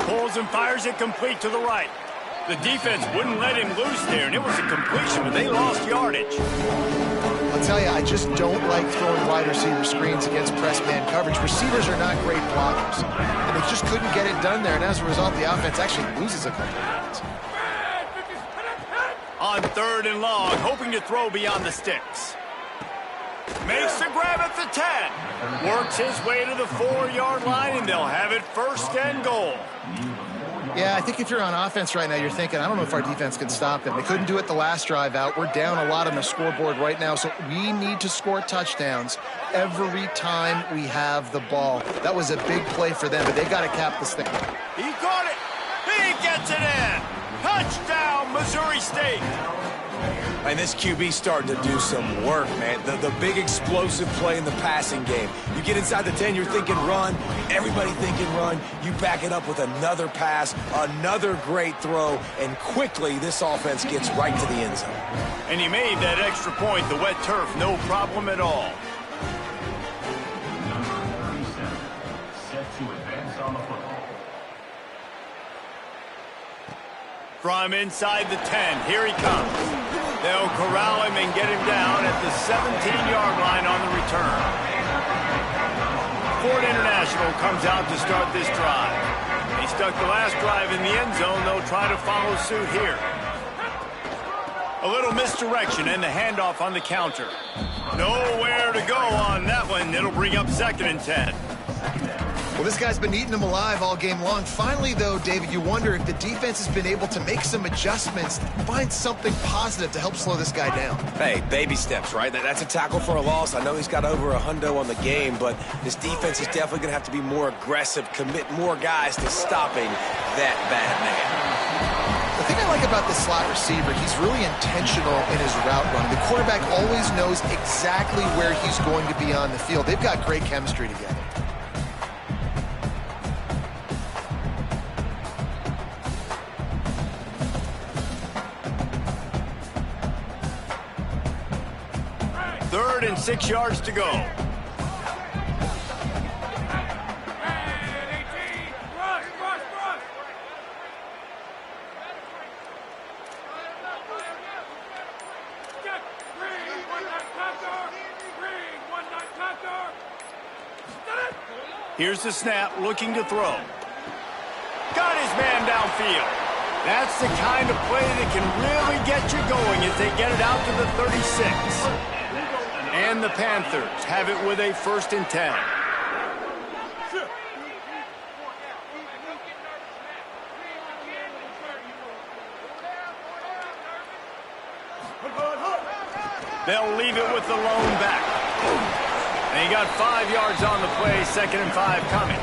Pulls and fires it complete to the right. The defense wouldn't let him loose there, and it was a completion, but they lost yardage. I'll tell you, I just don't like throwing wide receiver screens against press man coverage. Receivers are not great blockers, and they just couldn't get it done there, and as a result, the offense actually loses a couple of yards. On third and long, hoping to throw beyond the sticks. Makes the grab at the 10. Works his way to the 4-yard line, and they'll have it first and goal. Yeah, I think if you're on offense right now, you're thinking, I don't know if our defense can stop them. They couldn't do it the last drive out. We're down a lot on the scoreboard right now, so we need to score touchdowns every time we have the ball. That was a big play for them, but they got to cap this thing. He caught it. He gets it in. Touchdown, Missouri State. And this QB's starting to do some work, man. The big explosive play in the passing game. You get inside the 10, you're thinking run. Everybody thinking run. You back it up with another pass, another great throw, and quickly this offense gets right to the end zone. And he made that extra point, the wet turf, no problem at all. From inside the 10, here he comes. They'll corral him and get him down at the 17-yard line on the return. Ford International comes out to start this drive. They stuck the last drive in the end zone. They'll try to follow suit here. A little misdirection and the handoff on the counter. Nowhere to go on that one. It'll bring up second and 10. Well, this guy's been eating them alive all game long. Finally, though, David, you wonder if the defense has been able to make some adjustments, find something positive to help slow this guy down. Hey, baby steps, right? That's a tackle for a loss. I know he's got over $100 on the game, but this defense is definitely going to have to be more aggressive, commit more guys to stopping that bad man. The thing I like about this slot receiver, he's really intentional in his route run. The quarterback always knows exactly where he's going to be on the field. They've got great chemistry together. Third and 6 yards to go. Here's the snap, looking to throw. Got his man downfield. That's the kind of play that can really get you going as they get it out to the 36. And the Panthers have it with a 1st and 10. They'll leave it with the lone back. And he got 5 yards on the play, 2nd and 5 coming.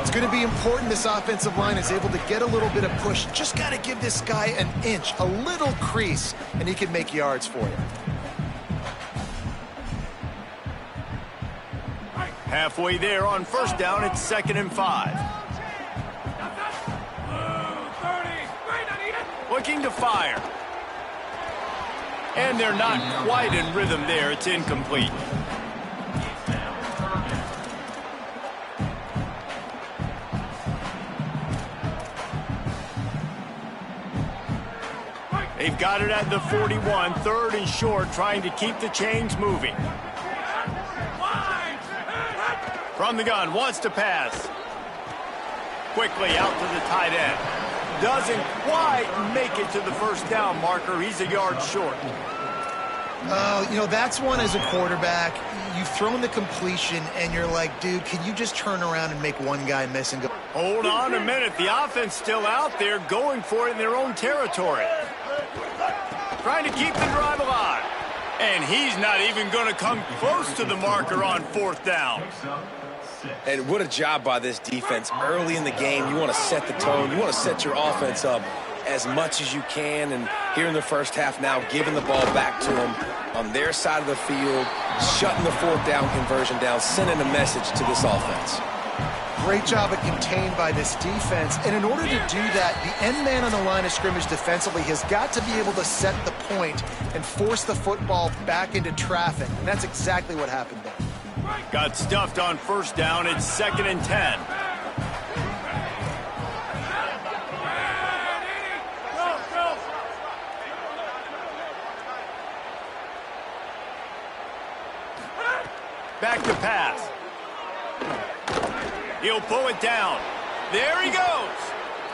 It's going to be important this offensive line is able to get a little bit of push. Just got to give this guy an inch, a little crease, and he can make yards for you. Halfway there on 1st down, it's 2nd and 5. Looking to fire. And they're not quite in rhythm there. It's incomplete. They've got it at the 41, 3rd and short, trying to keep the chains moving. From the gun, wants to pass. Quickly out to the tight end. Doesn't quite make it to the 1st down marker. He's a yard short. You know, that's one as a quarterback. You've thrown the completion, and you're like, dude, can you just turn around and make one guy miss and go? Hold on a minute. The offense still out there going for it in their own territory. Trying to keep the drive alive. And he's not even going to come close to the marker on 4th down. And what a job by this defense. Early in the game, you want to set the tone. You want to set your offense up as much as you can. And here in the 1st half now, giving the ball back to them on their side of the field, shutting the 4th down conversion down, sending a message to this offense. Great job of contained by this defense. And in order to do that, the end man on the line of scrimmage defensively has got to be able to set the point and force the football back into traffic. And that's exactly what happened there. Got stuffed on 1st down. It's 2nd and 10. Back to pass. He'll pull it down. There he goes.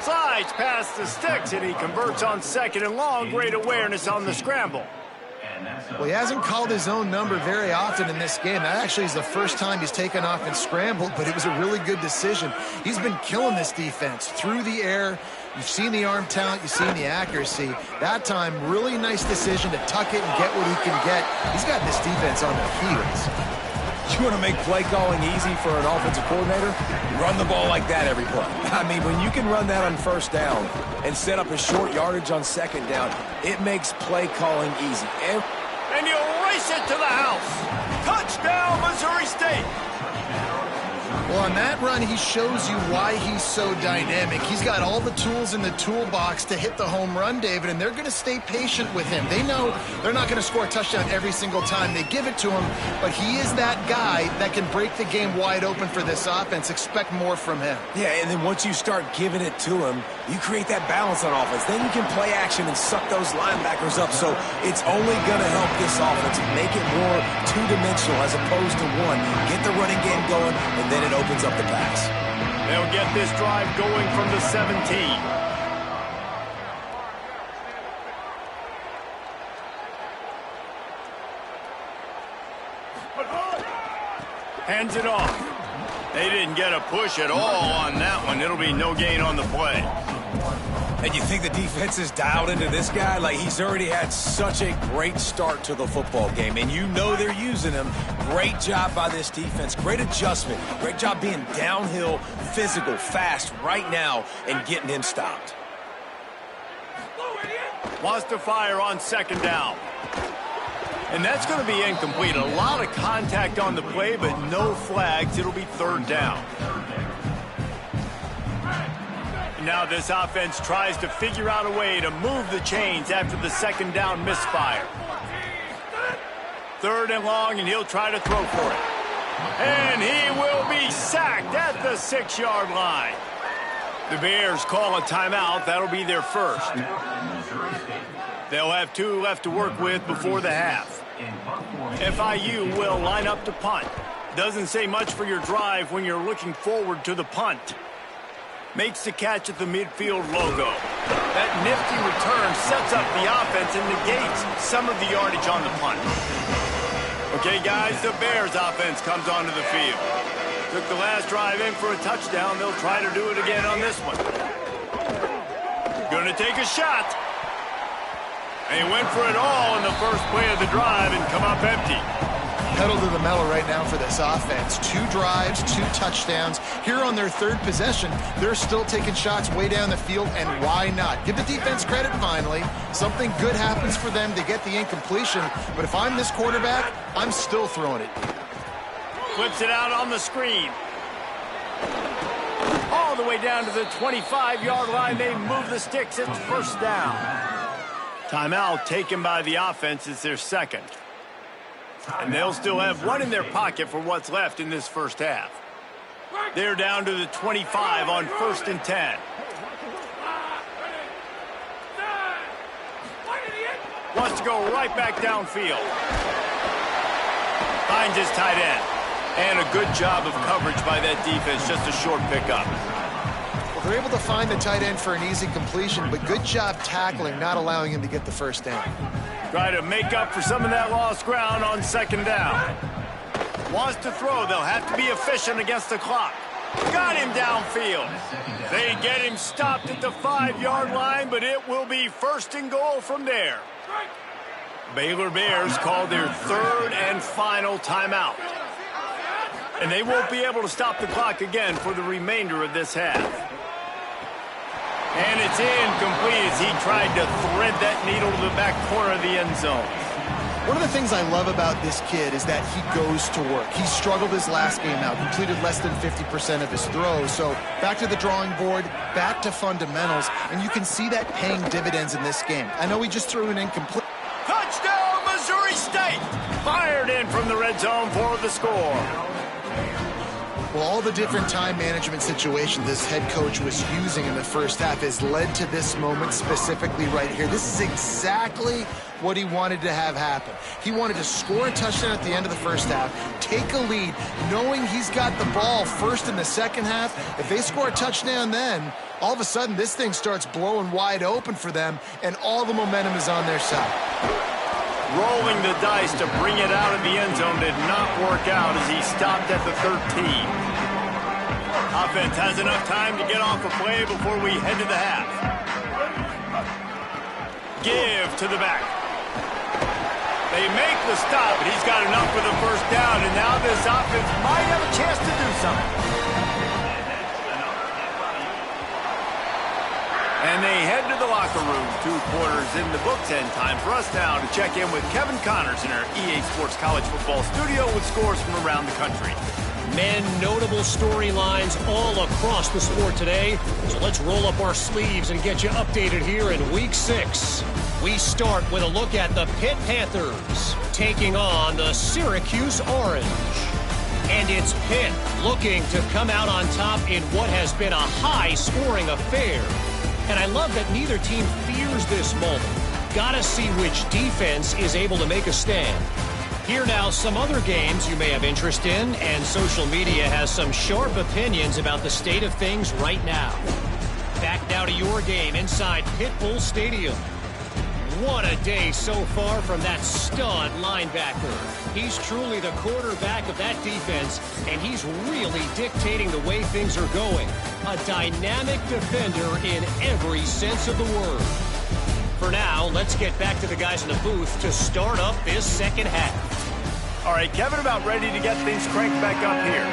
Slides past the sticks, and he converts on 2nd and long. Great awareness on the scramble. Well, he hasn't called his own number very often in this game. That actually is the 1st time he's taken off and scrambled, but it was a really good decision. He's been killing this defense through the air. You've seen the arm talent. You've seen the accuracy. That time, really nice decision to tuck it and get what he can get. He's got this defense on their heels. You want to make play calling easy for an offensive coordinator? Run the ball like that every play. I mean, when you can run that on 1st down and set up a short yardage on 2nd down, it makes play calling easy. And you race it to the house. Touchdown, Missouri State. Well, on that run, he shows you why he's so dynamic. He's got all the tools in the toolbox to hit the home run, David, and they're going to stay patient with him. They know they're not going to score a touchdown every single time they give it to him, but he is that guy that can break the game wide open for this offense. Expect more from him. Yeah, and then once you start giving it to him, you create that balance on offense. Then you can play action and suck those linebackers up, so it's only going to help this offense make it more two-dimensional as opposed to one. Get the running game going, and then it opens up the pass. They'll get this drive going from the 17. Hands it off. They didn't get a push at all on that one. It'll be no gain on the play. And you think the defense is dialed into this guy? Like, he's already had such a great start to the football game, and you know they're using him. Great job by this defense. Great adjustment. Great job being downhill, physical, fast right now, and getting him stopped. Wants to fire on 2nd down. And that's going to be incomplete. A lot of contact on the play, but no flags. It'll be 3rd down. Now this offense tries to figure out a way to move the chains after the 2nd down misfire. 3rd and long, and he'll try to throw for it. And he will be sacked at the 6-yard line. The Bears call a timeout. That'll be their 1st. They'll have 2 left to work with before the half. FIU will line up to punt. Doesn't say much for your drive when you're looking forward to the punt. Makes the catch at the midfield logo. That nifty return sets up the offense and negates some of the yardage on the punt. Okay, guys, the Bears offense comes onto the field. Took the last drive in for a touchdown. They'll try to do it again on this one. Gonna take a shot. They went for it all in the first play of the drive and come up empty. Pedal to the metal right now for this offense. 2 drives, 2 touchdowns. Here on their 3rd possession, they're still taking shots way down the field, and why not? Give the defense credit finally. Something good happens for them. They get the incompletion, but if I'm this quarterback, I'm still throwing it. Flips it out on the screen. All the way down to the 25-yard line. They move the sticks. It's first down. Timeout taken by the offense. It's their 2nd. And they'll still have 1 in their pocket for what's left in this first half. They're down to the 25 on 1st and 10. Wants to go right back downfield. Finds his tight end. And a good job of coverage by that defense. Just a short pickup. Well, they're able to find the tight end for an easy completion, but good job tackling, not allowing him to get the first down. Try to make up for some of that lost ground on 2nd down. Wants to throw. They'll have to be efficient against the clock. Got him downfield. They get him stopped at the 5-yard line, but it will be 1st and goal from there. Baylor Bears call their 3rd and final timeout. And they won't be able to stop the clock again for the remainder of this half. And it's incomplete as he tried to thread that needle to the back corner of the end zone. One of the things I love about this kid is that he goes to work. He struggled his last game out, completed less than 50% of his throws. So back to the drawing board, back to fundamentals, and you can see that paying dividends in this game. I know he just threw an incomplete. Touchdown, Missouri State! Fired in from the red zone for the score. Well, all the different time management situations this head coach was using in the first half has led to this moment specifically right here. This is exactly what he wanted to have happen. He wanted to score a touchdown at the end of the first half, take a lead, knowing he's got the ball first in the second half. If they score a touchdown then, all of a sudden this thing starts blowing wide open for them, and all the momentum is on their side. Rolling the dice to bring it out of the end zone did not work out as he stopped at the 13. Offense has enough time to get off a play before we head to the half. Give to the back. They make the stop, but he's got enough for the first down, and now this offense might have a chance to do something. And they head to the locker room. 2 quarters in the books, and time for us now to check in with Kevin Connors in our EA Sports College Football studio with scores from around the country. Men, notable storylines all across the sport today. So let's roll up our sleeves and get you updated here in Week 6. We start with a look at the Pitt Panthers taking on the Syracuse Orange. And it's Pitt looking to come out on top in what has been a high-scoring affair. And I love that neither team fears this moment. Gotta see which defense is able to make a stand. Here now, some other games you may have interest in, and social media has some sharp opinions about the state of things right now. Back now to your game inside Pit Bull Stadium. What a day so far from that stud linebacker. He's truly the quarterback of that defense, and he's really dictating the way things are going. A dynamic defender in every sense of the word. For now, let's get back to the guys in the booth to start up this second half. All right, Kevin, about ready to get things cranked back up here.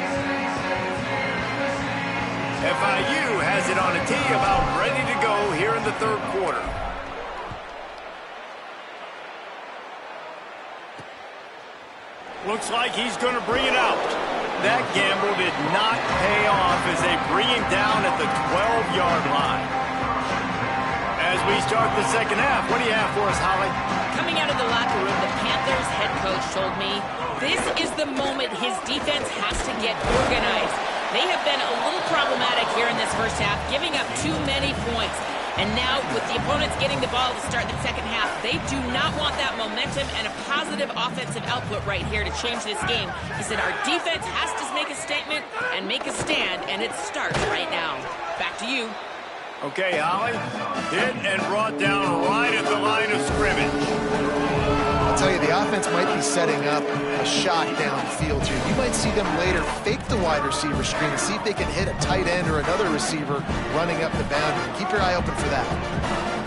FIU has it on a tee, about ready to go here in the 3rd quarter. Looks like he's going to bring it out. That gamble did not pay off as they bring him down at the 12-yard line. As we start the second half, what do you have for us, Holly? Coming out of the locker room, the Panthers head coach told me this is the moment his defense has to get organized. They have been a little problematic here in this first half, giving up too many points. And now, with the opponents getting the ball to start the second half, they do not want that momentum and a positive offensive output right here to change this game. He said our defense has to make a statement and make a stand, and it starts right now. Back to you. Okay, Holly. Hit and brought down right at the line of scrimmage. I'll tell you, the offense might be setting up a shot downfield here. You might see them later fake the wide receiver screen and see if they can hit a tight end or another receiver running up the boundary. Keep your eye open for that.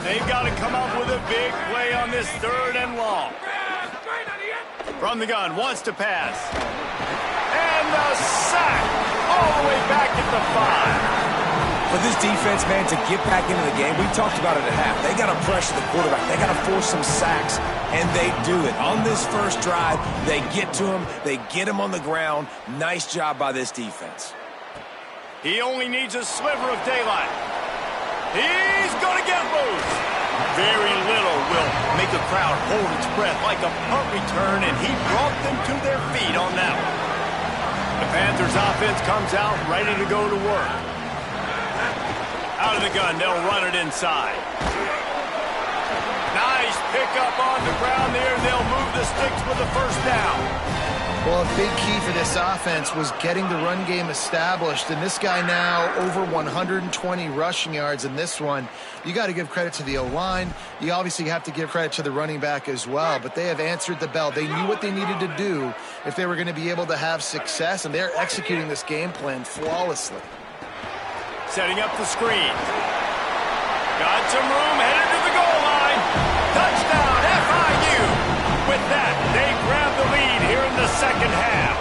They've got to come up with a big play on this 3rd and long. From the gun, wants to pass. And the sack all the way back at the 5. For this defense, man, to get back into the game, we talked about it at half. They got to pressure the quarterback. They got to force some sacks, and they do it. On this first drive, they get to him. They get him on the ground. Nice job by this defense. He only needs a sliver of daylight. He's going to get loose. Very little will make a crowd hold its breath like a punt return, and he brought them to their feet on that one. The Panthers offense comes out ready to go to work. Out of the gun, they'll run it inside. Nice pickup on the ground there. They'll move the sticks with the first down. Well, a big key for this offense was getting the run game established, and this guy now over 120 rushing yards in this one. You got to give credit to the O-line. You obviously have to give credit to the running back as well, but they have answered the bell. They knew what they needed to do if they were going to be able to have success, and they're executing this game plan flawlessly. Setting up the screen. Got some room, headed to the goal line. Touchdown, FIU. With that, they grab the lead here in the second half.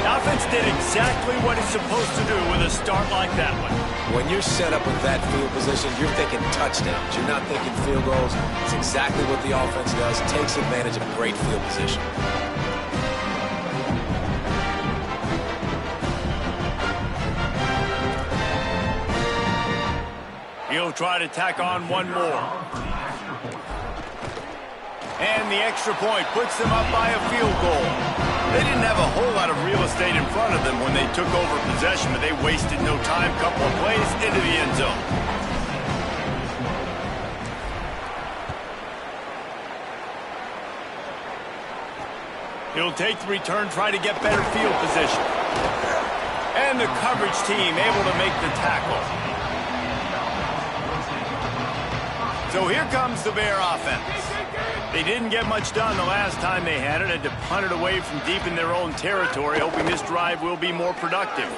The offense did exactly what it's supposed to do with a start like that one. When you're set up with that field position, you're thinking touchdowns. You're not thinking field goals. It's exactly what the offense does. Takes advantage of a great field position. He'll try to tack on one more. And the extra point puts them up by a field goal. They didn't have a whole lot of real estate in front of them when they took over possession, but they wasted no time. Couple of plays into the end zone. He'll take the return, try to get better field position. And the coverage team able to make the tackle. So here comes the Bear offense. They didn't get much done the last time they had it. Had to punt it away from deep in their own territory, hoping this drive will be more productive.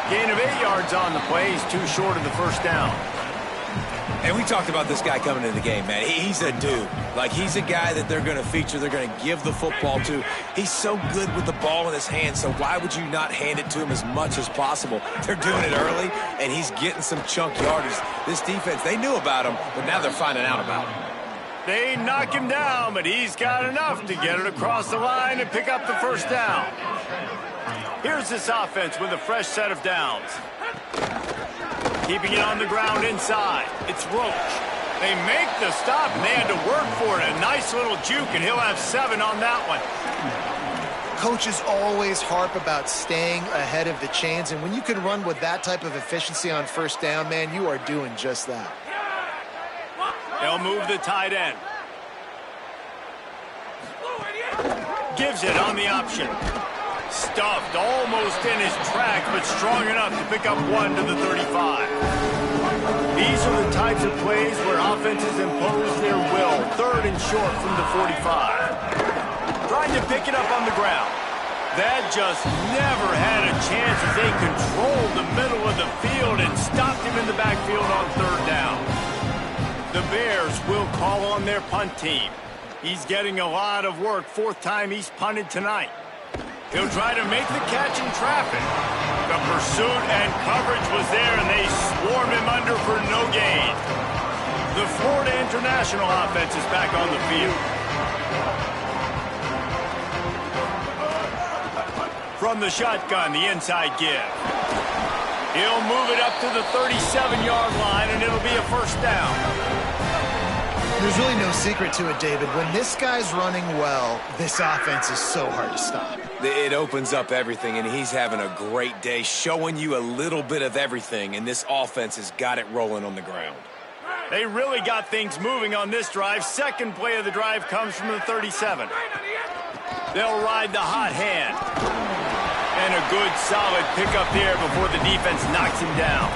Gain of 8 yards on the play. He's too short of the first down. And we talked about this guy coming into the game, man. He's a dude. Like, he's a guy that they're going to feature, they're going to give the football to. He's so good with the ball in his hand, so why would you not hand it to him as much as possible? They're doing it early, and he's getting some chunk yardage. This defense, they knew about him, but now they're finding out about him. They knock him down, but he's got enough to get it across the line and pick up the first down. Here's this offense with a fresh set of downs. Keeping it on the ground inside. It's Roach. They make the stop, and they had to work for it. A nice little juke, and he'll have 7 on that one. Coaches always harp about staying ahead of the chains, and when you can run with that type of efficiency on first down, man, you are doing just that. They'll move the tight end. Gives it on the option. Stuffed almost in his tracks, but strong enough to pick up 1 to the 35. These are the types of plays where offenses impose their will. 3rd and short from the 45. Trying to pick it up on the ground. That just never had a chance as they controlled the middle of the field and stopped him in the backfield on 3rd down. The Bears will call on their punt team. He's getting a lot of work. 4th time he's punted tonight. He'll try to make the catch in traffic. The pursuit and coverage was there, and they swarm him under for no gain. The Florida International offense is back on the field. From the shotgun, the inside give. He'll move it up to the 37-yard line, and it'll be a first down. There's really no secret to it, David. When this guy's running well, this offense is so hard to stop. It opens up everything, and he's having a great day, showing you a little bit of everything, and this offense has got it rolling on the ground. They really got things moving on this drive. Second play of the drive comes from the 37. They'll ride the hot hand. And a good, solid pickup there before the defense knocks him down.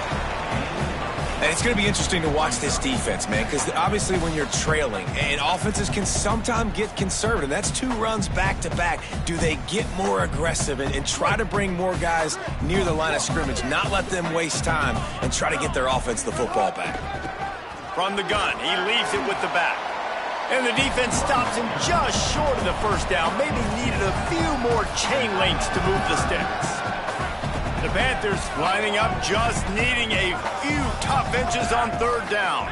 And it's going to be interesting to watch this defense, man, because obviously when you're trailing, and offenses can sometimes get conservative. That's 2 runs back-to-back. Do they get more aggressive and try to bring more guys near the line of scrimmage, not let them waste time, and try to get their offense the football back? From the gun, he leaves it with the back. And the defense stops him just short of the first down. Maybe needed a few more chain links to move the sticks. The Panthers lining up, just needing a few tough inches on third down.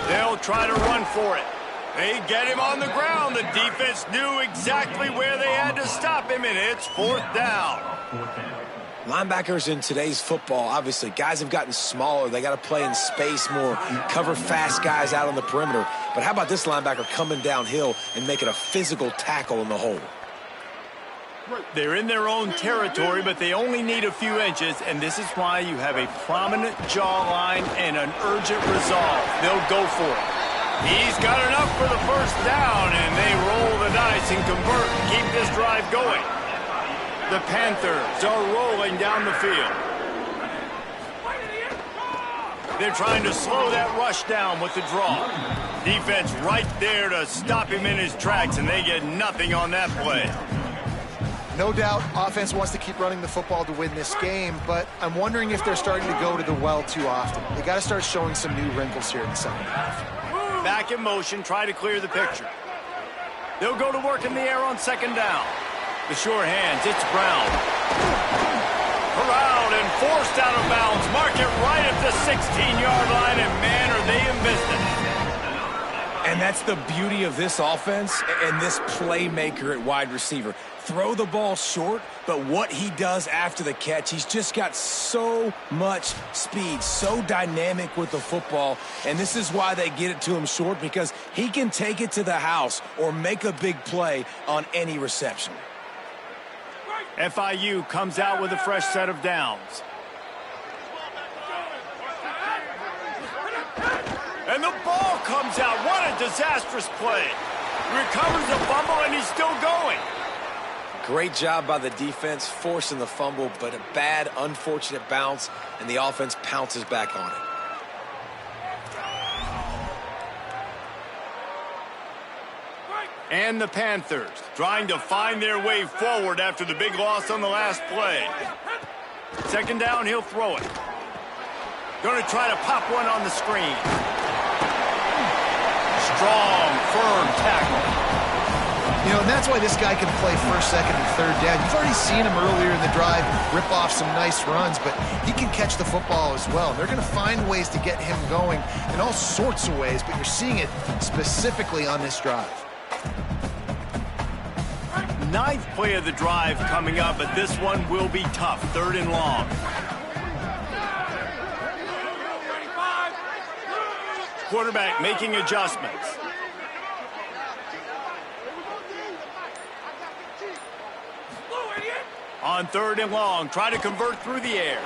They'll try to run for it. They get him on the ground. The defense knew exactly where they had to stop him, and it's fourth down. Linebackers in today's football, obviously, guys have gotten smaller. They got to play in space more, cover fast guys out on the perimeter. But how about this linebacker coming downhill and making a physical tackle in the hole? They're in their own territory, but they only need a few inches, and this is why you have a prominent jawline and an urgent resolve. They'll go for it. He's got enough for the first down, and they roll the dice and convert and keep this drive going. The Panthers are rolling down the field. They're trying to slow that rush down with the draw. Defense right there to stop him in his tracks, and they get nothing on that play. No doubt, offense wants to keep running the football to win this game, but I'm wondering if they're starting to go to the well too often. They got to start showing some new wrinkles here in the second half. Back in motion, try to clear the picture. They'll go to work in the air on second down. The sure hands, it's Brown. Corralled and forced out of bounds. Mark it right at the 16-yard line, and man, are they in business. And that's the beauty of this offense and this playmaker at wide receiver. Throw the ball short, but what he does after the catch, he's just got so much speed, so dynamic with the football, and this is why they get it to him short, because he can take it to the house or make a big play on any reception. FIU comes out with a fresh set of downs. And the ball comes out. What a disastrous play. Recovers the fumble, and he's still going. Great job by the defense, forcing the fumble, but a bad, unfortunate bounce, and the offense pounces back on it. And the Panthers trying to find their way forward after the big loss on the last play. Second down, he'll throw it. Going to try to pop one on the screen. Strong, firm tackle. You know, and that's why this guy can play first, second, and third down. You've already seen him earlier in the drive rip off some nice runs, but he can catch the football as well. They're going to find ways to get him going in all sorts of ways, but you're seeing it specifically on this drive. Ninth play of the drive coming up, but this one will be tough. Third and long. Quarterback making adjustments. On third and long, try to convert through the air.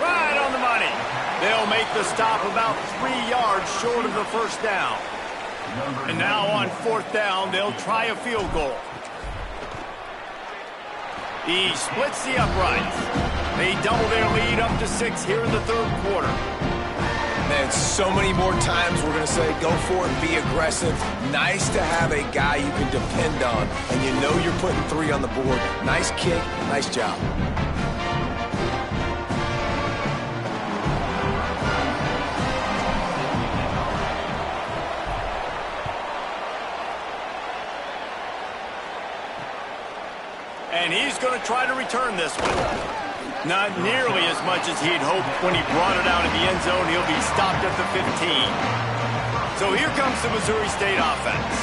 Right on the money. They'll make the stop about 3 yards short of the first down. And now on fourth down, they'll try a field goal. He splits the uprights. They double their lead up to 6 here in the third quarter. Man, so many more times we're going to say go for it, be aggressive. Nice to have a guy you can depend on, and you know you're putting 3 on the board. Nice kick, nice job. And he's going to try to return this one. Not nearly as much as he'd hoped when he brought it out in the end zone. He'll be stopped at the 15. So here comes the Missouri State offense.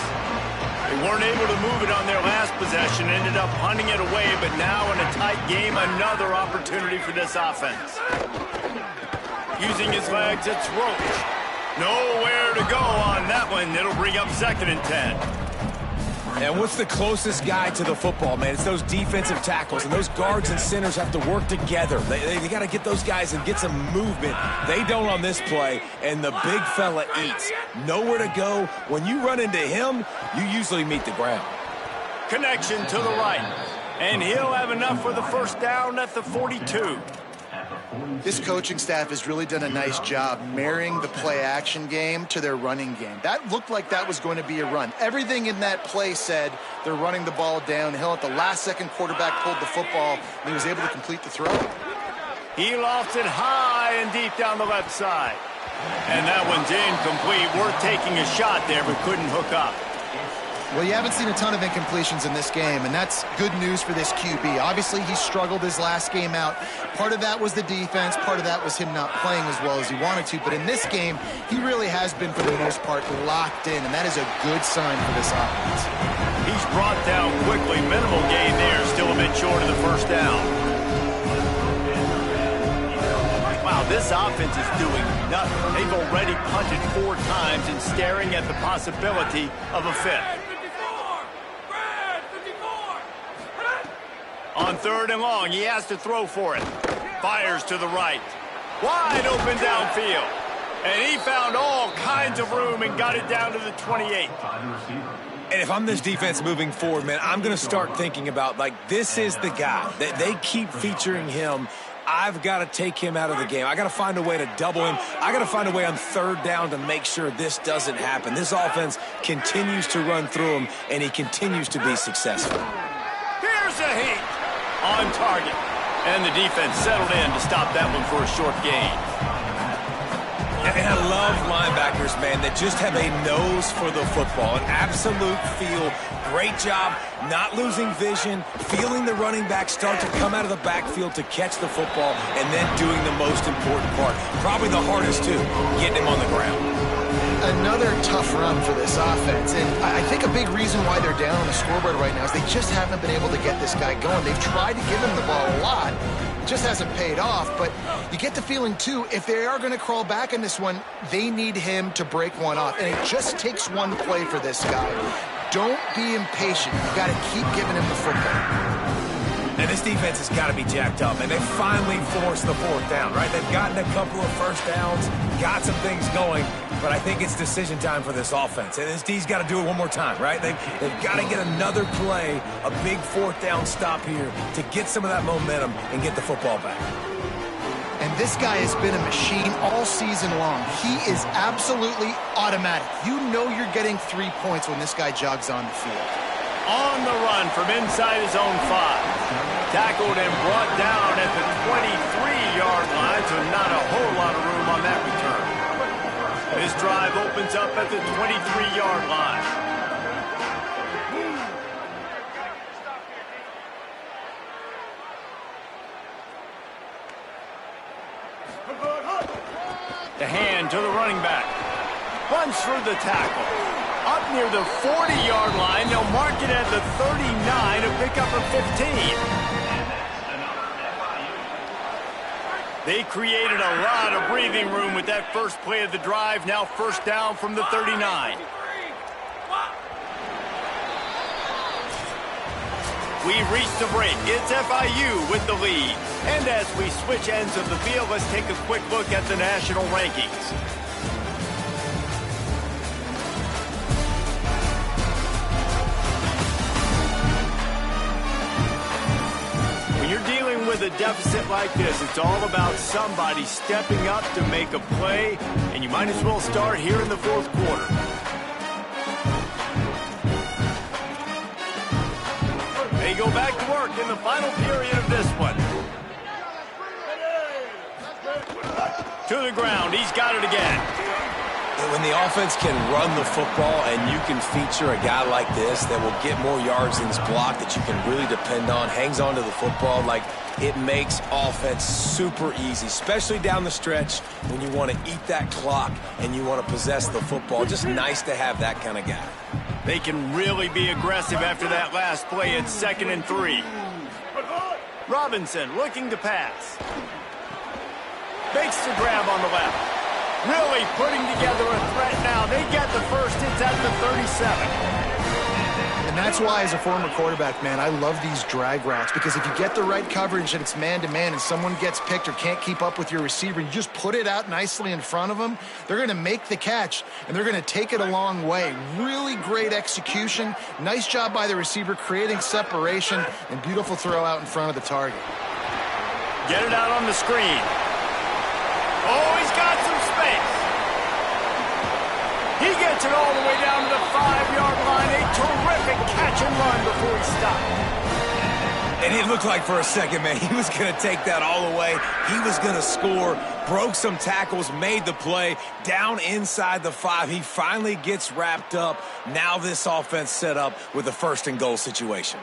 They weren't able to move it on their last possession, ended up punting it away, but now in a tight game, another opportunity for this offense. Using his legs, it's Roach. Nowhere to go on that one. It'll bring up 2nd and 10. And what's the closest guy to the football, man? It's those defensive tackles, and those guards and centers have to work together. They got to get those guys and get some movement. They don't on this play, and the big fella eats. Nowhere to go. When you run into him, you usually meet the ground. Connection to the right, and he'll have enough for the first down at the 42. This coaching staff has really done a nice job marrying the play-action game to their running game. That looked like that was going to be a run. Everything in that play said they're running the ball downhill. At the last second, quarterback pulled the football, and he was able to complete the throw. He lofts it high and deep down the left side. And that one's incomplete. Worth taking a shot there, but couldn't hook up. Well, you haven't seen a ton of incompletions in this game, and that's good news for this QB. Obviously, he struggled his last game out. Part of that was the defense. Part of that was him not playing as well as he wanted to. But in this game, he really has been, for the most part, locked in, and that is a good sign for this offense. He's brought down quickly. Minimal gain there. Still a bit short of the first down. Wow, this offense is doing nothing. They've already punted 4 times and staring at the possibility of a 5th. On 3rd and long, he has to throw for it. Fires to the right. Wide open downfield. And he found all kinds of room and got it down to the 28. And if I'm this defense moving forward, man, I'm going to start thinking about, like, this is the guy. They keep featuring him. I've got to take him out of the game. I got to find a way to double him. I got to find a way on 3rd down to make sure this doesn't happen. This offense continues to run through him, and he continues to be successful. Here's a heat. On target. And the defense settled in to stop that one for a short gain. And I love linebackers, man, that just have a nose for the football, an absolute feel. Great job not losing vision, feeling the running back start to come out of the backfield to catch the football, and then doing the most important part. Probably the hardest, too, getting him on the ground. Another tough run for this offense, and I think a big reason why they're down on the scoreboard right now is they just haven't been able to get this guy going. They've tried to give him the ball a lot. It just hasn't paid off, but you get the feeling, too, if they are going to crawl back in this one, they need him to break one off, and it just takes one play for this guy. Don't be impatient. You got to keep giving him the football. And this defense has got to be jacked up, and they finally forced the 4th down, right? They've gotten a couple of first downs, got some things going, but I think it's decision time for this offense. And this D's got to do it one more time, right? They've got to get another play, a big 4th down stop here to get some of that momentum and get the football back. And this guy has been a machine all season long. He is absolutely automatic. You know you're getting 3 points when this guy jogs on the field. On the run from inside his own 5. Tackled and brought down at the 23-yard line, so not a whole lot of room on that return. This drive opens up at the 23-yard line. The hand to the running back. Runs through the tackle. Up near the 40-yard line, they'll mark it at the 39 to pick up a 15. They created a lot of breathing room with that first play of the drive. Now 1st down from the 39. We've reached the break. It's FIU with the lead. And as we switch ends of the field, let's take a quick look at the national rankings. When you're dealing with a deficit like this, it's all about somebody stepping up to make a play, and you might as well start here in the 4th quarter. They go back to work in the final period of this one. To the ground, he's got it again. When the offense can run the football and you can feature a guy like this that will get more yards than his block, that you can really depend on, hangs on to the football, like, it makes offense super easy, especially down the stretch when you want to eat that clock and you want to possess the football. Just nice to have that kind of guy. They can really be aggressive after that last play at 2nd and 3. Robinson looking to pass. Makes the grab on the left. Really putting together a threat now. They get the first. It's at the 37. And that's why, as a former quarterback, man, I love these drag routes, because if you get the right coverage and it's man-to-man and someone gets picked or can't keep up with your receiver, you just put it out nicely in front of them, they're going to make the catch, and they're going to take it a long way. Really great execution. Nice job by the receiver creating separation, and beautiful throw out in front of the target. Get it out on the screen. Oh, he's got some space. He gets it all the way down to the 5-yard line. A terrific catch and run before he stopped. And it looked like for a second, man, he was going to take that all the way. He was going to score, broke some tackles, made the play, down inside the 5. He finally gets wrapped up. Now this offense set up with a 1st and goal situation.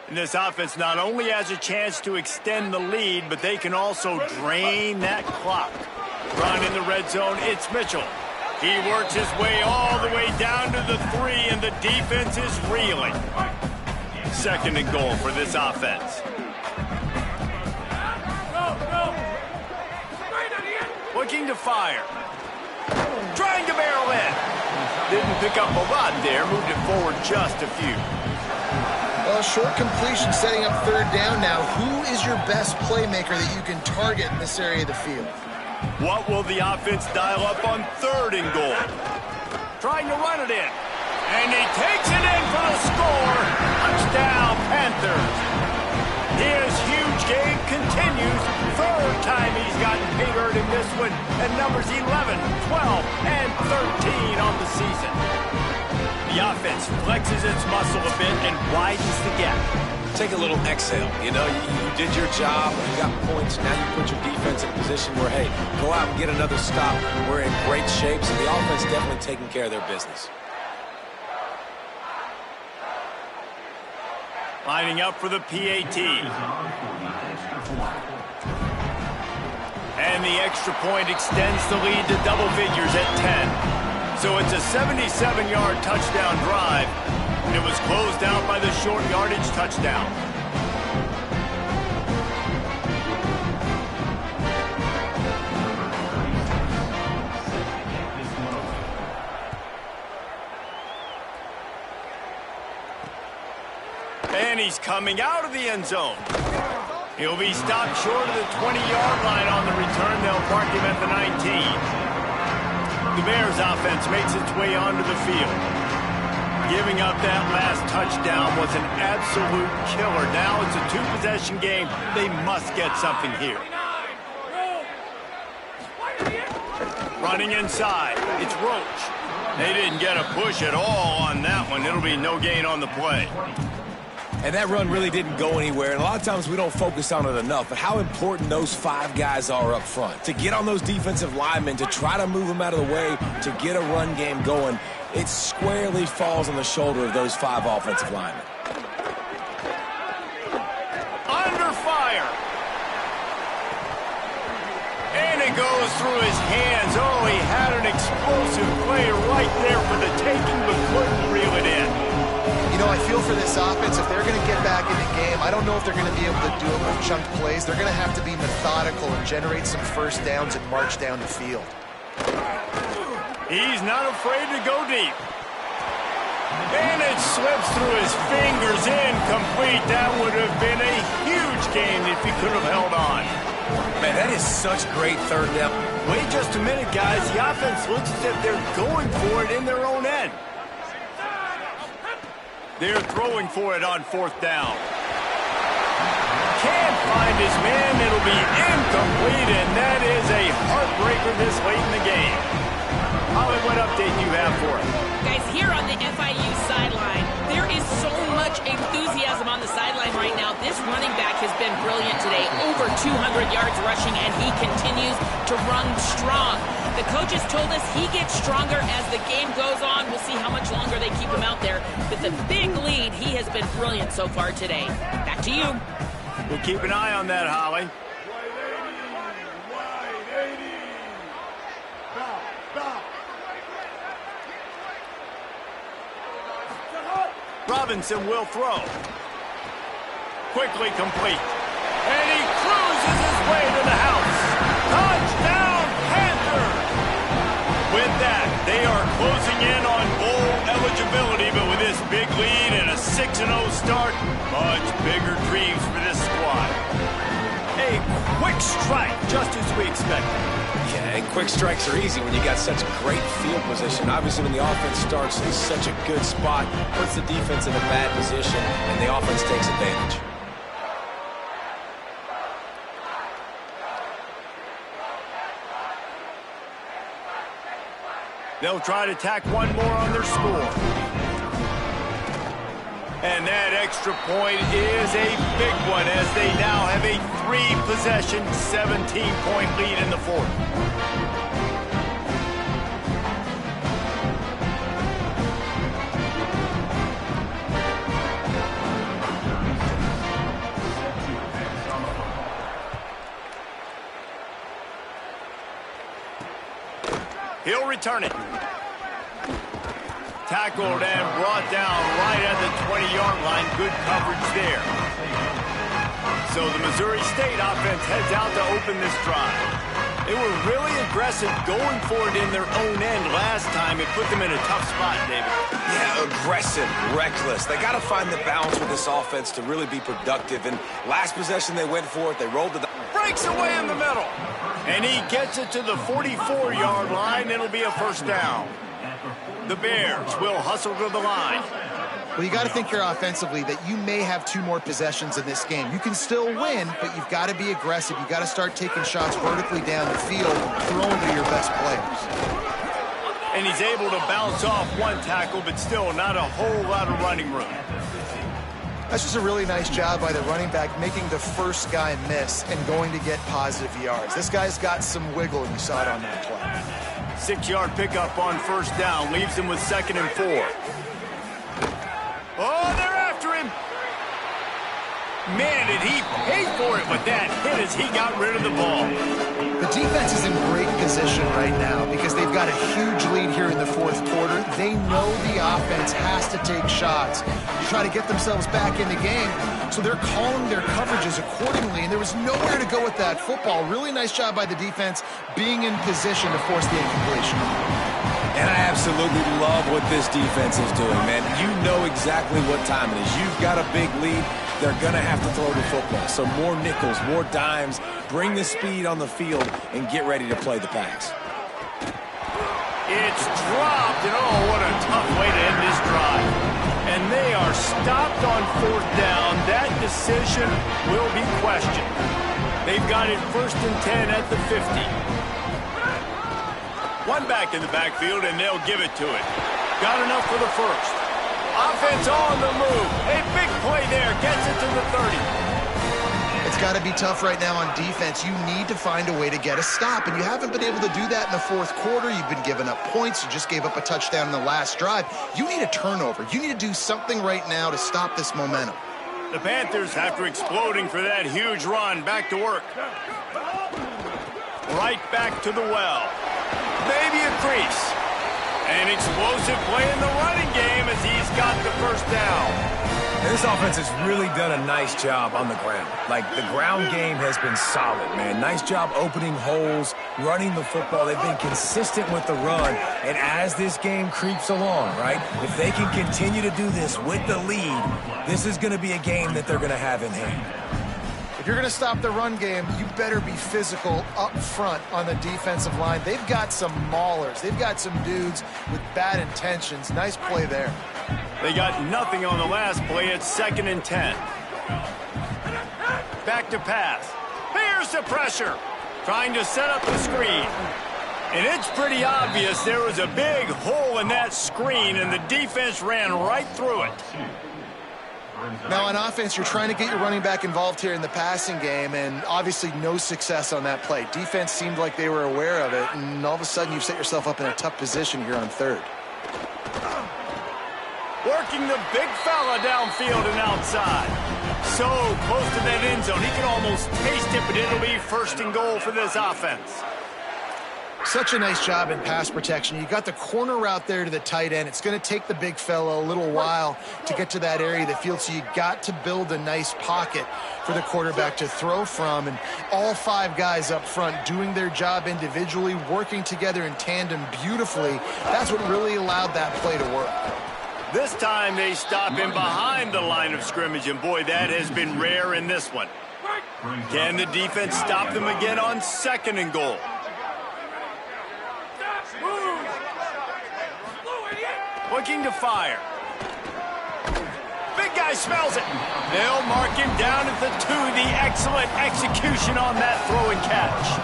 And this offense not only has a chance to extend the lead, but they can also drain that clock. Run in the red zone, it's Mitchell. He works his way all the way down to the 3, and the defense is reeling. 2nd and goal for this offense. Looking to fire. Trying to barrel in. Didn't pick up a lot there, moved it forward just a few. Well, short completion setting up 3rd down now. Who is your best playmaker that you can target in this area of the field? What will the offense dial up on 3rd and goal? Trying to run it in. And he takes it in for the score. Touchdown, Panthers. His huge game continues. 3rd time he's gotten pay dirt in this one. And numbers 11, 12, and 13 on the season. The offense flexes its muscle a bit and widens the gap. Take a little exhale. You know, you did your job. You got points. Now you put your defense in a position where, hey, go out and get another stop. We're in great shape, so the offense definitely taking care of their business. Lining up for the PAT. And the extra point extends the lead to double figures at 10. So it's a 77-yard touchdown drive, and it was closed out by the short yardage touchdown. And he's coming out of the end zone. He'll be stopped short of the 20-yard line on the return. They'll park him at the 19. The Bears offense makes its way onto the field. Giving up that last touchdown was an absolute killer. Now it's a 2-possession game. They must get something here. Running inside, it's Roach. They didn't get a push at all on that one. It'll be no gain on the play. And that run really didn't go anywhere. And a lot of times we don't focus on it enough, but how important those 5 guys are up front. To get on those defensive linemen, to try to move them out of the way, to get a run game going, it squarely falls on the shoulder of those 5 offensive linemen. Under fire. And it goes through his hands. Oh, he had an explosive play right there for the taking, but couldn't reel it in. You know, I feel for this offense, if they're going to get back in the game, I don't know if they're going to be able to do it with chunk plays. They're going to have to be methodical and generate some 1st downs and march down the field. He's not afraid to go deep. And it slips through his fingers, incomplete. That would have been a huge game if he could have held on. Man, that is such great 3rd down. Wait just a minute, guys. The offense looks as if they're going for it in their own end. They're throwing for it on 4th down. Can't find his man. It'll be incomplete, and that is a heartbreaker this late in the game. Holly, what update do you have for us? Guys, here on the FIU sideline, there is so much enthusiasm on the sideline right now. This running back has been brilliant today. Over 200 yards rushing, and he continues to run strong. The coaches told us he gets stronger as the game goes on. We'll see how much longer they keep him out there. With the big lead, he has been brilliant so far today. Back to you. We'll keep an eye on that, Holly. Robinson will throw. Quickly complete. And he cruises his way to the house. Touchdown, Panthers! With that, they are closing in on bowl eligibility, but with this big lead and a 6-0 start, much bigger dreams for this squad. A quick strike, just as we expected. Yeah, and quick strikes are easy when you got such great field position. Obviously, when the offense starts in such a good spot, puts the defense in a bad position, and the offense takes advantage. They'll try to tack one more on their score. And that extra point is a big one as they now have a 3-possession, 17-point lead in the fourth. He'll return it. Tackled and brought down right at the 20-yard line. Good coverage there. So the Missouri State offense heads out to open this drive. They were really aggressive going for it in their own end last time. It put them in a tough spot, David. Yeah, aggressive, reckless. They got to find the balance with this offense to really be productive. And last possession, they went for it. They rolled it. Breaks away in the middle. And he gets it to the 44-yard line. It'll be a first down. The Bears will hustle to the line. Well, you got to think here offensively that you may have 2 more possessions in this game. You can still win, but you've got to be aggressive. You've got to start taking shots vertically down the field, throwing to your best players. And he's able to bounce off one tackle, but still not a whole lot of running room. That's just a really nice job by the running back, making the first guy miss and going to get positive yards. This guy's got some wiggle, and you saw it on that play. 6-yard pickup on first down, leaves him with 2nd and 4. Oh, they're after him. Man, did he pay for it with that hit as he got rid of the ball. The defense is in great position right now because they've got a huge lead here in the fourth quarter. They know the offense has to take shots to try to get themselves back in the game. So they're calling their coverages accordingly, and there was nowhere to go with that football. Really nice job by the defense being in position to force the incompletion. And I absolutely love what this defense is doing, man. You know exactly what time it is. You've got a big lead. They're going to have to throw the football. So more nickels, more dimes, bring the speed on the field, and get ready to play the pass. It's dropped, and oh, what a tough way to end this drive. And they are stopped on 4th down. That decision will be questioned. They've got it 1st and 10 at the 50. One back in the backfield, and they'll give it to it. Got enough for the first. Offense on the move. A big play there. Gets it to the 30. It's got to be tough right now on defense. You need to find a way to get a stop, and you haven't been able to do that in the fourth quarter. You've been giving up points. You just gave up a touchdown in the last drive. You need a turnover. You need to do something right now to stop this momentum. The Panthers, after exploding for that huge run, back to work. Right back to the well. Maybe a crease. An explosive play in the running game as he's got the first down. And this offense has really done a nice job on the ground. Like, the ground game has been solid, man. Nice job opening holes, running the football. They've been consistent with the run. And as this game creeps along, right, if they can continue to do this with the lead, this is going to be a game that they're going to have in hand. If you're going to stop the run game, you better be physical up front on the defensive line. They've got some maulers. They've got some dudes with bad intentions. Nice play there. They got nothing on the last play. It's 2nd and 10. Back to pass. Here's the pressure. Trying to set up the screen. And it's pretty obvious there was a big hole in that screen, and the defense ran right through it. Now, on offense, you're trying to get your running back involved here in the passing game, and obviously no success on that play. Defense seemed like they were aware of it, and all of a sudden you've set yourself up in a tough position here on 3rd. Working the big fella downfield and outside. So close to that end zone. He can almost taste it, but it'll be 1st and goal for this offense. Such a nice job in pass protection. You got the corner route there to the tight end. It's going to take the big fella a little while to get to that area of the field, so you got to build a nice pocket for the quarterback to throw from. And all 5 guys up front doing their job individually, working together in tandem beautifully. That's what really allowed that play to work. This time they stop him behind the line of scrimmage, and boy, that has been rare in this one. Can the defense stop them again on 2nd and goal? Looking to fire. Big guy smells it. They'll mark him down at the 2. The excellent execution on that throw and catch.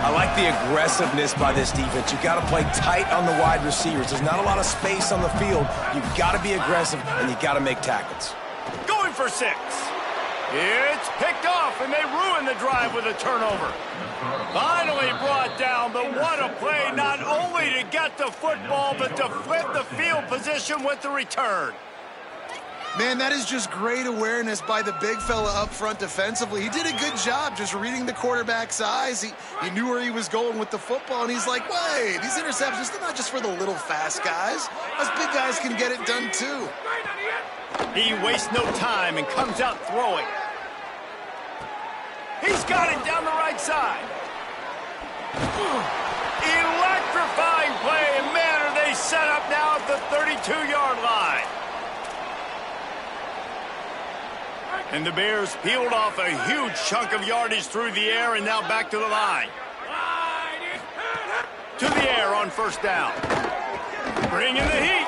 I like the aggressiveness by this defense. You got to play tight on the wide receivers. There's not a lot of space on the field. You got to be aggressive, and you got to make tackles. Going for 6. It's picked off, and they ruin the drive with a turnover. Finally brought down, but what a play, not only to get the football, but to flip the field position with the return. Man, that is just great awareness by the big fella up front defensively. He did a good job just reading the quarterback's eyes. He knew where he was going with the football, and he's like, wait, these interceptions, they're not just for the little fast guys. Us big guys can get it done too. He wastes no time and comes out throwing. He's got it down the right side. Electrifying play, and man, are they set up now at the 32-yard line. And the Bears peeled off a huge chunk of yardage through the air and now back to the line. To the air on first down. Bringing the heat.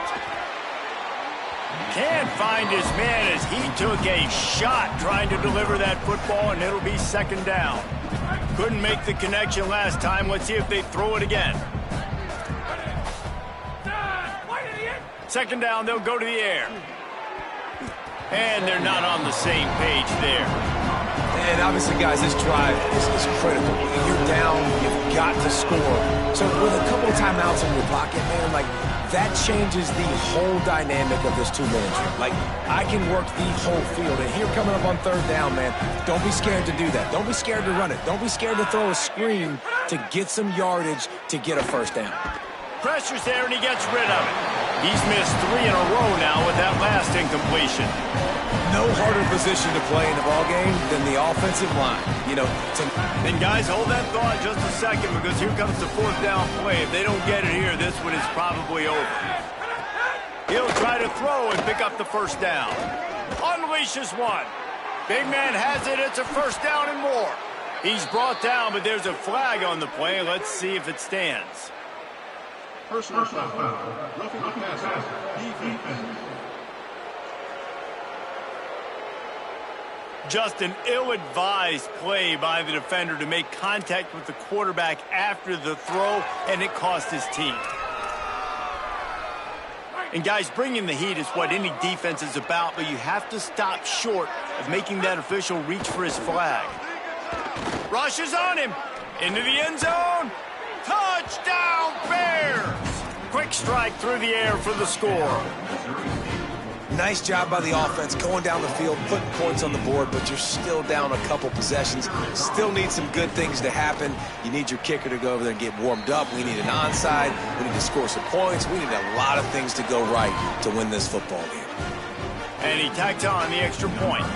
Can't find his man as he took a shot trying to deliver that football, and it'll be second down. Couldn't make the connection last time. Let's see if they throw it again. Second down, they'll go to the air. And they're not on the same page there. And obviously, guys, this drive is critical. You're down, you've got to score. So with a couple of timeouts in your pocket, man, like, that changes the whole dynamic of this two-minute drill. Like, I can work the whole field. And here coming up on third down, man, don't be scared to do that. Don't be scared to run it. Don't be scared to throw a screen to get some yardage to get a first down. Pressure's there, and he gets rid of it. He's missed 3 in a row now with that last incompletion. No harder position to play in the ballgame than the offensive line. You know, and guys, hold that thought just a second, because here comes the fourth down play. If they don't get it here, this one is probably over. He'll try to throw and pick up the first down. Unleashes one. Big man has it. It's a first down and more. He's brought down, but there's a flag on the play. Let's see if it stands. Personal foul. Roughing the passer. Defense. Just an ill-advised play by the defender to make contact with the quarterback after the throw, and it cost his team. And guys, bringing the heat is what any defense is about, but you have to stop short of making that official reach for his flag. Rushes on him. Into the end zone. Touchdown, Bears! Quick strike through the air for the score. Nice job by the offense going down the field, putting points on the board, but you're still down a couple possessions. Still need some good things to happen. You need your kicker to go over there and get warmed up. We need an onside. We need to score some points. We need a lot of things to go right to win this football game. And he tacked on the extra point.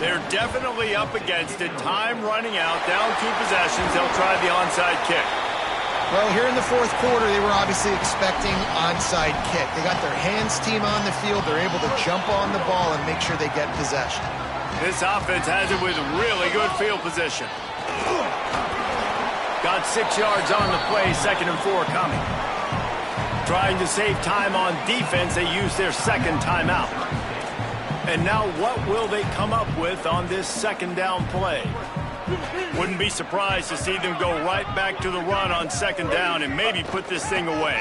They're definitely up against it. Time running out, down 2 possessions. They'll try the onside kick. Well, here in the fourth quarter, they were obviously expecting onside kick. They got their hands team on the field. They're able to jump on the ball and make sure they get possession. This offense has it with really good field position. Got 6 yards on the play, 2nd and 4 coming. Trying to save time on defense, they use their second timeout. And now what will they come up with on this second down play? Wouldn't be surprised to see them go right back to the run on second down and maybe put this thing away.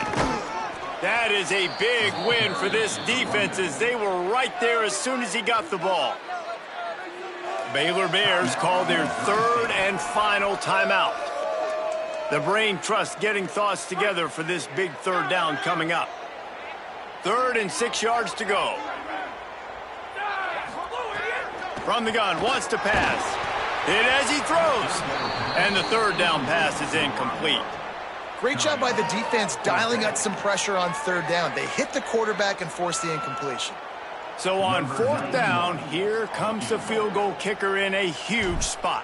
That is a big win for this defense, as they were right there as soon as he got the ball. Baylor Bears call their 3rd and final timeout. The brain trust getting thoughts together for this big third down coming up. 3rd and 6 yards to go. From the gun, wants to pass. Hit as he throws. And the third down pass is incomplete. Great job by the defense dialing up some pressure on third down. They hit the quarterback and forced the incompletion. So on 4th down, here comes the field goal kicker in a huge spot.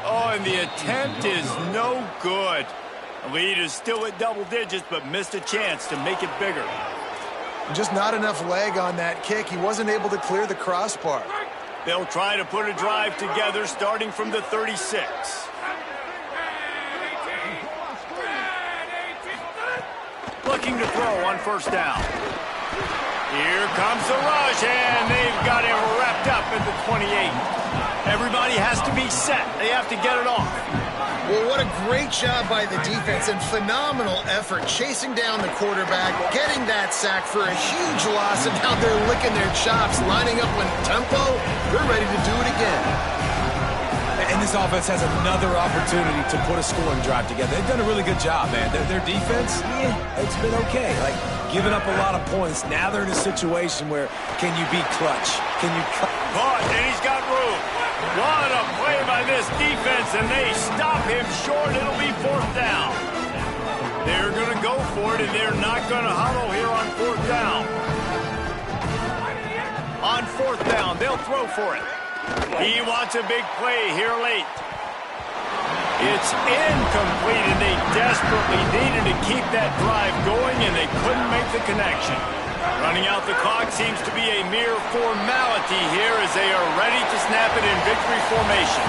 Oh, and the attempt is no good. The lead is still at double digits, but missed a chance to make it bigger. Just not enough leg on that kick. He wasn't able to clear the crossbar. They'll try to put a drive together starting from the 36. Looking to throw on 1st down. Here comes the rush, and they've got him wrapped up at the 28. Everybody has to be set. They have to get it off. Well, what a great job by the defense and phenomenal effort chasing down the quarterback, getting that sack for a huge loss, and now they're licking their chops, lining up with tempo. They're ready to do it again. And this offense has another opportunity to put a scoring drive together. They've done a really good job, man. Their defense, it's been okay. Like, giving up a lot of points. Now they're in a situation where can you be clutch? Can you cut? Caught, and he's got room. What a play by this defense, and they stop him short. It'll be 4th down. They're going to go for it, and they're not going to huddle here on 4th down. On 4th down, they'll throw for it. He wants a big play here late. It's incomplete, and they desperately needed to keep that drive going, and they couldn't make the connection. Running out the clock seems to be a mere formality here as they are ready to snap it in victory formation.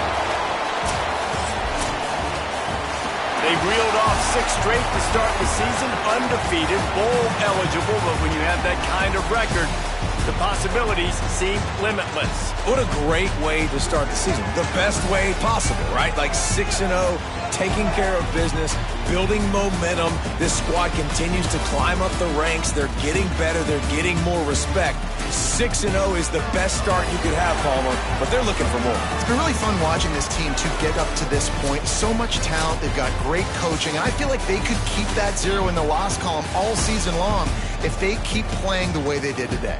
They've reeled off 6 straight to start the season, undefeated, bowl eligible, but when you have that kind of record, the possibilities seem limitless. What a great way to start the season. The best way possible, right? Like 6-0, taking care of business, building momentum. This squad continues to climb up the ranks. They're getting better. They're getting more respect. 6-0 is the best start you could have, Palmer, but they're looking for more. It's been really fun watching this team to get up to this point. So much talent. They've got great coaching. And I feel like they could keep that 0 in the loss column all season long if they keep playing the way they did today.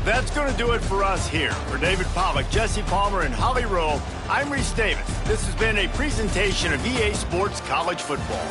That's going to do it for us here. For David Pollack, Jesse Palmer, and Holly Rowe, I'm Reese Davis. This has been a presentation of EA Sports College Football.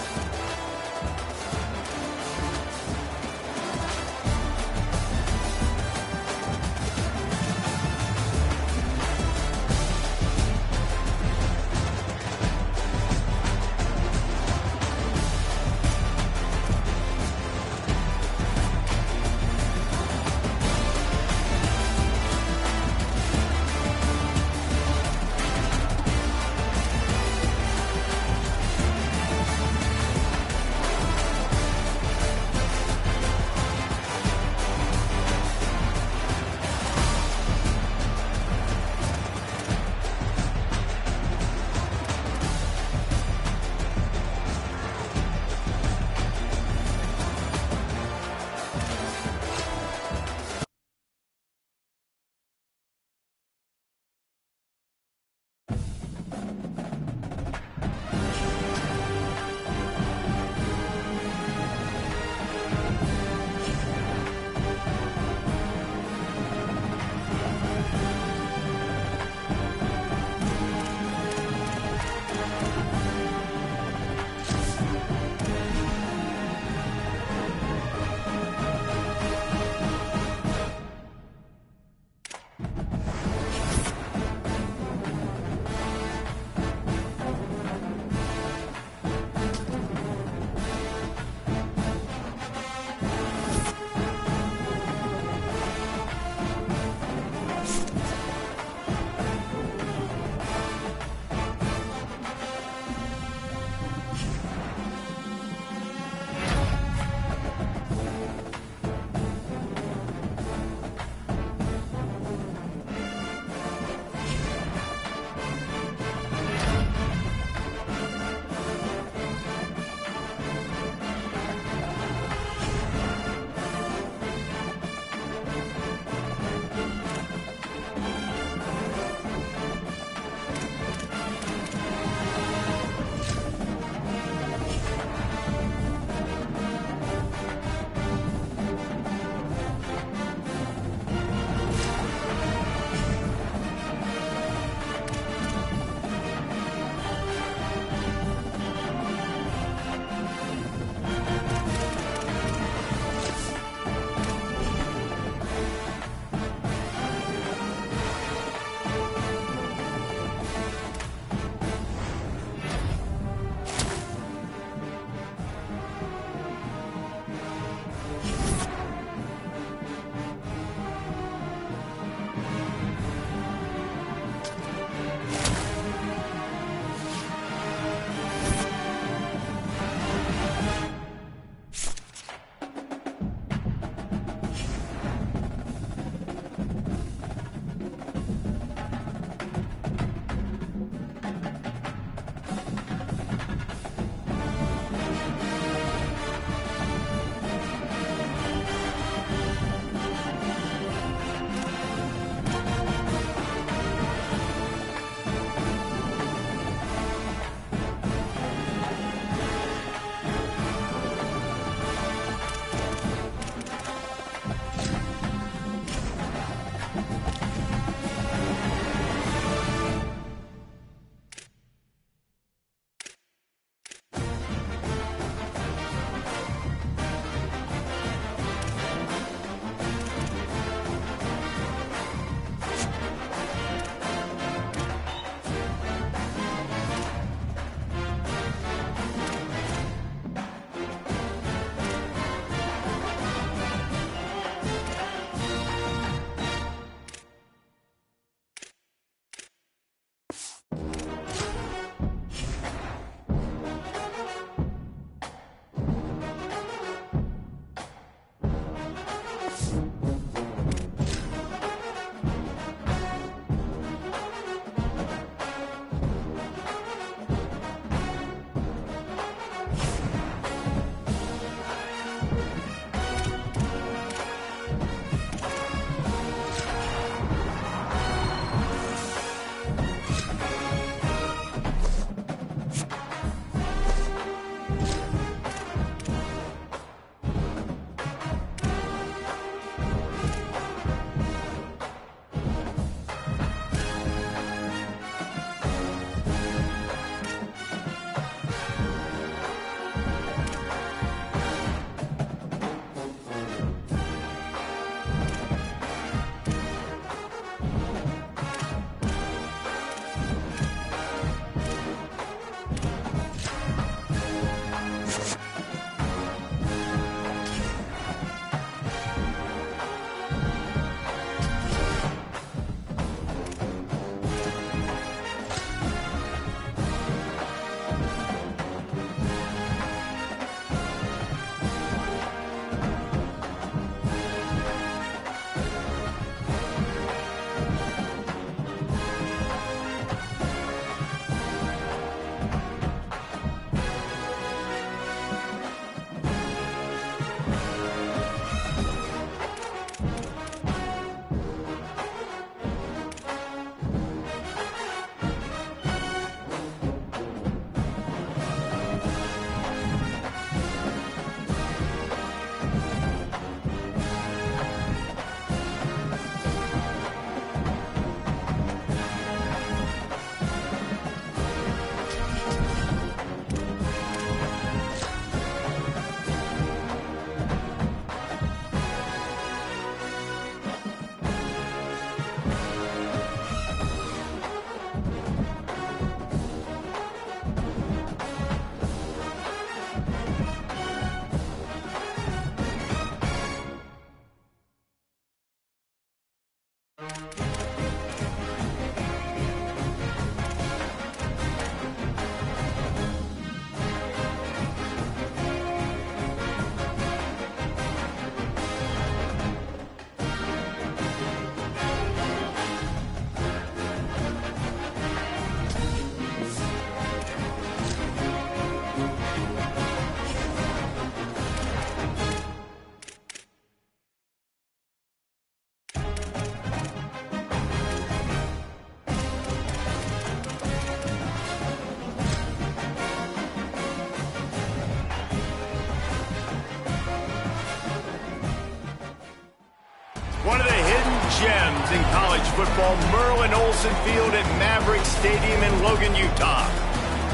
gems in college football, Merlin Olsen Field at Maverick Stadium in Logan, Utah.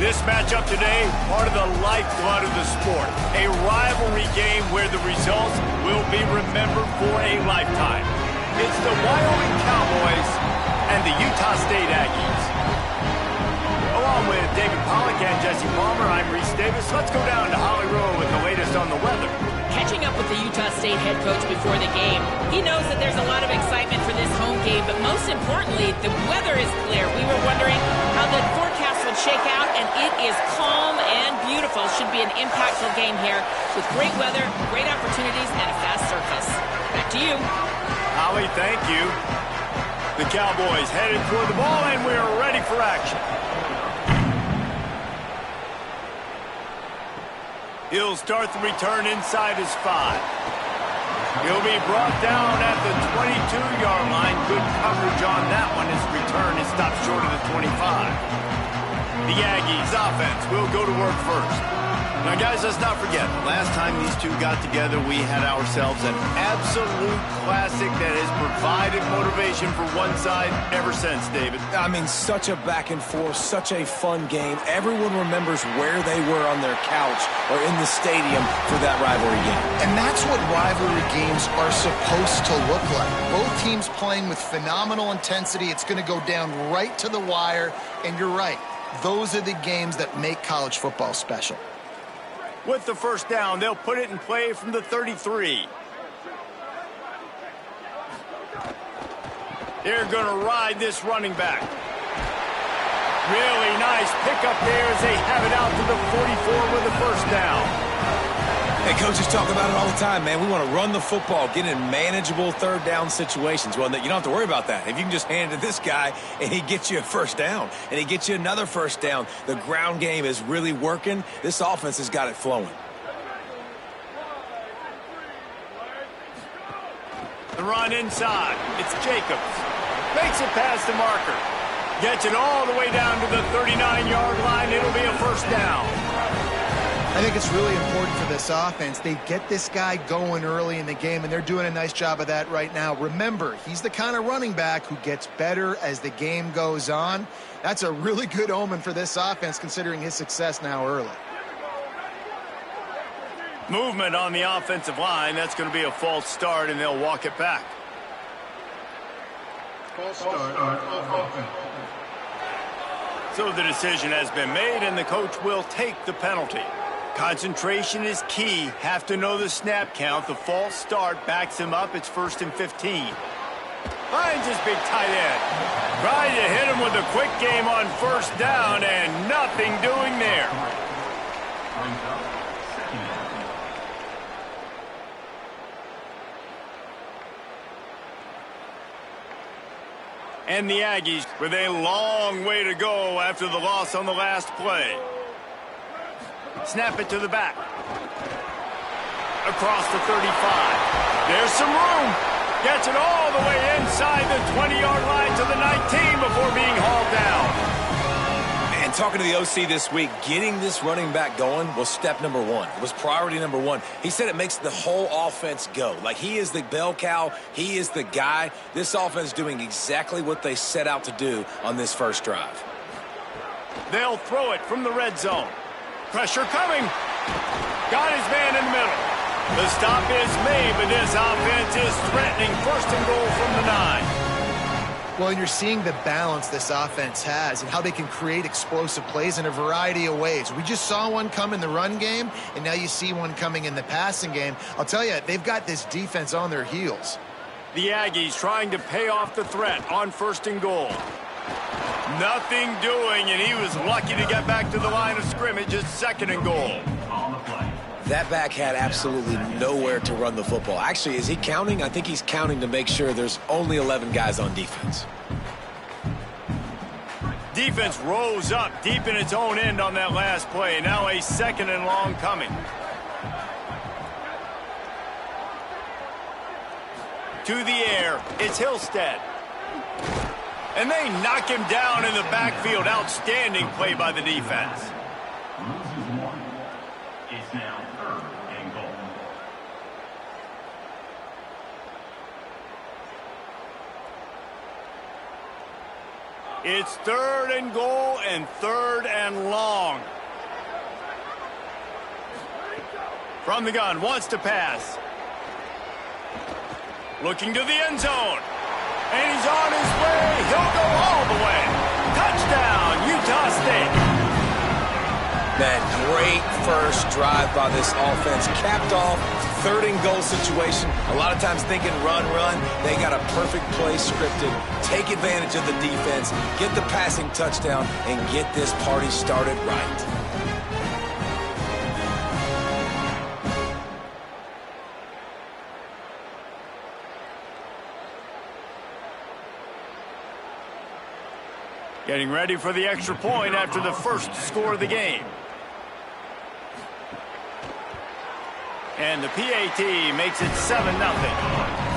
This matchup today, part of the lifeblood of the sport. A rivalry game where the results will be remembered for a lifetime. It's the Wyoming Cowboys and the Utah State Aggies. Along with David Pollack and Jesse Palmer, I'm Reese Davis. Let's go down to Holly Rowe with the latest on the weather. Catching up with the Utah State head coach before the game, he knows that there's a lot of excitement for this home game, but most importantly, the weather is clear. We were wondering how the forecast would shake out, and it is calm and beautiful. Should be an impactful game here with great weather, great opportunities, and a fast surface. Back to you. Holly, thank you. The Cowboys headed toward the ball, and we're ready for action. He'll start the return inside his 5. He'll be brought down at the 22-yard line. Good coverage on that one. His return is stopped short of the 25. The Aggies offense will go to work first. Now, guys, let's not forget, last time these two got together, we had ourselves an absolute classic that has provided motivation for one side ever since, David. I mean, such a back and forth, such a fun game. Everyone remembers where they were on their couch or in the stadium for that rivalry game. And that's what rivalry games are supposed to look like. Both teams playing with phenomenal intensity. It's going to go down right to the wire. And you're right. Those are the games that make college football special. With the first down, they'll put it in play from the 33. They're going to ride this running back. Really nice pickup there as they have it out to the 44 with the first down. Hey, coaches talk about it all the time, man. We want to run the football, get in manageable third down situations. Well, you don't have to worry about that. If you can just hand it to this guy and he gets you a first down and he gets you another first down, the ground game is really working. This offense has got it flowing. The run inside. It's Jacobs. Makes it past the marker. Gets it all the way down to the 39-yard line. It'll be a first down. I think it's really important for this offense. They get this guy going early in the game, and they're doing a nice job of that right now. Remember, he's the kind of running back who gets better as the game goes on. That's a really good omen for this offense, considering his success now early. Movement on the offensive line. That's going to be a false start, and they'll walk it back. False start. So the decision has been made, and the coach will take the penalty. Concentration is key. Have to know the snap count. The false start backs him up. It's 1st and 15. Finds his big tight end. Trying to hit him with a quick game on first down, and nothing doing there. And the Aggies with a long way to go after the loss on the last play. Snap it to the back. Across the 35. There's some room. Gets it all the way inside the 20-yard line to the 19 before being hauled down. Man, talking to the OC this week, getting this running back going was step number one. It was priority number one. He said it makes the whole offense go. Like, he is the bell cow. He is the guy. This offense is doing exactly what they set out to do on this first drive. They'll throw it from the red zone. Pressure coming. Got his man in the middle. The stop is made, but this offense is threatening 1st and goal from the 9. Well, and you're seeing the balance this offense has and how they can create explosive plays in a variety of ways. We just saw one come in the run game, and now you see one coming in the passing game. I'll tell you, they've got this defense on their heels. The Aggies trying to pay off the threat on 1st and goal. Nothing doing, and he was lucky to get back to the line of scrimmage at 2nd and goal. That back had absolutely nowhere to run the football. Actually, is he counting? I think he's counting to make sure there's only 11 guys on defense. Defense rose up deep in its own end on that last play. Now a 2nd and long coming. To the air, it's Hillstead. And they knock him down in the backfield. Outstanding play by the defense. It's now 3rd and goal. It's 3rd and goal and 3rd and long. From the gun, wants to pass. Looking to the end zone. And he's on his way. He'll go all the way. Touchdown, Utah State. Man, great first drive by this offense. Capped off, 3rd and goal situation. A lot of times thinking run. They got a perfect play scripted. Take advantage of the defense, get the passing touchdown, and get this party started right. Getting ready for the extra point after the first score of the game. And the PAT makes it 7-0.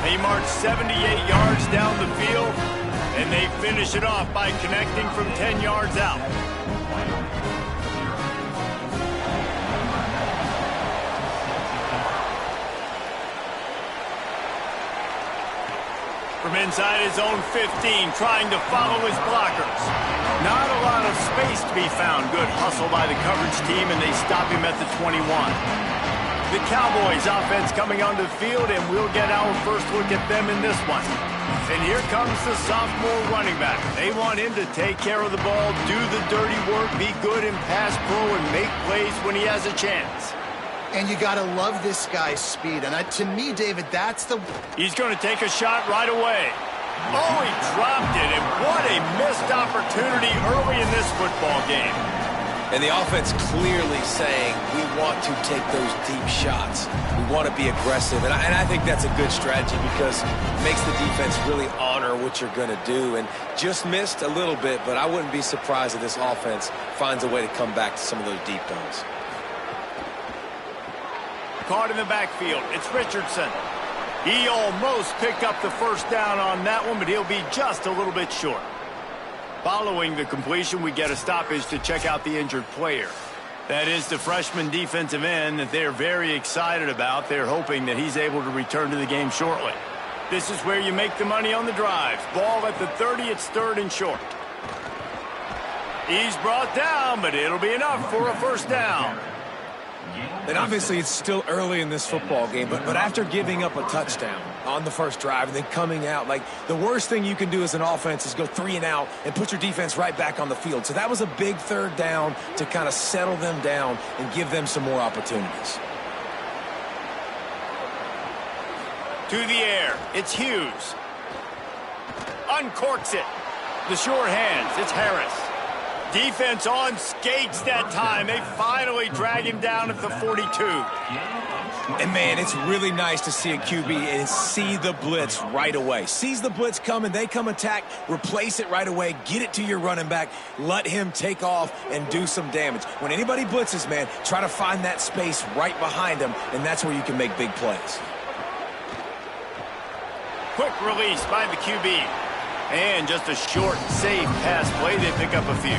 They march 78 yards down the field, and they finish it off by connecting from 10 yards out. From inside his own 15, trying to follow his blockers. Not a lot of space to be found. Good hustle by the coverage team, and they stop him at the 21. The Cowboys offense coming onto the field, and we'll get our first look at them in this one. And here comes the sophomore running back. They want him to take care of the ball, do the dirty work, be good in pass pro, and make plays when he has a chance. And you got to love this guy's speed. And to me, David, that's the... He's going to take a shot right away. Oh, he dropped it, and what a missed opportunity early in this football game. And the offense clearly saying, we want to take those deep shots. We want to be aggressive. And I think that's a good strategy because it makes the defense really honor what you're going to do. And just missed a little bit, but I wouldn't be surprised if this offense finds a way to come back to some of those deep zones. Caught in the backfield. It's Richardson. He almost picked up the first down on that one, but he'll be just a little bit short. Following the completion, we get a stoppage to check out the injured player. That is the freshman defensive end that they're very excited about. They're hoping that he's able to return to the game shortly. This is where you make the money on the drives. Ball at the 30, it's 3rd and short. He's brought down, but it'll be enough for a first down. And obviously it's still early in this football game, but after giving up a touchdown on the first drive and then coming out, like the worst thing you can do as an offense is go 3 and out and put your defense right back on the field. So that was a big 3rd down to kind of settle them down and give them some more opportunities. To the air, it's Hughes. Uncorks it. The sure hands, it's Harris. Defense on skates that time. They finally drag him down at the 42. And, man, it's really nice to see a QB and see the blitz right away. Sees the blitz coming, they come attack, replace it right away, get it to your running back, let him take off and do some damage. When anybody blitzes, man, try to find that space right behind them, and that's where you can make big plays. Quick release by the QB. And just a short, safe pass play. They pick up a few.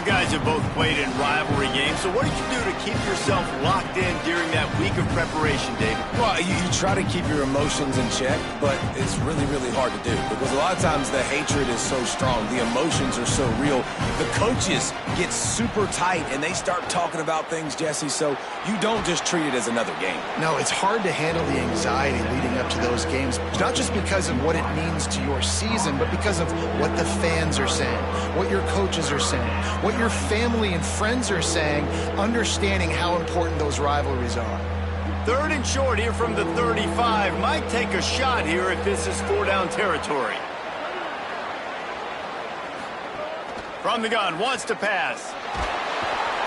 You guys have both played in rivalry games, so what did you do to keep yourself locked in during that week of preparation, David? Well, you try to keep your emotions in check, but it's really, really hard to do because a lot of times the hatred is so strong. The emotions are so real. The coaches get super tight, and they start talking about things, Jesse, so you don't just treat it as another game. No, it's hard to handle the anxiety leading up to those games, not just because of what it means to your season, but because of what the fans are saying, what your coaches are saying, what your family and friends are saying, understanding how important those rivalries are. 3rd and short here from the 35. Might take a shot here if this is 4-down territory. From the gun, wants to pass.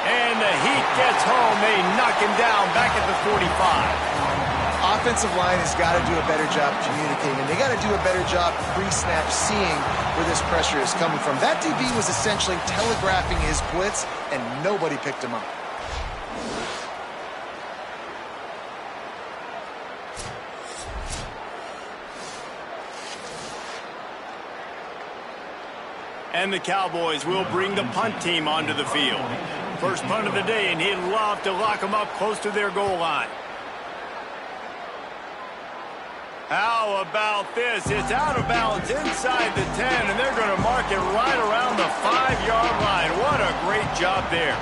And the heat gets home. They knock him down back at the 45. Offensive line has got to do a better job communicating, and they got to do a better job pre-snap seeing where this pressure is coming from. That DB was essentially telegraphing his blitz, and nobody picked him up. And the Cowboys will bring the punt team onto the field. First punt of the day, and he'd love to lock them up close to their goal line. How about this? It's out of bounds inside the 10, and they're going to mark it right around the 5-yard line. What a great job there.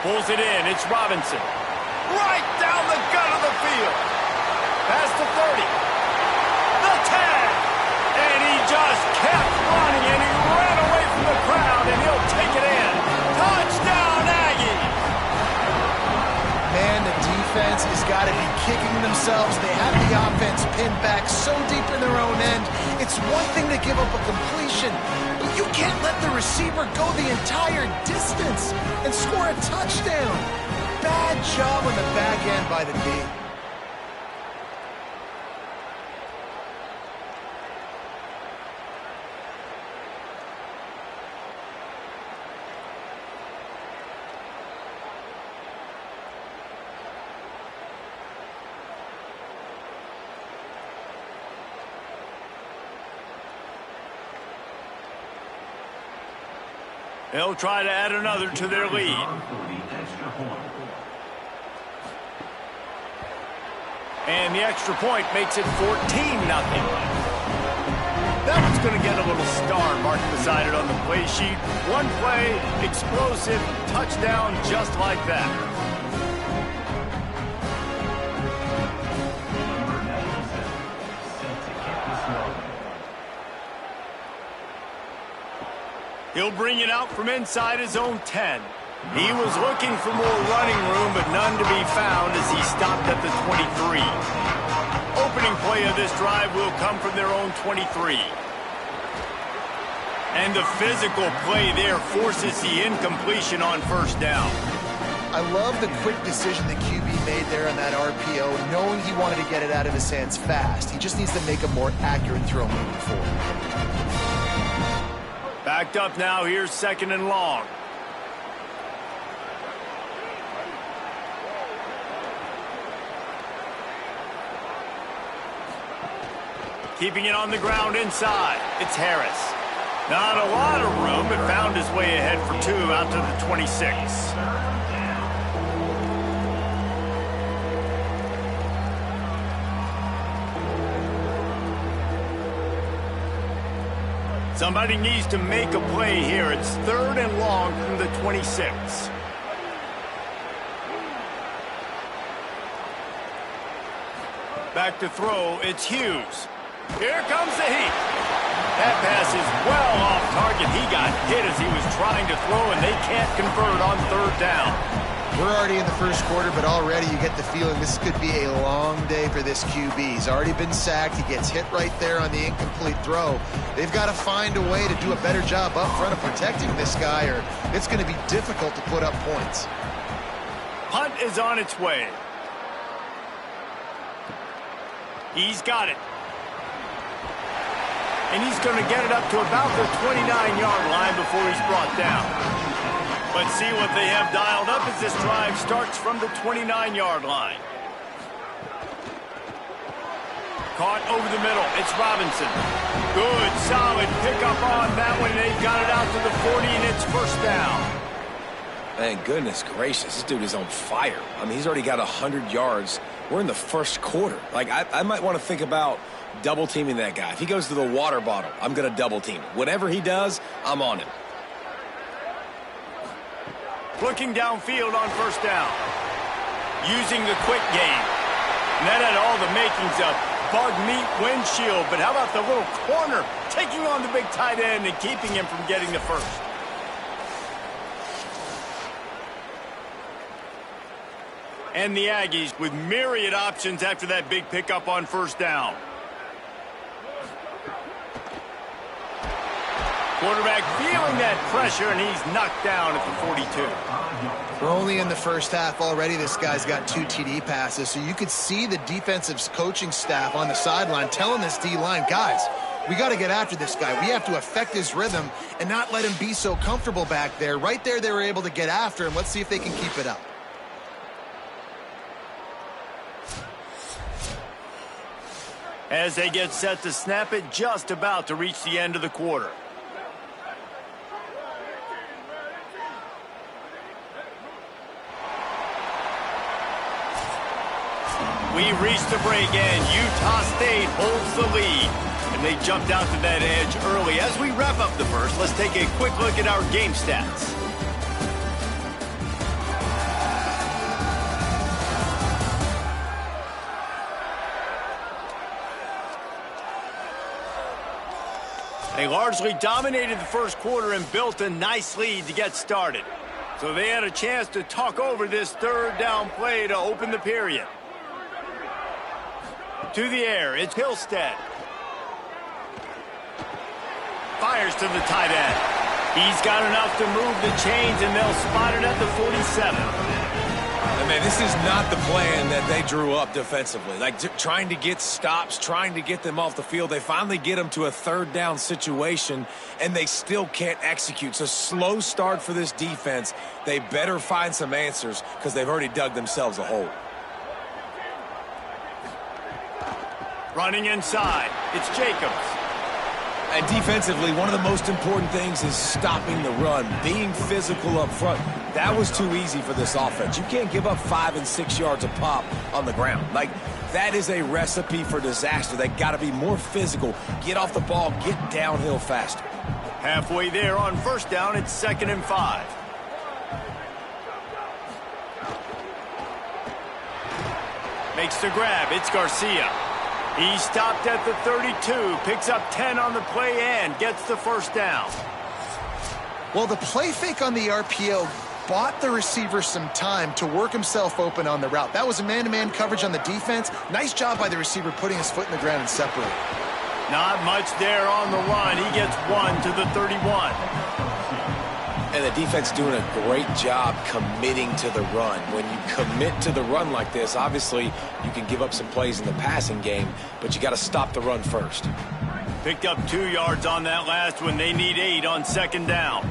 Pulls it in. It's Robinson. Right down the gut of the field. Past the 30. The 10. And he just kept running, and he ran away from the crowd, and he'll take it in. Touchdown, Aggies! Man, the defense has got to be kicking themselves. They have the offense pinned back so deep in their own end. It's one thing to give up a completion, but you can't let the receiver go the entire distance and score a touchdown. Bad job on the back end by the D. They'll try to add another to their lead. And the extra point makes it 14-0. That one's going to get a little star marked beside it on the play sheet. One play, explosive, touchdown just like that. He'll bring it out from inside his own 10. He was looking for more running room, but none to be found as he stopped at the 23. Opening play of this drive will come from their own 23. And the physical play there forces the incompletion on first down. I love the quick decision the QB made there on that RPO, knowing he wanted to get it out of his hands fast. He just needs to make a more accurate throw moving forward. Backed up now, here's 2nd and long. Keeping it on the ground inside, it's Harris. Not a lot of room, but found his way ahead for 2 out to the 26. Somebody needs to make a play here. It's 3rd and long from the 26. Back to throw, it's Hughes. Here comes the heat. That pass is well off target. He got hit as he was trying to throw, and they can't convert on 3rd down. We're already in the first quarter, but already you get the feeling this could be a long day for this QB. He's already been sacked. He gets hit right there on the incomplete throw. They've got to find a way to do a better job up front of protecting this guy, or it's going to be difficult to put up points. Punt is on its way. He's got it. And he's going to get it up to about the 29-yard line before he's brought down. Let's see what they have dialed up as this drive starts from the 29-yard line. Caught over the middle. It's Robinson. Good, solid pickup on that one. They've got it out to the 40, and it's 1st down. Man, goodness gracious, this dude is on fire. I mean, he's already got 100 yards. We're in the first quarter. Like, I might want to think about double-teaming that guy. If he goes to the water bottle, I'm going to double-team him. Whatever he does, I'm on him. Looking downfield on 1st down. Using the quick game. And that had all the makings of bug meat windshield. But how about the little corner taking on the big tight end and keeping him from getting the first? And the Aggies with myriad options after that big pickup on 1st down. Quarterback feeling that pressure, and he's knocked down at the 42. We're only in the first half already. This guy's got 2 TD passes, so you could see the defensive coaching staff on the sideline telling this D-line, guys, we got to get after this guy. We have to affect his rhythm and not let him be so comfortable back there. Right there, they were able to get after him. Let's see if they can keep it up. As they get set to snap it, just about to reach the end of the quarter. We reached the break, and Utah State holds the lead. And they jumped out to that edge early. As we wrap up the first, let's take a quick look at our game stats. They largely dominated the first quarter and built a nice lead to get started. So they had a chance to talk over this third down play to open the period. To the air, it's Hillstead. Fires to the tight end. He's got enough to move the chains, and they'll spot it at the 47. And man, this is not the plan that they drew up defensively. Like trying to get stops, trying to get them off the field. They finally get them to a third down situation, and they still can't execute. It's a slow start for this defense. They better find some answers because they've already dug themselves a hole. Running inside, it's Jacobs. And defensively, one of the most important things is stopping the run, being physical up front. That was too easy for this offense. You can't give up 5 and 6 yards a pop on the ground. Like, that is a recipe for disaster. They got to be more physical, get off the ball, get downhill faster. Halfway there on first down, it's 2nd and 5. Makes the grab, it's Garcia. He stopped at the 32, picks up 10 on the play and gets the first down. Well, the play fake on the RPO bought the receiver some time to work himself open on the route. That was a man-to-man coverage on the defense. Nice job by the receiver putting his foot in the ground and separating. Not much there on the run. He gets 1 to the 31. And the defense doing a great job committing to the run. When you commit to the run like this, obviously you can give up some plays in the passing game, but you got to stop the run first. Picked up 2 yards on that last one. They need 8 on 2nd down.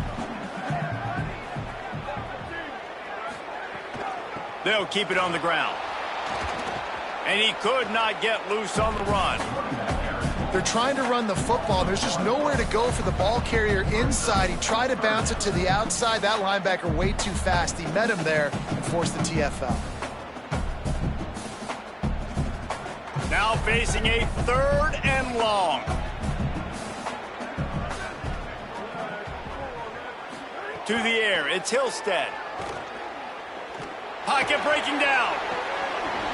They'll keep it on the ground. And he could not get loose on the run. They're trying to run the football. There's just nowhere to go for the ball carrier inside. He tried to bounce it to the outside. That linebacker way too fast. He met him there and forced the TFL. Now facing a 3rd and long. To the air, it's Hillstead. Pocket breaking down.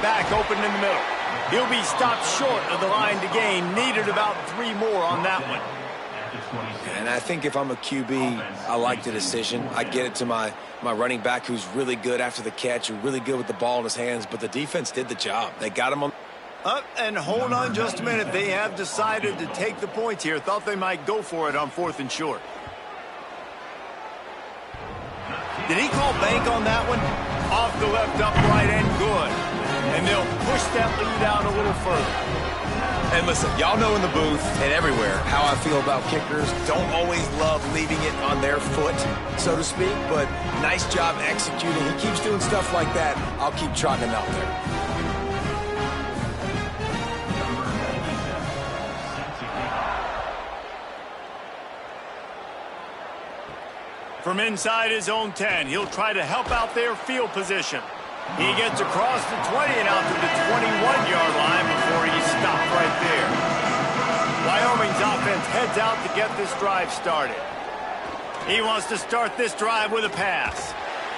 Back open in the middle. He'll be stopped short of the line to gain. Needed about 3 more on that one. And I think if I'm a QB, I like the decision. I get it to my running back who's really good after the catch, who's really good with the ball in his hands, but the defense did the job. They got him on. Up and hold on just a minute. They have decided to take the points here. Thought they might go for it on 4th and short. Did he call bank on that one? Off the left upright and good. And they'll push that lead out a little further. And listen, y'all know in the booth and everywhere how I feel about kickers. Don't always love leaving it on their foot, so to speak, but nice job executing. He keeps doing stuff like that. I'll keep trotting him out there. From inside his own 10, he'll try to help out their field position. He gets across the 20 and out to the 21-yard line before he's stopped right there. Wyoming's offense heads out to get this drive started. He wants to start this drive with a pass.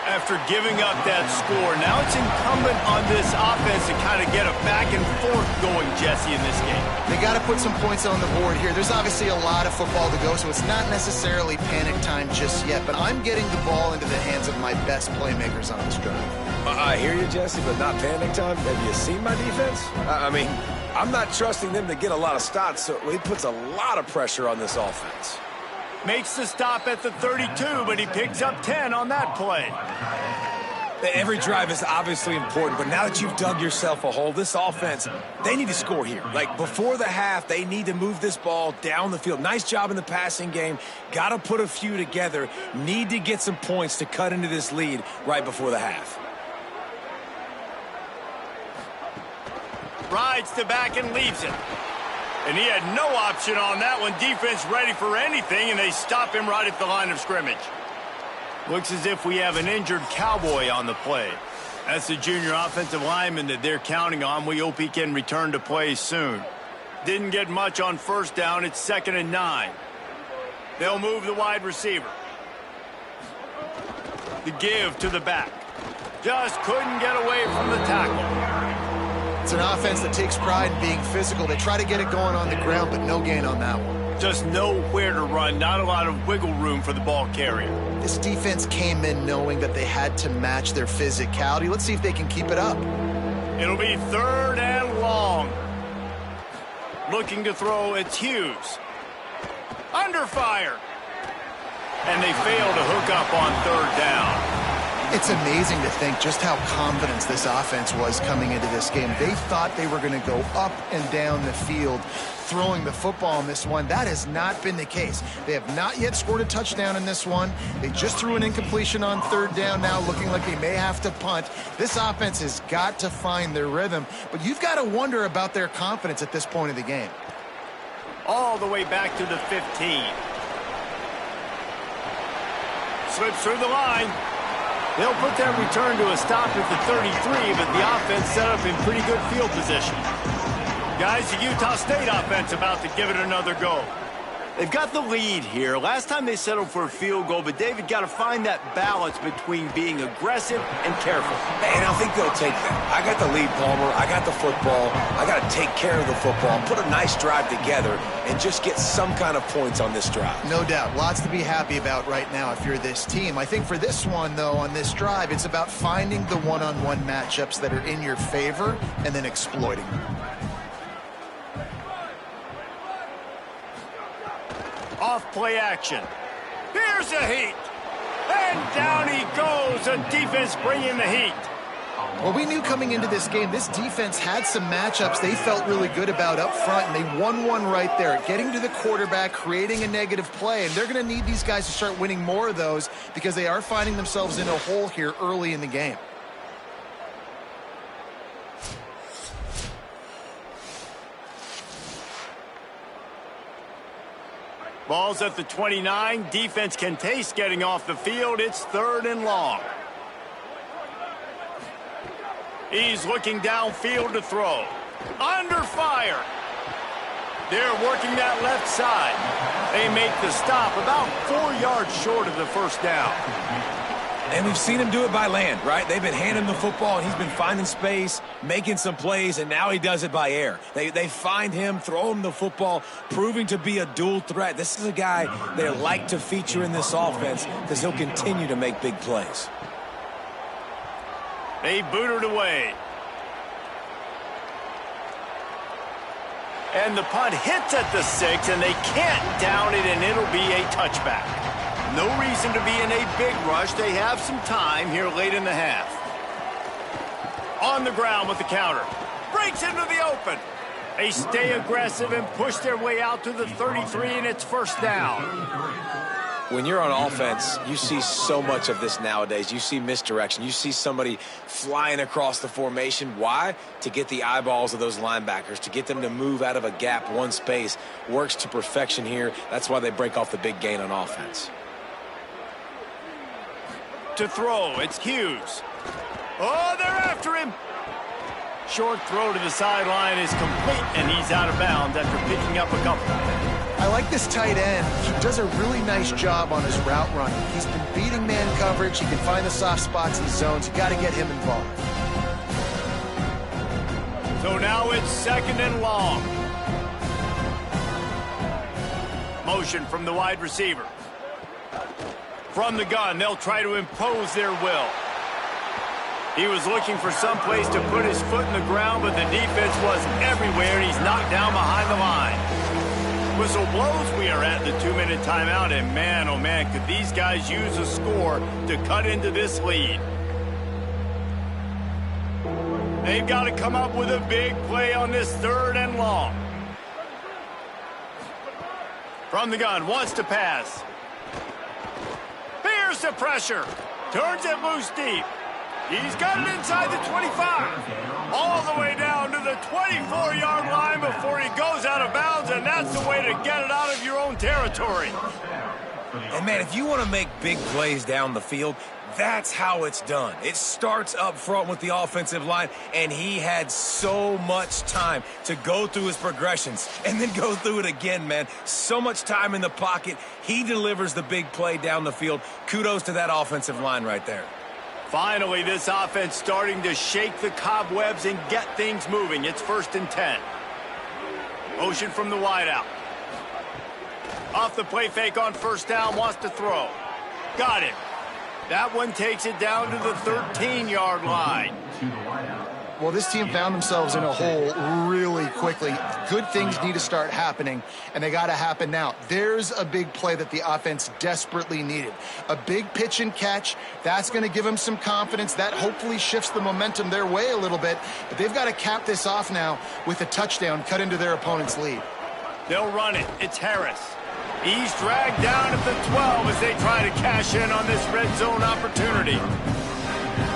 After giving up that score, now it's incumbent on this offense to kind of get a back and forth going, Jesse, in this game. They got to put some points on the board here. There's obviously a lot of football to go, so it's not necessarily panic time just yet, but I'm getting the ball into the hands of my best playmakers on this drive. I hear you, Jesse, but not panic time. Have you seen my defense? I mean, I'm not trusting them to get a lot of stops, so he puts a lot of pressure on this offense. Makes the stop at the 32, but he picks up 10 on that play. Every drive is obviously important, but now that you've dug yourself a hole, this offense, they need to score here. Like, before the half, they need to move this ball down the field. Nice job in the passing game. Got to put a few together. Need to get some points to cut into this lead right before the half. Rides to back and leaves it. And he had no option on that one. Defense ready for anything, and they stop him right at the line of scrimmage. Looks as if we have an injured Cowboy on the play. That's the junior offensive lineman that they're counting on. We hope he can return to play soon. Didn't get much on first down. It's 2nd and 9. They'll move the wide receiver. The give to the back. Just couldn't get away from the tackle. It's an offense that takes pride in being physical. They try to get it going on the ground, but no gain on that one. Just nowhere to run. Not a lot of wiggle room for the ball carrier. This defense came in knowing that they had to match their physicality. Let's see if they can keep it up. It'll be 3rd and long. Looking to throw, it's Hughes. Under fire. And they fail to hook up on 3rd down. It's amazing to think just how confident this offense was coming into this game. They thought they were going to go up and down the field throwing the football in this one. That has not been the case. They have not yet scored a touchdown in this one. They just threw an incompletion on 3rd down now, looking like they may have to punt. This offense has got to find their rhythm, but you've got to wonder about their confidence at this point of the game. All the way back to the 15. Slips through the line. They'll put that return to a stop at the 33, but the offense set up in pretty good field position. Guys, the Utah State offense about to give it another go. They've got the lead here. Last time they settled for a field goal, but David got to find that balance between being aggressive and careful. And I think they'll take that. I got the lead, Palmer. I got the football. I got to take care of the football, put a nice drive together, and just get some kind of points on this drive. No doubt. Lots to be happy about right now if you're this team. I think for this one, though, on this drive, it's about finding the one-on-one matchups that are in your favor and then exploiting them. Off play action. Here's the heat. And down he goes. The defense bringing the heat. Well, we knew coming into this game, this defense had some matchups they felt really good about up front, and they won one right there, getting to the quarterback, creating a negative play, and they're going to need these guys to start winning more of those because they are finding themselves in a hole here early in the game. Ball's at the 29. Defense can taste getting off the field. It's 3rd and long. He's looking downfield to throw. Under fire. They're working that left side. They make the stop about 4 yards short of the 1st down. And we've seen him do it by land, right? They've been handing the football, and he's been finding space, making some plays, and now he does it by air. They find him, throw him the football, proving to be a dual threat. This is a guy they like to feature in this offense because he'll continue to make big plays. They boot it away. And the punt hits at the 6, and they can't down it, and it'll be a touchback. No reason to be in a big rush. They have some time here late in the half. On the ground with the counter. Breaks into the open. They stay aggressive and push their way out to the 33, and it's 1st down. When you're on offense, you see so much of this nowadays. You see misdirection. You see somebody flying across the formation. Why? To get the eyeballs of those linebackers, to get them to move out of a gap, one space. Works to perfection here. That's why they break off the big gain on offense. To throw, it's Hughes. Oh, they're after him. Short throw to the sideline is complete, and he's out of bounds after picking up a couple. I like this tight end. He does a really nice job on his route running. He's been beating man coverage. He can find the soft spots in zones. You got to get him involved. So now it's 2nd and long. Motion from the wide receiver. From the gun, they'll try to impose their will. He was looking for some place to put his foot in the ground, but the defense was everywhere, and he's knocked down behind the line. Whistle blows. We are at the 2-minute timeout, and man, oh man, could these guys use a score to cut into this lead. They've got to come up with a big play on this 3rd and long. From the gun, wants to pass. Here's the pressure. Turns it loose deep. He's got it inside the 25. All the way down to the 24-yard line before he goes out of bounds, and that's the way to get it out of your own territory. And, man, if you want to make big plays down the field, That's how it's done. It starts up front with the offensive line, and he had so much time to go through his progressions and then go through it again, man. So much time in the pocket. He delivers the big play down the field. Kudos to that offensive line right there. Finally, this offense starting to shake the cobwebs and get things moving. It's 1st and 10. Motion from the wideout. Off the play fake on 1st down, wants to throw. Got him. That one takes it down to the 13-yard line. Well, this team found themselves in a hole really quickly. Good things need to start happening, and they got to happen now. There's a big play that the offense desperately needed. A big pitch and catch. That's going to give them some confidence. That hopefully shifts the momentum their way a little bit. But they've got to cap this off now with a touchdown cut into their opponent's lead. They'll run it. It's Harris. He's dragged down at the 12 as they try to cash in on this red zone opportunity.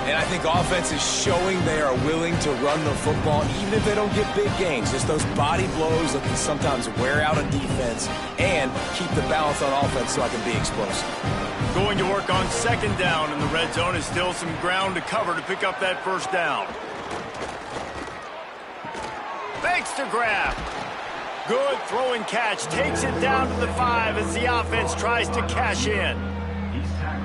And I think offense is showing they are willing to run the football even if they don't get big gains. Just those body blows that can sometimes wear out a defense and keep the balance on offense so I can be explosive. Going to work on 2nd down in the red zone is still some ground to cover to pick up that 1st down. Fakes to grab. Good throw and catch. Takes it down to the 5 as the offense tries to cash in.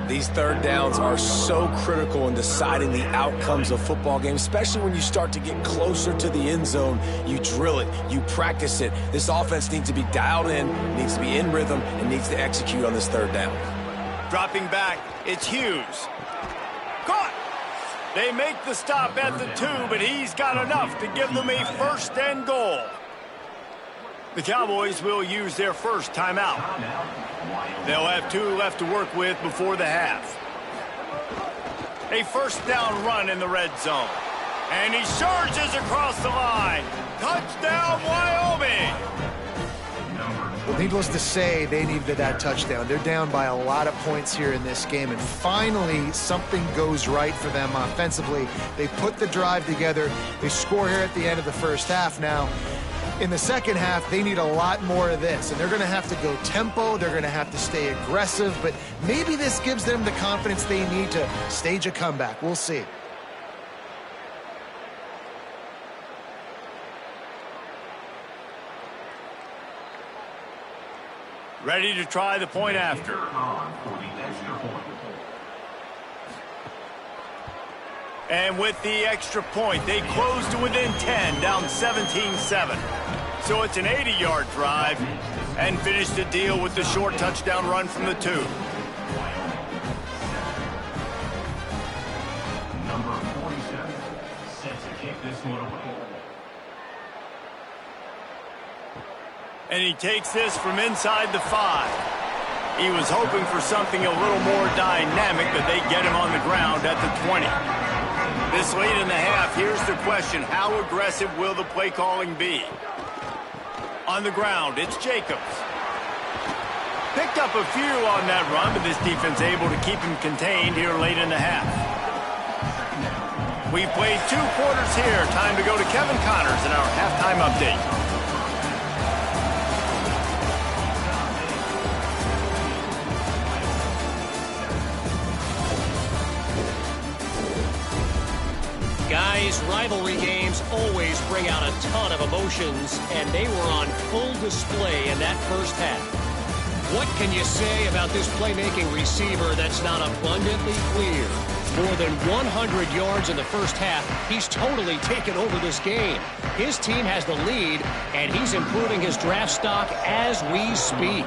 These 3rd downs are so critical in deciding the outcomes of football games, especially when you start to get closer to the end zone. You drill it, you practice it. This offense needs to be dialed in, needs to be in rhythm, and needs to execute on this 3rd down. Dropping back, it's Hughes. Caught! They make the stop at the 2, but he's got enough to give them a 1st and goal. The Cowboys will use their 1st timeout. They'll have 2 left to work with before the half. A 1st down run in the red zone. And he surges across the line. Touchdown, Wyoming! Well, needless to say, they needed that touchdown. They're down by a lot of points here in this game, and finally something goes right for them offensively. They put the drive together. They score here at the end of the 1st half now. In the 2nd half, they need a lot more of this, and they're going to have to go tempo. They're going to have to stay aggressive, but maybe this gives them the confidence they need to stage a comeback. We'll see. Ready to try the point after. And with the extra point, they close to within 10, down 17-7. So it's an 80-yard drive, and finish the deal with the short touchdown run from the 2. Number 47, set to kick this one away. And he takes this from inside the 5. He was hoping for something a little more dynamic, but they get him on the ground at the 20. This late in the half, here's the question. How aggressive will the play calling be? On the ground, it's Jacobs. Picked up a few on that run, but this defense able to keep him contained here late in the half. We've played 2 quarters here. Time to go to Kevin Connors in our halftime update. Guys, rivalry games always bring out a ton of emotions, and they were on full display in that 1st half. What can you say about this playmaking receiver that's not abundantly clear? More than 100 yards in the 1st half. He's totally taken over this game. His team has the lead, and he's improving his draft stock as we speak.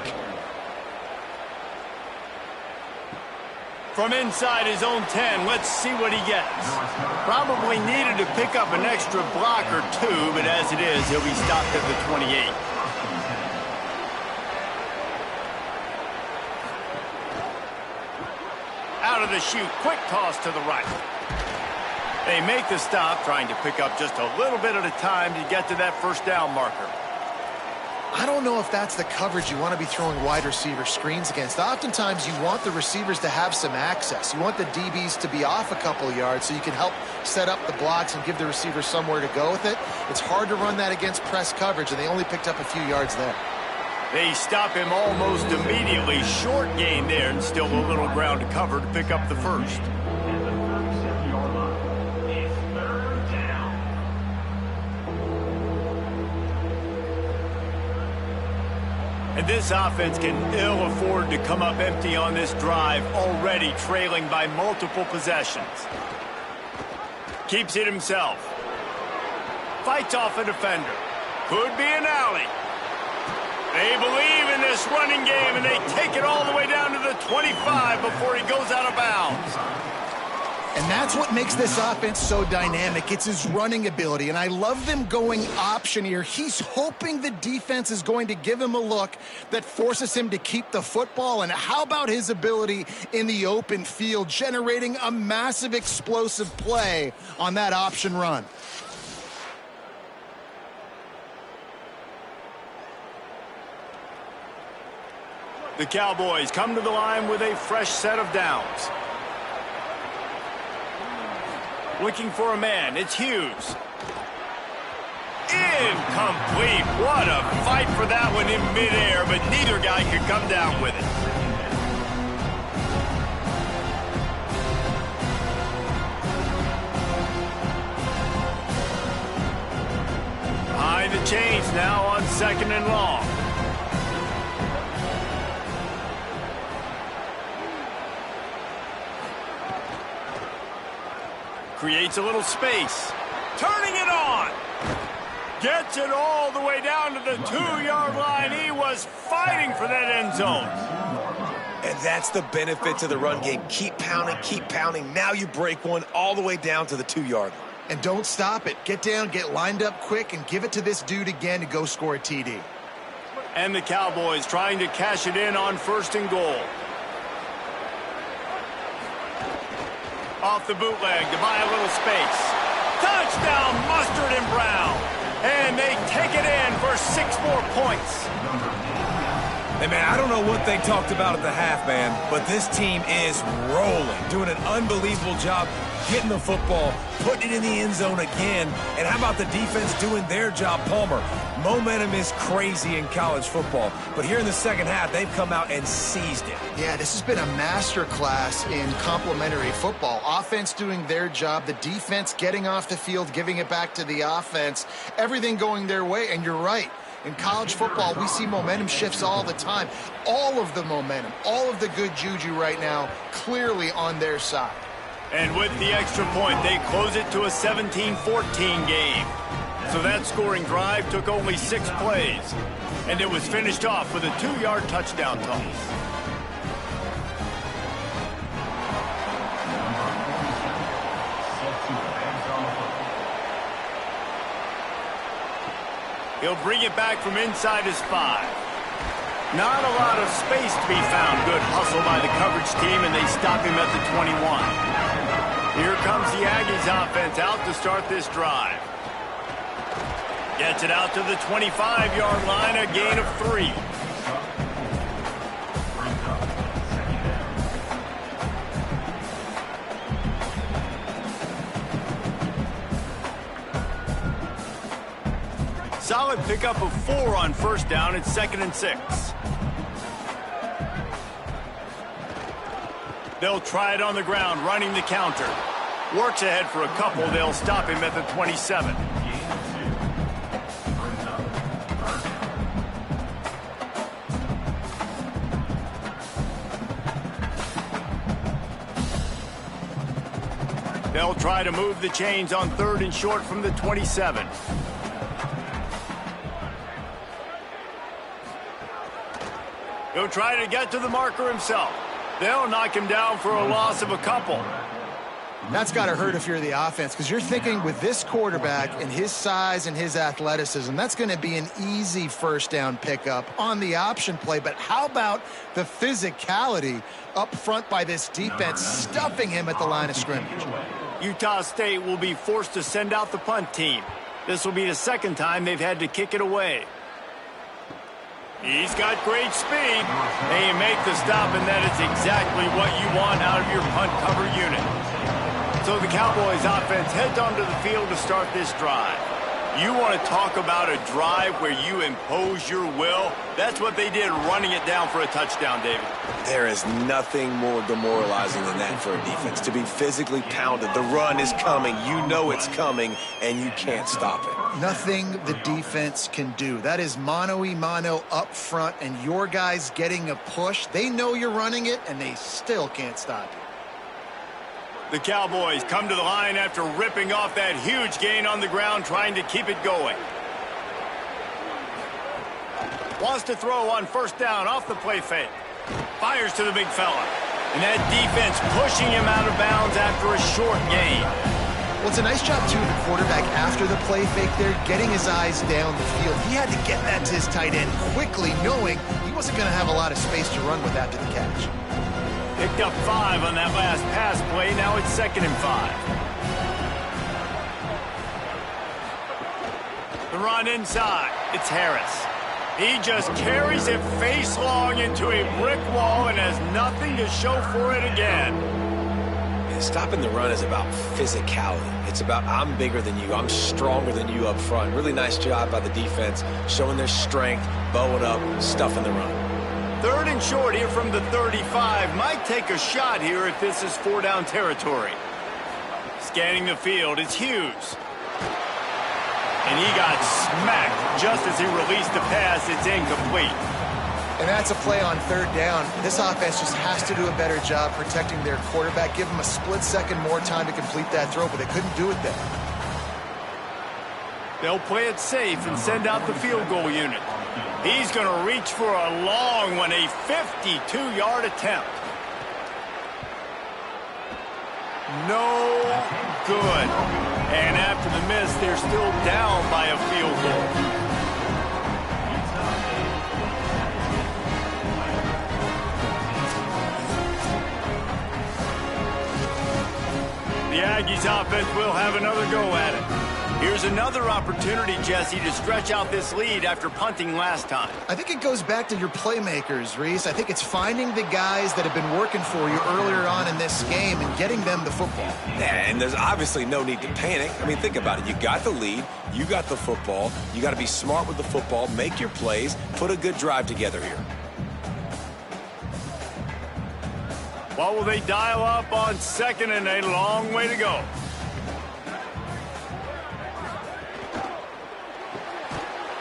From inside his own 10, let's see what he gets. Probably needed to pick up an extra block or 2, but as it is, he'll be stopped at the 28. Out of the chute, quick toss to the right. They make the stop, trying to pick up just a little bit at a time to get to that 1st down marker. I don't know if that's the coverage you want to be throwing wide receiver screens against. Oftentimes, you want the receivers to have some access. You want the DBs to be off a couple yards so you can help set up the blocks and give the receiver somewhere to go with it. It's hard to run that against press coverage, and they only picked up a few yards there. They stop him almost immediately. Short gain there, and still a little ground to cover to pick up the 1st. And this offense can ill afford to come up empty on this drive, already trailing by multiple possessions. Keeps it himself. Fights off a defender. Could be an alley. They believe in this running game, and they take it all the way down to the 25 before he goes out of bounds. And that's what makes this offense so dynamic. It's his running ability, and I love them going option here. He's hoping the defense is going to give him a look that forces him to keep the football. And how about his ability in the open field, generating a massive explosive play on that option run? The Cowboys come to the line with a fresh set of downs. Looking for a man, it's Hughes. Incomplete. What a fight for that one in midair, but neither guy could come down with it. Behind the chains now on 2nd and long. Creates a little space. Turning it on. Gets it all the way down to the 2-yard line. He was fighting for that end zone. And that's the benefit to the run game. Keep pounding, keep pounding. Now you break one all the way down to the 2-yard line. And don't stop it. Get down, get lined up quick, and give it to this dude again to go score a TD. And the Cowboys trying to cash it in on 1st and goal. Off the bootleg to buy a little space. Touchdown, Mustard and Brown. And they take it in for 6 more points. Hey, man, I don't know what they talked about at the half, man, but this team is rolling, doing an unbelievable job getting the football, putting it in the end zone again. And how about the defense doing their job, Palmer? Momentum is crazy in college football, but here in the second half, they've come out and seized it. Yeah, this has been a masterclass in complementary football. Offense doing their job, the defense getting off the field, giving it back to the offense, everything going their way, and you're right. In college football, we see momentum shifts all the time. All of the momentum, all of the good juju right now, clearly on their side. And with the extra point, they close it to a 17-14 game. So that scoring drive took only 6 plays. And it was finished off with a 2-yard touchdown toss. He'll bring it back from inside his 5. Not a lot of space to be found. Good hustle by the coverage team, and they stop him at the 21. Here comes the Aggies offense out to start this drive. Gets it out to the 25-yard line, a gain of 3. Solid pickup of 4 on 1st down. It's 2nd and 6. They'll try it on the ground, running the counter. Works ahead for a couple. They'll stop him at the 27. They'll try to move the chains on 3rd and short from the 27. He'll try to get to the marker himself. They'll knock him down for a loss of a couple. That's got to hurt if you're the offense, because you're thinking with this quarterback and his size and his athleticism, that's going to be an easy 1st down pickup on the option play. But how about the physicality up front by this defense, stuffing him at the line of scrimmage? Utah State will be forced to send out the punt team. This will be the 2nd time they've had to kick it away. He's got great speed. They make the stop, and that is exactly what you want out of your punt cover unit. So the Cowboys offense heads onto the field to start this drive. You want to talk about a drive where you impose your will? That's what they did, running it down for a touchdown, David. There is nothing more demoralizing than that for a defense, to be physically pounded. The run is coming. You know it's coming, and you can't stop it. Nothing the defense can do. That is mano-a-mano up front, and your guys getting a push. They know you're running it, and they still can't stop it. The Cowboys come to the line after ripping off that huge gain on the ground, trying to keep it going. Wants to throw on first down off the play fake. Fires to the big fella. And that defense pushing him out of bounds after a short gain. Well, it's a nice job, too, of the quarterback after the play fake there, getting his eyes down the field. He had to get that to his tight end quickly, knowing he wasn't going to have a lot of space to run with after the catch. Picked up 5 on that last pass play. Now it's 2nd and 5. The run inside. It's Harris. He just carries it face long into a brick wall and has nothing to show for it again. Stopping the run is about physicality. It's about I'm bigger than you. I'm stronger than you up front. Really nice job by the defense, showing their strength, bowing up, stuffing the run. 3rd and short here from the 35. Might take a shot here if this is 4-down territory. Scanning the field, it's Hughes. And he got smacked just as he released the pass. It's incomplete. And that's a play on 3rd down. This offense just has to do a better job protecting their quarterback. Give him a split second more time to complete that throw, but they couldn't do it there. They'll play it safe and send out the field goal unit. He's going to reach for a long one, a 52-yard attempt. No good. And after the miss, they're still down by a field goal. The Aggies offense will have another go at it. Here's another opportunity, Jesse, to stretch out this lead after punting last time. I think it goes back to your playmakers, Reese. I think it's finding the guys that have been working for you earlier on in this game and getting them the football. Yeah, and there's obviously no need to panic. I mean, think about it. You got the lead. You got the football. You got to be smart with the football, make your plays, put a good drive together here. What will they dial up on 2nd and a long way to go?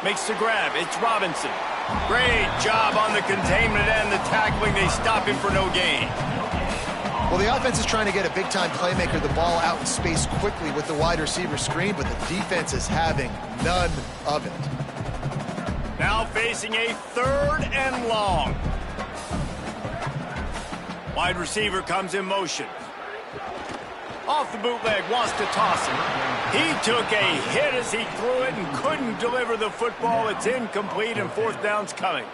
Makes the grab. It's Robinson. Great job on the containment and the tackling. They stop him for no gain. Well, the offense is trying to get a big-time playmaker the ball out in space quickly with the wide receiver screen, but the defense is having none of it. Now facing a 3rd and long. Wide receiver comes in motion. Off the bootleg, wants to toss him. He took a hit as he threw it and couldn't deliver the football. It's incomplete, and 4th down's coming.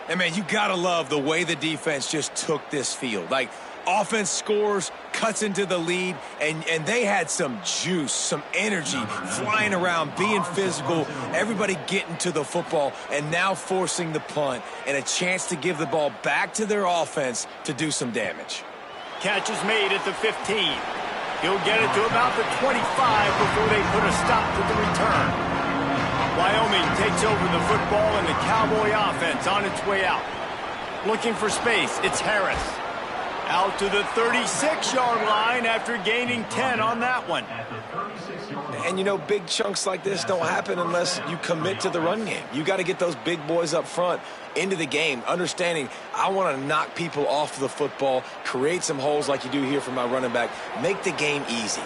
And, man, you got to love the way the defense just took this field. Like, offense scores, cuts into the lead, and they had some juice, some energy, flying around, being physical, everybody getting to the football, and now forcing the punt and a chance to give the ball back to their offense to do some damage. Catch is made at the 15. He'll get it to about the 25 before they put a stop to the return. Wyoming takes over the football and the Cowboy offense on its way out. Looking for space, it's Harris. Out to the 36-yard line after gaining 10 on that one. And, you know, big chunks like this don't happen unless you commit to the run game. You got to get those big boys up front into the game, understanding I want to knock people off the football, create some holes like you do here for my running back, make the game easy.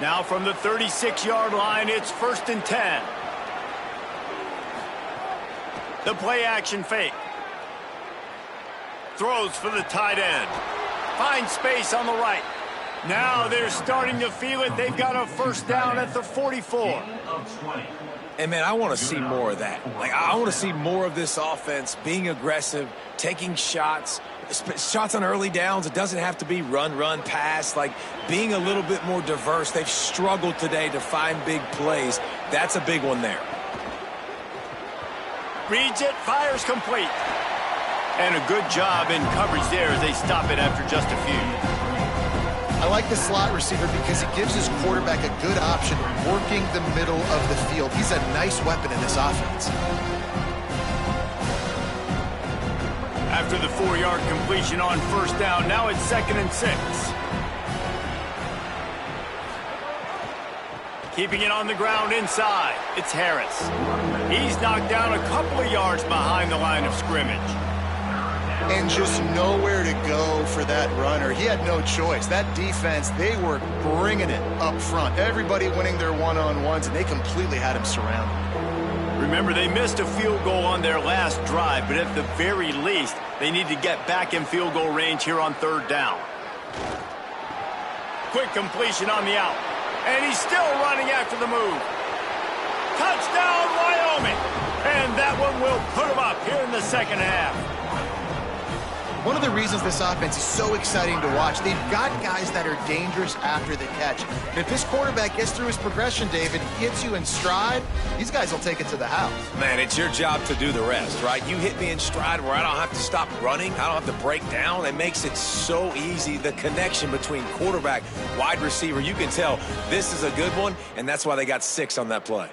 Now from the 36-yard line, it's 1st and 10. The play action fake. Throws for the tight end. Finds space on the right. Now they're starting to feel it. They've got a 1st down at the 44. And, man, I want to see more of that. Like, I want to see more of this offense being aggressive, taking shots on early downs. It doesn't have to be run, pass. Like, being a little bit more diverse. They've struggled today to find big plays. That's a big one there. Reads it, fires complete. And a good job in coverage there as they stop it after just a few. I like the slot receiver because it gives his quarterback a good option working the middle of the field. He's a nice weapon in this offense. After the 4-yard completion on first down, now it's 2nd and 6. Keeping it on the ground inside, it's Harris. He's knocked down a couple of yards behind the line of scrimmage. And just nowhere to go for that runner. He had no choice. That defense, they were bringing it up front. Everybody winning their one-on-ones, and they completely had him surrounded. Remember, they missed a field goal on their last drive, but at the very least, they need to get back in field goal range here on 3rd down. Quick completion on the out. And he's still running after the move. Touchdown, Wyoming! And that one will put him up here in the 2nd half. One of the reasons this offense is so exciting to watch, they've got guys that are dangerous after the catch. And if this quarterback gets through his progression, David, hits you in stride, these guys will take it to the house. Man, it's your job to do the rest, right? You hit me in stride where I don't have to stop running. I don't have to break down. It makes it so easy. The connection between quarterback, wide receiver, you can tell this is a good one, and that's why they got 6 on that play.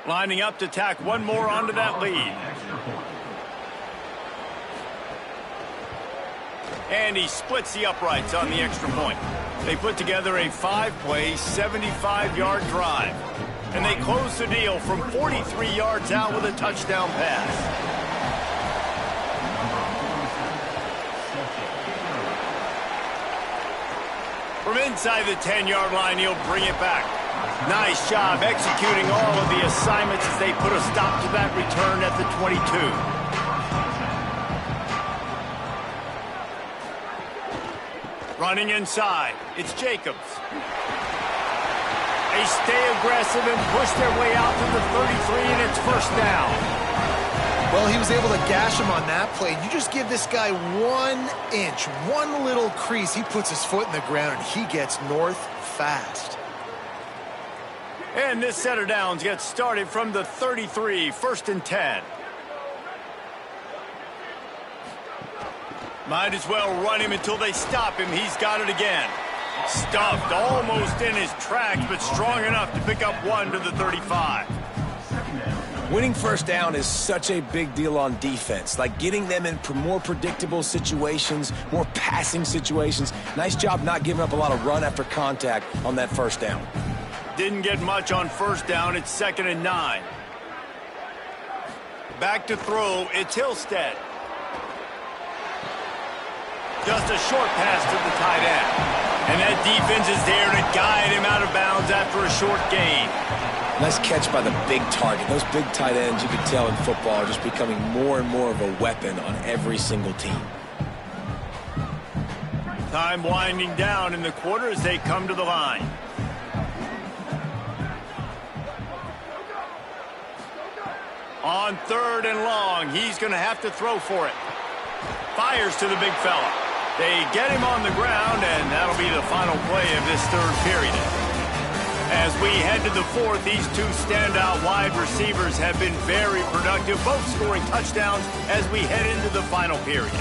Lining up to tack one more onto that lead. And he splits the uprights on the extra point. They put together a 5-play, 75-yard drive. And they close the deal from 43 yards out with a touchdown pass. From inside the 10-yard line, he'll bring it back. Nice job executing all of the assignments as they put a stop to that return at the 22. Running inside, it's Jacobs. They stay aggressive and push their way out to the 33, and it's 1st down. Well, he was able to gash him on that play. You just give this guy 1 inch, one little crease, he puts his foot in the ground, and he gets north fast. And this set of downs gets started from the 33, 1st and 10. Might as well run him until they stop him. He's got it again. Stuffed almost in his tracks, but strong enough to pick up 1 to the 35. Winning 1st down is such a big deal on defense, like getting them in more predictable situations, more passing situations. Nice job not giving up a lot of run after contact on that 1st down. Didn't get much on 1st down. It's 2nd and 9. Back to throw. It's Hillstead. Just a short pass to the tight end. And that defense is there to guide him out of bounds after a short gain. Nice catch by the big target. Those big tight ends, you can tell in football, are just becoming more and more of a weapon on every single team. Time winding down in the quarter as they come to the line. On 3rd and long, he's going to have to throw for it. Fires to the big fella. They get him on the ground, and that'll be the final play of this 3rd period. As we head to the 4th, these 2 standout wide receivers have been very productive, both scoring touchdowns as we head into the final period.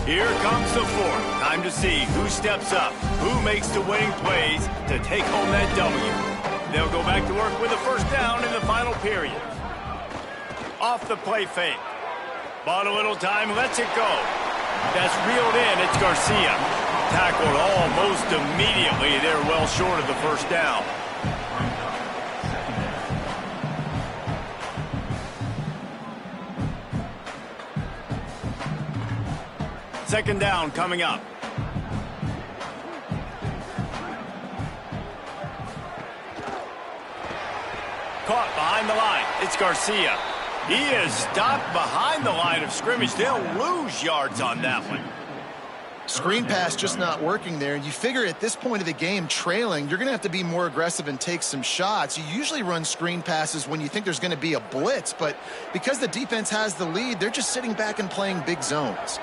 Here comes the 4th. Time to see who steps up, who makes the winning plays to take home that W. They'll go back to work with a 1st down in the final period. Off the play fake. Bought a little time, lets it go. That's reeled in, it's Garcia. Tackled almost immediately. They're well short of the 1st down. Second down coming up. Caught behind the line. It's Garcia. He is stopped behind the line of scrimmage. They'll lose yards on that one. Screen pass just not working there. You figure at this point of the game, trailing, you're going to have to be more aggressive and take some shots. You usually run screen passes when you think there's going to be a blitz, but because the defense has the lead, they're just sitting back and playing big zones.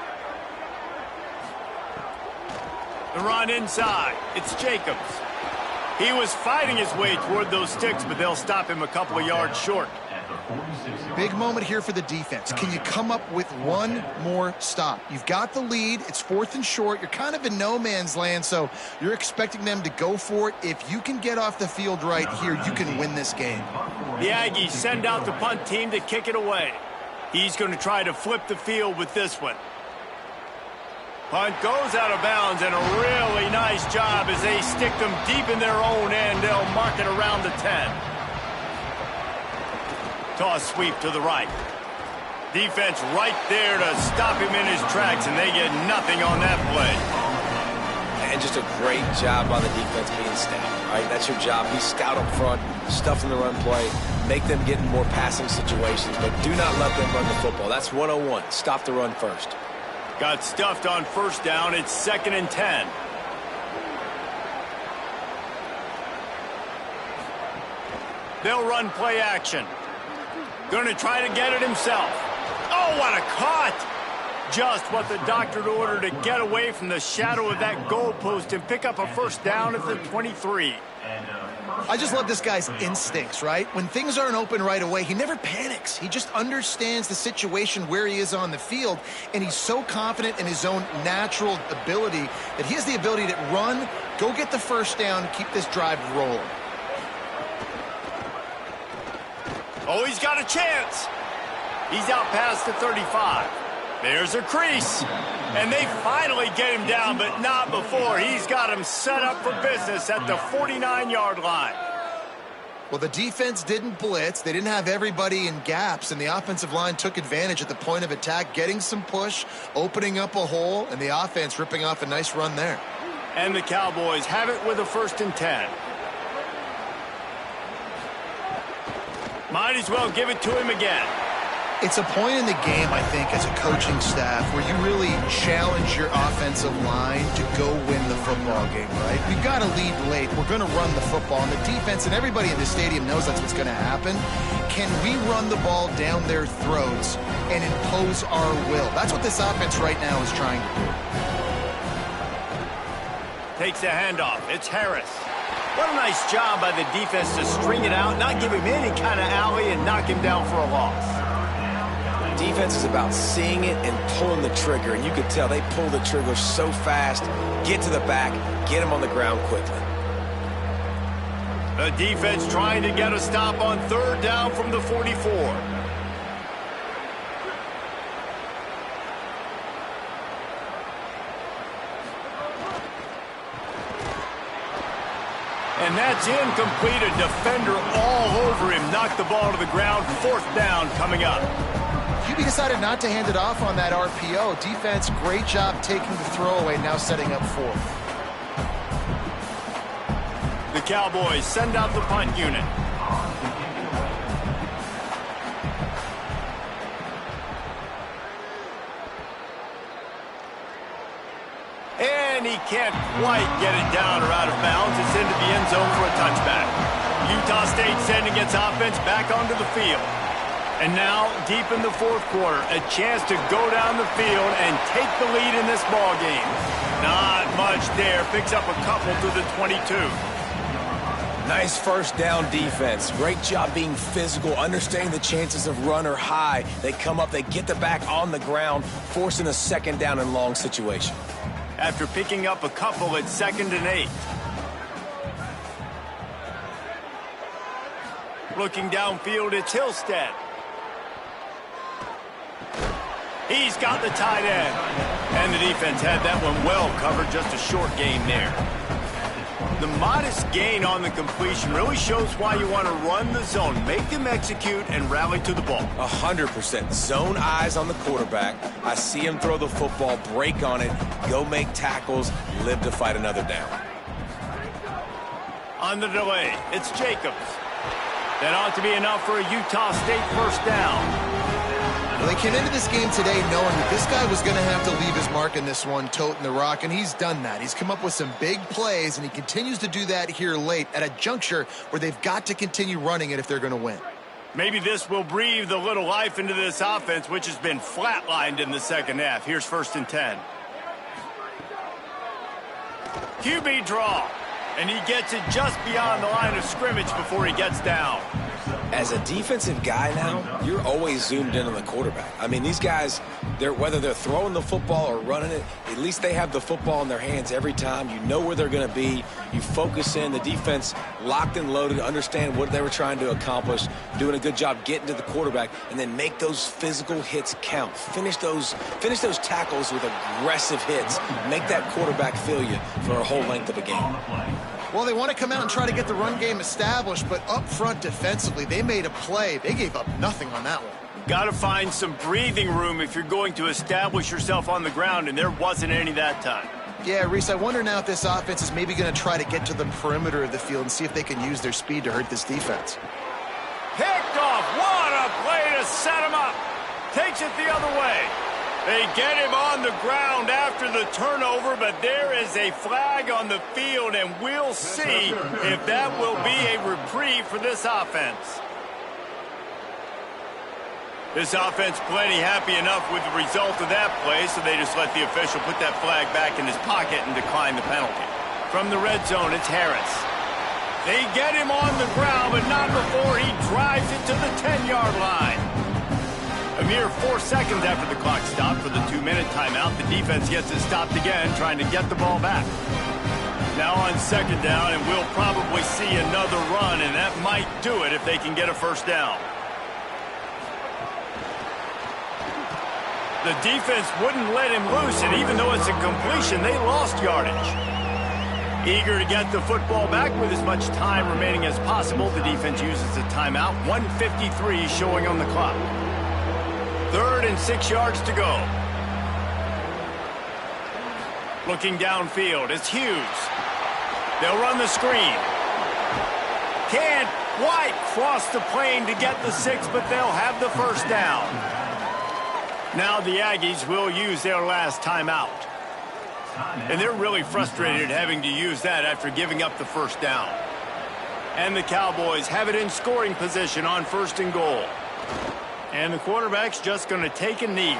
The run inside. It's Jacobs. He was fighting his way toward those sticks, but they'll stop him a couple of yards short. Big moment here for the defense. Can you come up with one more stop? You've got the lead. It's 4th and short. You're kind of in no man's land, so you're expecting them to go for it. If you can get off the field right here, you can win this game. The Aggies send out the punt team to kick it away. He's going to try to flip the field with this one. Punt goes out of bounds, and a really nice job as they stick them deep in their own end. They'll mark it around the 10. Toss sweep to the right. Defense right there to stop him in his tracks, and they get nothing on that play. And just a great job by the defense being stout. All right, that's your job. Be stout up front, stuff in the run play, make them get in more passing situations, but do not let them run the football. That's 101. Stop the run first. Got stuffed on first down. It's 2nd and 10. They'll run play action. Going to try to get it himself. Oh, what a cut! Just what the doctor ordered to get away from the shadow of that goalpost and pick up a first down at the 23. I just love this guy's instincts, right? When things aren't open right away, he never panics. He just understands the situation where he is on the field, and he's so confident in his own natural ability that he has the ability to run, go get the first down, and keep this drive rolling. Oh, he's got a chance. He's out past the 35. There's a crease. And they finally get him down, but not before. He's got him set up for business at the 49-yard line. Well, the defense didn't blitz. They didn't have everybody in gaps, and the offensive line took advantage at the point of attack, getting some push, opening up a hole, and the offense ripping off a nice run there. And the Cowboys have it with a 1st and 10. Might as well give it to him again. It's a point in the game, I think, as a coaching staff where you really challenge your offensive line to go win the football game, right? We've got to lead late. We're going to run the football. And the defense and everybody in the stadium knows that's what's going to happen. Can we run the ball down their throats and impose our will? That's what this offense right now is trying to do. Takes the handoff. It's Harris. What a nice job by the defense to string it out, not give him any kind of alley, and knock him down for a loss. Defense is about seeing it and pulling the trigger, and you could tell they pull the trigger so fast, get to the back, get him on the ground quickly. The defense trying to get a stop on 3rd down from the 44. And that's incomplete. A defender all over him. Knocked the ball to the ground. 4th down coming up. QB decided not to hand it off on that RPO. Defense, great job taking the throwaway, now setting up 4th. The Cowboys send out the punt unit. And he can't quite get it down or out of bounds. It's into the end zone for a touchback. Utah State sending its offense back onto the field. And now, deep in the 4th quarter, a chance to go down the field and take the lead in this ball game. Not much there. Picks up a couple to the 22. Nice first down defense. Great job being physical, understanding the chances of run are high. They come up, they get the back on the ground, forcing a 2nd down and long situation. After picking up a couple at 2nd and 8. Looking downfield, it's Hillstead. He's got the tight end. And the defense had that one well covered, just a short gain there. The modest gain on the completion really shows why you want to run the zone. Make them execute and rally to the ball. 100%. Zone eyes on the quarterback. I see him throw the football, break on it, go make tackles, live to fight another down. On the delay, it's Jacobs. That ought to be enough for a Utah State first down. Well, they came into this game today knowing that this guy was going to have to leave his mark in this one, toting the rock, and he's done that. He's come up with some big plays, and he continues to do that here late at a juncture where they've got to continue running it if they're going to win. Maybe this will breathe a little life into this offense, which has been flatlined in the second half. Here's 1st and 10. QB draw, and he gets it just beyond the line of scrimmage before he gets down. As a defensive guy now, you're always zoomed in on the quarterback. I mean, these guys, whether they're throwing the football or running it, at least they have the football in their hands every time. You know where they're going to be. You focus in. The defense locked and loaded, understand what they were trying to accomplish, doing a good job getting to the quarterback, and then make those physical hits count. Finish those tackles with aggressive hits. Make that quarterback feel you for a whole length of a game. Well, they want to come out and try to get the run game established, but up front defensively, they made a play. They gave up nothing on that one. Got to find some breathing room if you're going to establish yourself on the ground, and there wasn't any that time. Yeah, Reese, I wonder now if this offense is maybe going to try to get to the perimeter of the field and see if they can use their speed to hurt this defense. Picked off. What a play to set him up. Takes it the other way. They get him on the ground after the turnover, but there is a flag on the field, and we'll see if that will be a reprieve for this offense. This offense plenty happy enough with the result of that play, so they just let the official put that flag back in his pocket and decline the penalty. From the red zone, it's Harris. They get him on the ground, but not before he drives it to the 10-yard line. A mere 4 seconds after the clock stopped for the 2-minute timeout, the defense gets it stopped again, trying to get the ball back. Now on 2nd down, and we'll probably see another run, and that might do it if they can get a 1st down. The defense wouldn't let him loose, and even though it's a completion, they lost yardage. Eager to get the football back with as much time remaining as possible, the defense uses a timeout. 1:53 showing on the clock. 3rd and 6 yards to go. Looking downfield, it's Hughes. They'll run the screen. Can't quite cross the plane to get the 6, but they'll have the 1st down. Now the Aggies will use their last timeout. And they're really frustrated having to use that after giving up the 1st down. And the Cowboys have it in scoring position on 1st and goal. And the quarterback's just going to take a knee.